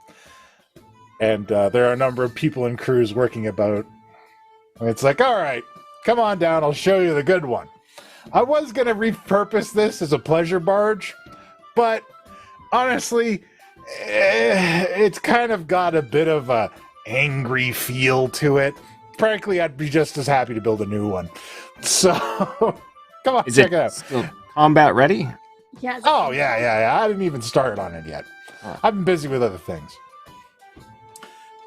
And there are a number of people and crews working about. And it's like, all right, come on down, I'll show you the good one. I was going to repurpose this as a pleasure barge, but honestly, it's kind of got a bit of a angry feel to it. Frankly, I'd be just as happy to build a new one. So, come on, check it out. Still combat ready? Yeah. Oh, yeah. I didn't even start on it yet. I've been busy with other things.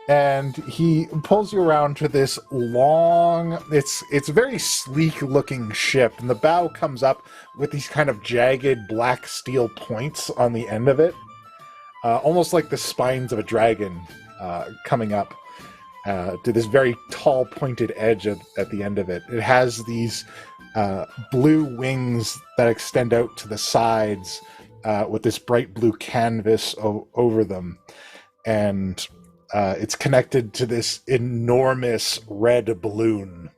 And he pulls you around to this long, it's a very sleek looking ship, and the bow comes up with these kind of jagged black steel points on the end of it, almost like the spines of a dragon coming up to this very tall pointed edge at the end of it. It has these blue wings that extend out to the sides with this bright blue canvas over them, and it's connected to this enormous red balloon.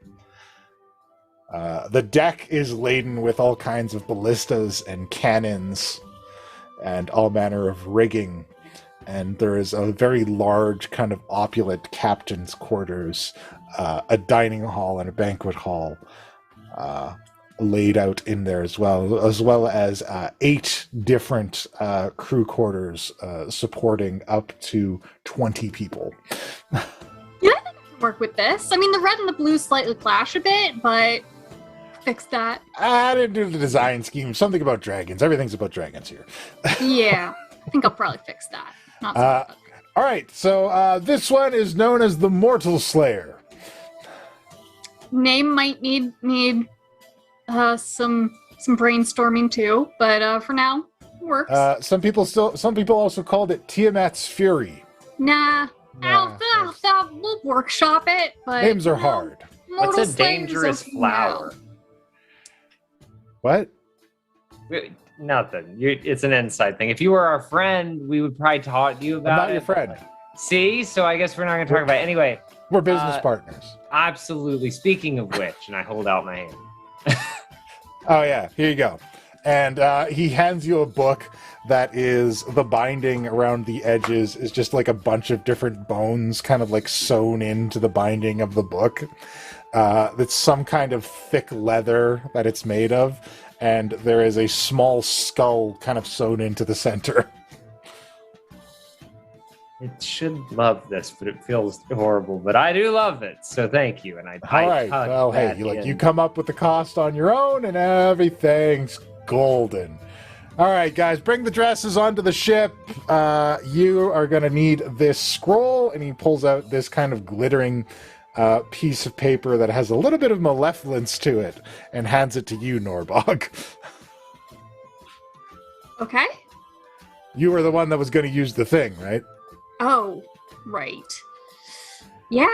The deck is laden with all kinds of ballistas and cannons and all manner of rigging. And there is a very large kind of opulent captain's quarters, a dining hall and a banquet hall laid out in there as well as 8 different crew quarters supporting up to 20 people. Yeah, I think I can work with this. I mean, the red and the blue slightly clash a bit, but fix that. I didn't do the design scheme. Something about dragons. Everything's about dragons here. Yeah, I think I'll probably fix that. Not so all right, so this one is known as the Mortal Slayer. Name might need some brainstorming too, but for now, works. Some people also called it Tiamat's Fury. Nah, we'll workshop it. But names are hard. What's a dangerous flower? What? Nothing. It's an inside thing. If you were our friend, we would probably talk to you about I'm not your friend. See? So I guess we're not going to talk about it. Anyway. We're business partners. Absolutely. Speaking of which, and I hold out my hand. Oh, yeah. Here you go. And he hands you a book that is the binding around the edges is just like a bunch of different bones kind of like sewn into the binding of the book. It's some kind of thick leather that it's made of. And there is a small skull kind of sewn into the center. It should love this, but it feels horrible. But I do love it, so thank you. And I all right. Well, hey, you come up with the cost on your own, and everything's golden. All right, guys, bring the dresses onto the ship. You are going to need this scroll, and he pulls out this kind of glittering piece of paper that has a little bit of malevolence to it and hands it to you, Norbog. Okay. You were the one that was going to use the thing, right? Oh, right. Yeah.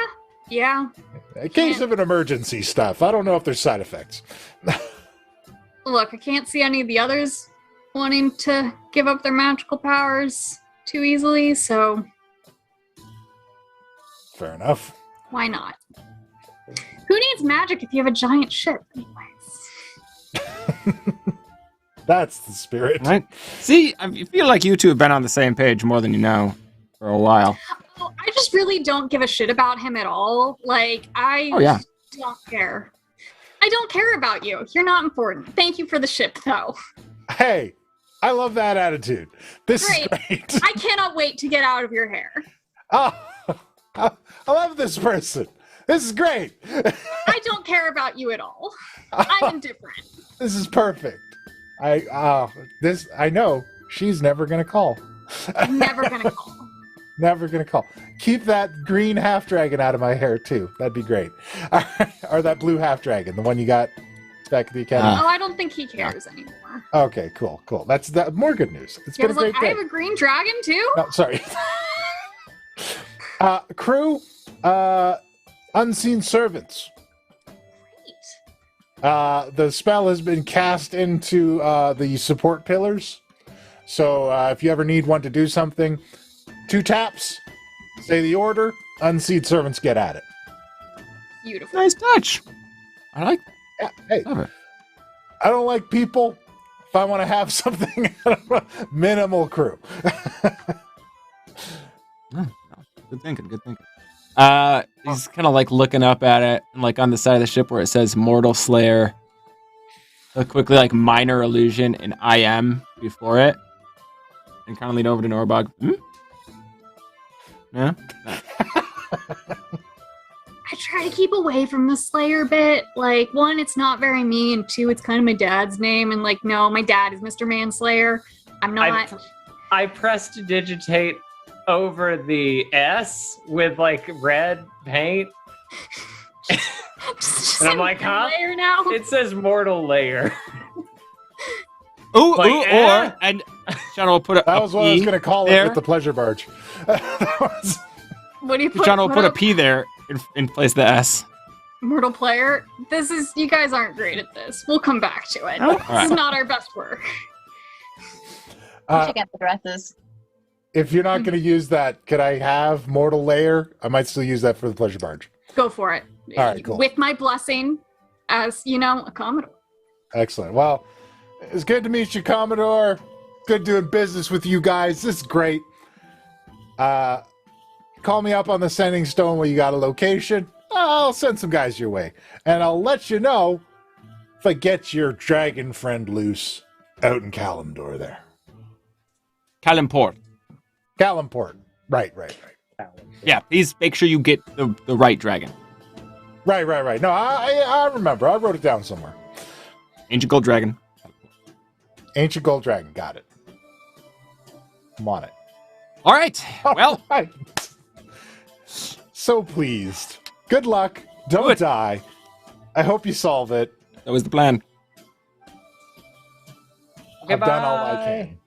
In case of an emergency stuff. I don't know if there's side effects. Look, I can't see any of the others wanting to give up their magical powers too easily, so... Fair enough. Why not? Who needs magic if you have a giant ship, anyways? That's the spirit. Right? See, I feel like you two have been on the same page more than you know for a while. Well, I just really don't give a shit about him at all. Like, I don't care. I don't care about you. You're not important. Thank you for the ship, though. Hey, I love that attitude. This is great. I cannot wait to get out of your hair. Oh, I love this person. This is great. I don't care about you at all. I'm indifferent. This is perfect. I know she's never gonna call. Never gonna call. Never gonna call. Keep that green half dragon out of my hair too. That'd be great. Or that blue half dragon, the one you got back at the academy. Oh, I don't think he cares anymore. Okay, cool. That's more good news. It's been a great day. I have a green dragon too. Oh, sorry. Crew, unseen servants. The spell has been cast into the support pillars. So if you ever need one to do something, 2 taps, say the order, unseen servants get at it. Beautiful. Nice touch. I like that. Yeah, hey, I don't like people. If I want to have something, minimal crew. Good thinking. He's kind of like looking up at it, and like on the side of the ship where it says Mortal Slayer, he'll quickly like minor illusion and I am before it, and kind of lean over to Norbog. Yeah. I try to keep away from the Slayer bit. Like, 1, it's not very me, and 2, it's kind of my dad's name, and like, no, my dad is Mr. Manslayer. I'm not. I prestidigitate over the S with like red paint. And I'm like, huh? Now? It says Mortal Layer. Or and John will put that was what I was going to call it with the pleasure barge. What do you put? John will put a P there in place of the S. Mortal Player. You guys aren't great at this. We'll come back to it. This is not our best work. Check out the dresses. If you're not going to use that, could I have Mortal Layer? I might still use that for the pleasure barge. Go for it. All right, cool. With my blessing, as a Commodore. Excellent. Well, it's good to meet you, Commodore. Good doing business with you guys. This is great. Call me up on the sending stone when you got a location. I'll send some guys your way. And I'll let you know if I get your dragon friend loose out in Kalimdor there. Kalimport. Right. Yeah, please make sure you get the right dragon. Right. No, I remember. I wrote it down somewhere. Ancient Gold Dragon. Ancient Gold Dragon. Got it. I'm on it. All right. Well, All right. So pleased. Good luck. Don't die. I hope you solve it. that was the plan. I've done all I can.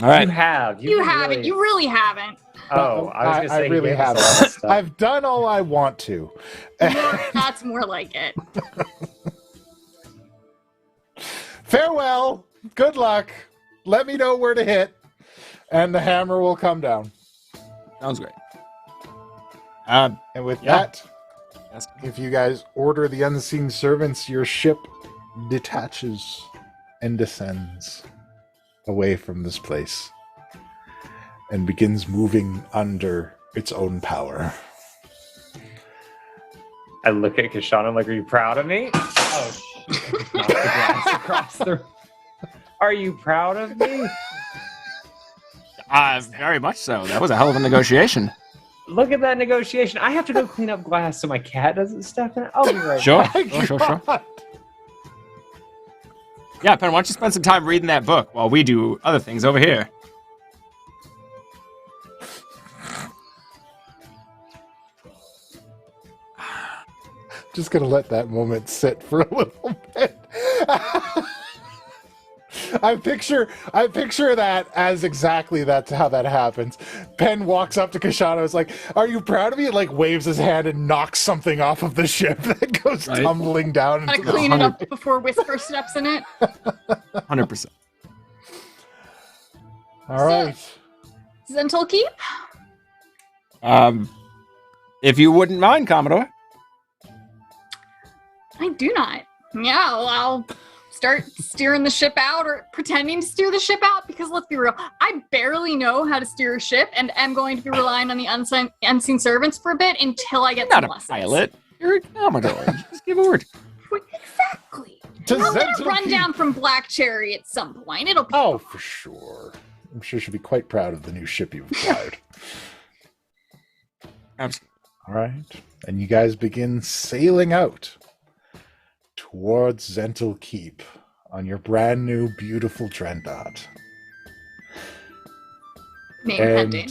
All right. You have. You haven't. You really haven't. Oh, I was going to say I really he gave us haven't. a lot of stuff. I've done all I want to. That's more like it. Farewell. Good luck. Let me know where to hit, and the hammer will come down. Sounds great. And with Yeah. that, if you guys order the unseen servants, your ship detaches and descends away from this place and begins moving under its own power. I look at Koshano, I'm like, are you proud of me? Oh, shit. Knocked the glass across the... Are you proud of me? Very much so. That was a hell of a negotiation. Look at that negotiation. I have to go clean up glass so my cat doesn't step in it. I'll be right Sure. back. Sure. Yeah, Penn, why don't you spend some time reading that book while we do other things over here? Just gonna let that moment sit for a little bit. I picture that as exactly that's how that happens. Penn walks up to Koshano, is like, "Are you proud of me?" And like waves his hand and knocks something off of the ship that goes tumbling down. Gotta into clean the it up before Whisper steps in it. 100%. All right. Zental Keep? If you wouldn't mind, Commodore. I do not. Yeah, well, I'll start steering the ship out or pretending to steer the ship out because let's be real, I barely know how to steer a ship and am going to be relying on the unseen servants for a bit until I get You're some not a lessons. pilot. You're a Commodore. Just give a word. Exactly. To I'll get a Zental rundown from Black Cherry at some point. It'll be Oh, for sure. I'm sure she'll be quite proud of the new ship you've acquired. Absolutely. All right. And you guys begin sailing out towards Zental Keep on your brand new, beautiful Dreadnought. name pending.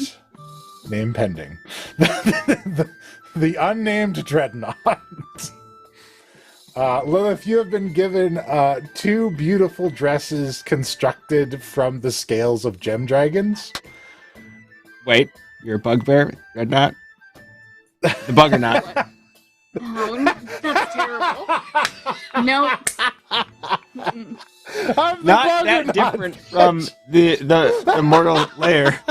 Name pending. the unnamed Dreadnought. Lilith, you have been given 2 beautiful dresses constructed from the scales of gem dragons. Wait, you're a bugbear? Dreadnought? The bugger not. No, that's terrible. No. Mm-mm. Not that different from the mortal lair.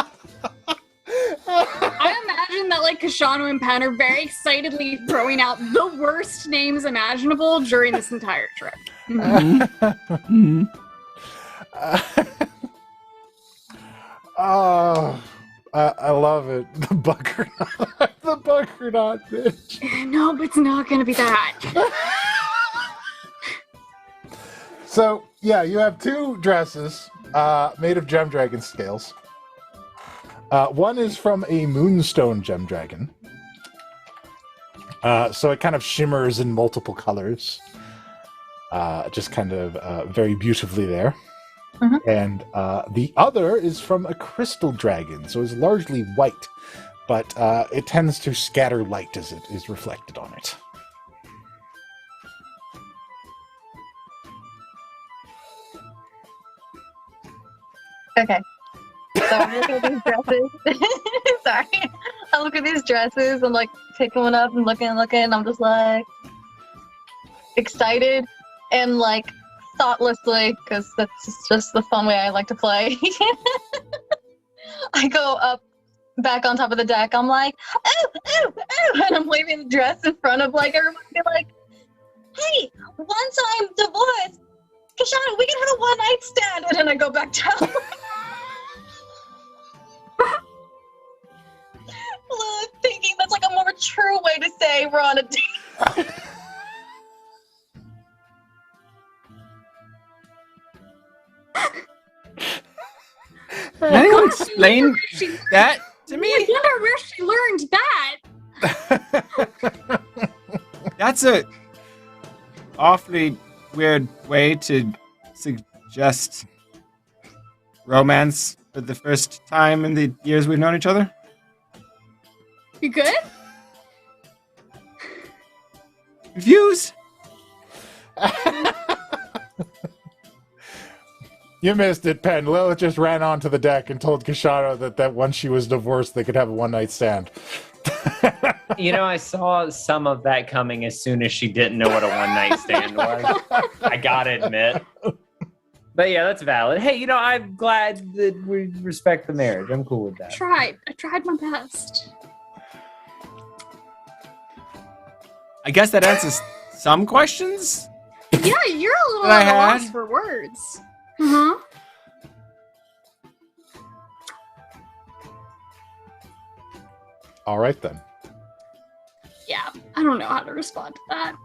I imagine that like Koshano and Penn are very excitedly throwing out the worst names imaginable during this entire trip. Oh, I love it. The bugger not. The bugger not, bitch. No, but it's not gonna be that. So, yeah, you have 2 dresses made of gem dragon scales. One is from a moonstone gem dragon. So it kind of shimmers in multiple colors. Just kind of very beautifully there. Mm-hmm. And the other is from a crystal dragon, so it's largely white, but it tends to scatter light as it is reflected on it. Okay. So I look at these dresses. Sorry. I look at these dresses and like picking one up and looking, and I'm just like excited and like thoughtlessly, because that's just the fun way I like to play. I go up back on top of the deck. I'm like, ooh, ooh, ooh, and I'm waving the dress in front of like everybody, like, hey, once I'm divorced, Koshano, we can have a one-night stand, and then I go back down. Thinking that's like a more true way to say we're on a date. Can anyone explain that to me? I wonder where she learned that. That's a awfully weird way to suggest romance for the first time in the years we've known each other? You good? Confused? You missed it, Penn. Lilith just ran onto the deck and told Koshano that once she was divorced, they could have a one-night stand. I saw some of that coming as soon as she didn't know what a one-night stand was. I gotta admit. But yeah, that's valid. Hey, I'm glad that we respect the marriage. I'm cool with that. I tried my best. I guess that answers some questions? Yeah, you're a little That I at a loss had? for words. Uh-huh. All right, then. Yeah, I don't know how to respond to that.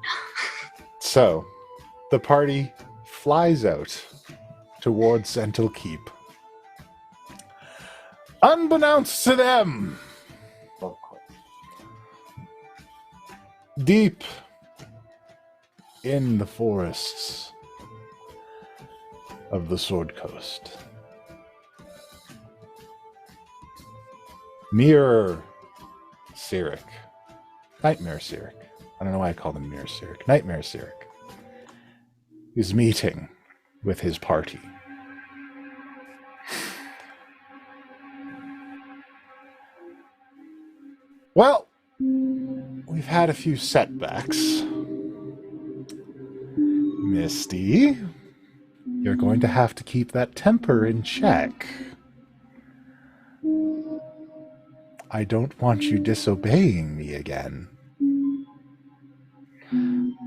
So, the party flies out towards Sentinel Keep. Unbeknownst to them, deep in the forests of the Sword Coast, Mirror Cyric. Nightmare Cyric. I don't know why I called him Mirror Cyric. Nightmare Cyric is meeting with his party. Well, we've had a few setbacks. Misty, you're going to have to keep that temper in check. I don't want you disobeying me again.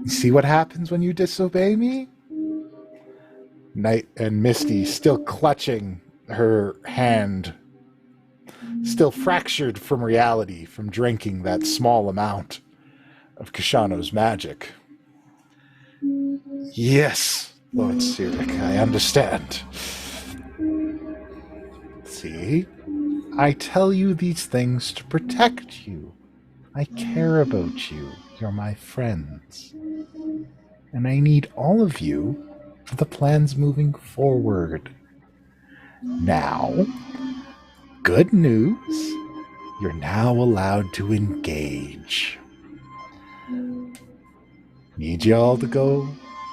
See what happens when you disobey me? Night and Misty, still clutching her hand, still fractured from reality from drinking that small amount of Koshano's magic. Yes, Lord Cyric, I understand. See? I tell you these things to protect you. I care about you. You're my friends. And I need all of you for the plans moving forward. Now, good news. You're now allowed to engage. Need you all to go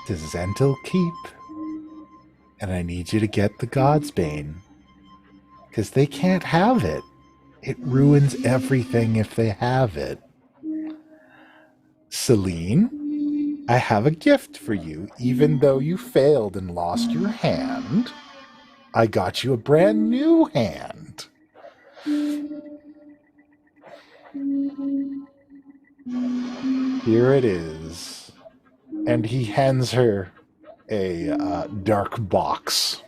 to Zentil Keep. And I need you to get the God's Bane. Because they can't have it. It ruins everything if they have it. Celine, I have a gift for you. Even though you failed and lost your hand, I got you a brand new hand. Here it is. And he hands her a dark box.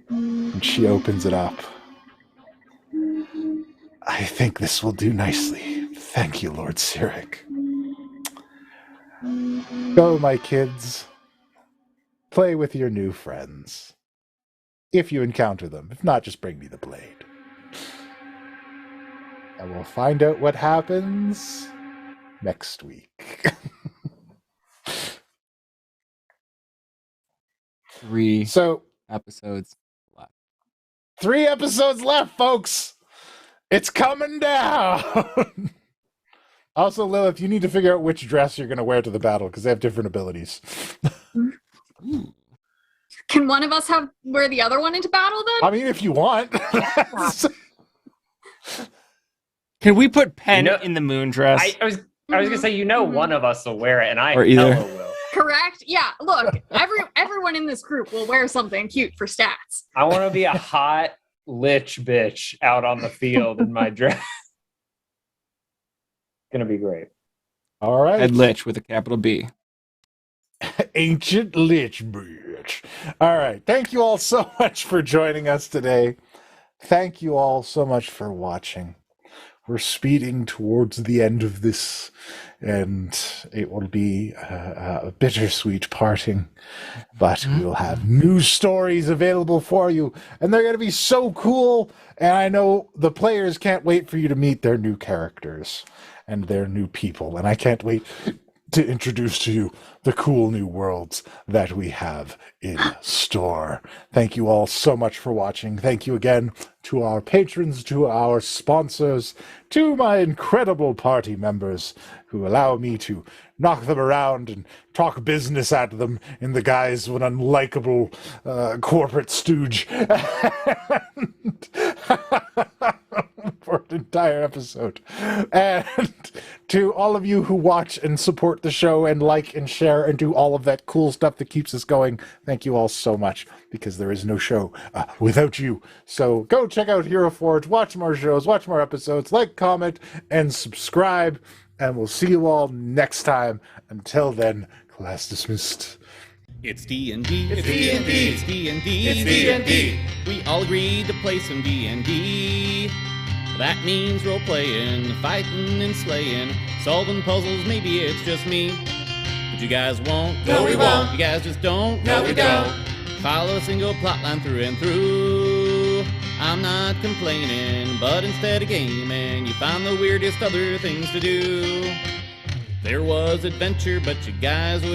And she opens it up. I think this will do nicely. Thank you, Lord Cyric. Go, my kids. Play with your new friends. If you encounter them. If not, just bring me the blade. And we'll find out what happens next week. 3 episodes left. 3 episodes left, folks. It's coming down. Also, Lilith, you need to figure out which dress you're going to wear to the battle because they have different abilities. Can one of us wear the other one into battle then? I mean, if you want. Can we put Penn in the moon dress? I was gonna say, one of us will wear it, and I Or either. hella will. Correct? Yeah, look, everyone in this group will wear something cute for stats. I want to be a hot lich bitch out on the field in my dress. Gonna be great. All right. Head lich with a capital B. Ancient lich bitch. All right. Thank you all so much for joining us today. Thank you all so much for watching. We're speeding towards the end of this, and it will be a bittersweet parting, but we will have new stories available for you, and they're going to be so cool, and I know the players can't wait for you to meet their new characters and their new people, and I can't wait to introduce to you the cool new worlds that we have in store. Thank you all so much for watching. Thank you again to our patrons, to our sponsors, to my incredible party members who allow me to knock them around and talk business at them in the guise of an unlikable corporate stooge. For an entire episode. And to all of you who watch and support the show and like and share and do all of that cool stuff that keeps us going, thank you all so much, because there is no show without you. So go check out Hero Forge, watch more shows, watch more episodes, like, comment, and subscribe, and we'll see you all next time. Until then, class dismissed. It's D&D, it's D&D, it's D&D, it's D&D. We all agreed to play some D&D. That means role-playing, fighting and slaying, solving puzzles, maybe it's just me. But you guys won't. No, we won't. You guys just don't. No, we don't. Follow a single plotline through and through. I'm not complaining, but instead of gaming, you find the weirdest other things to do. There was adventure, but you guys would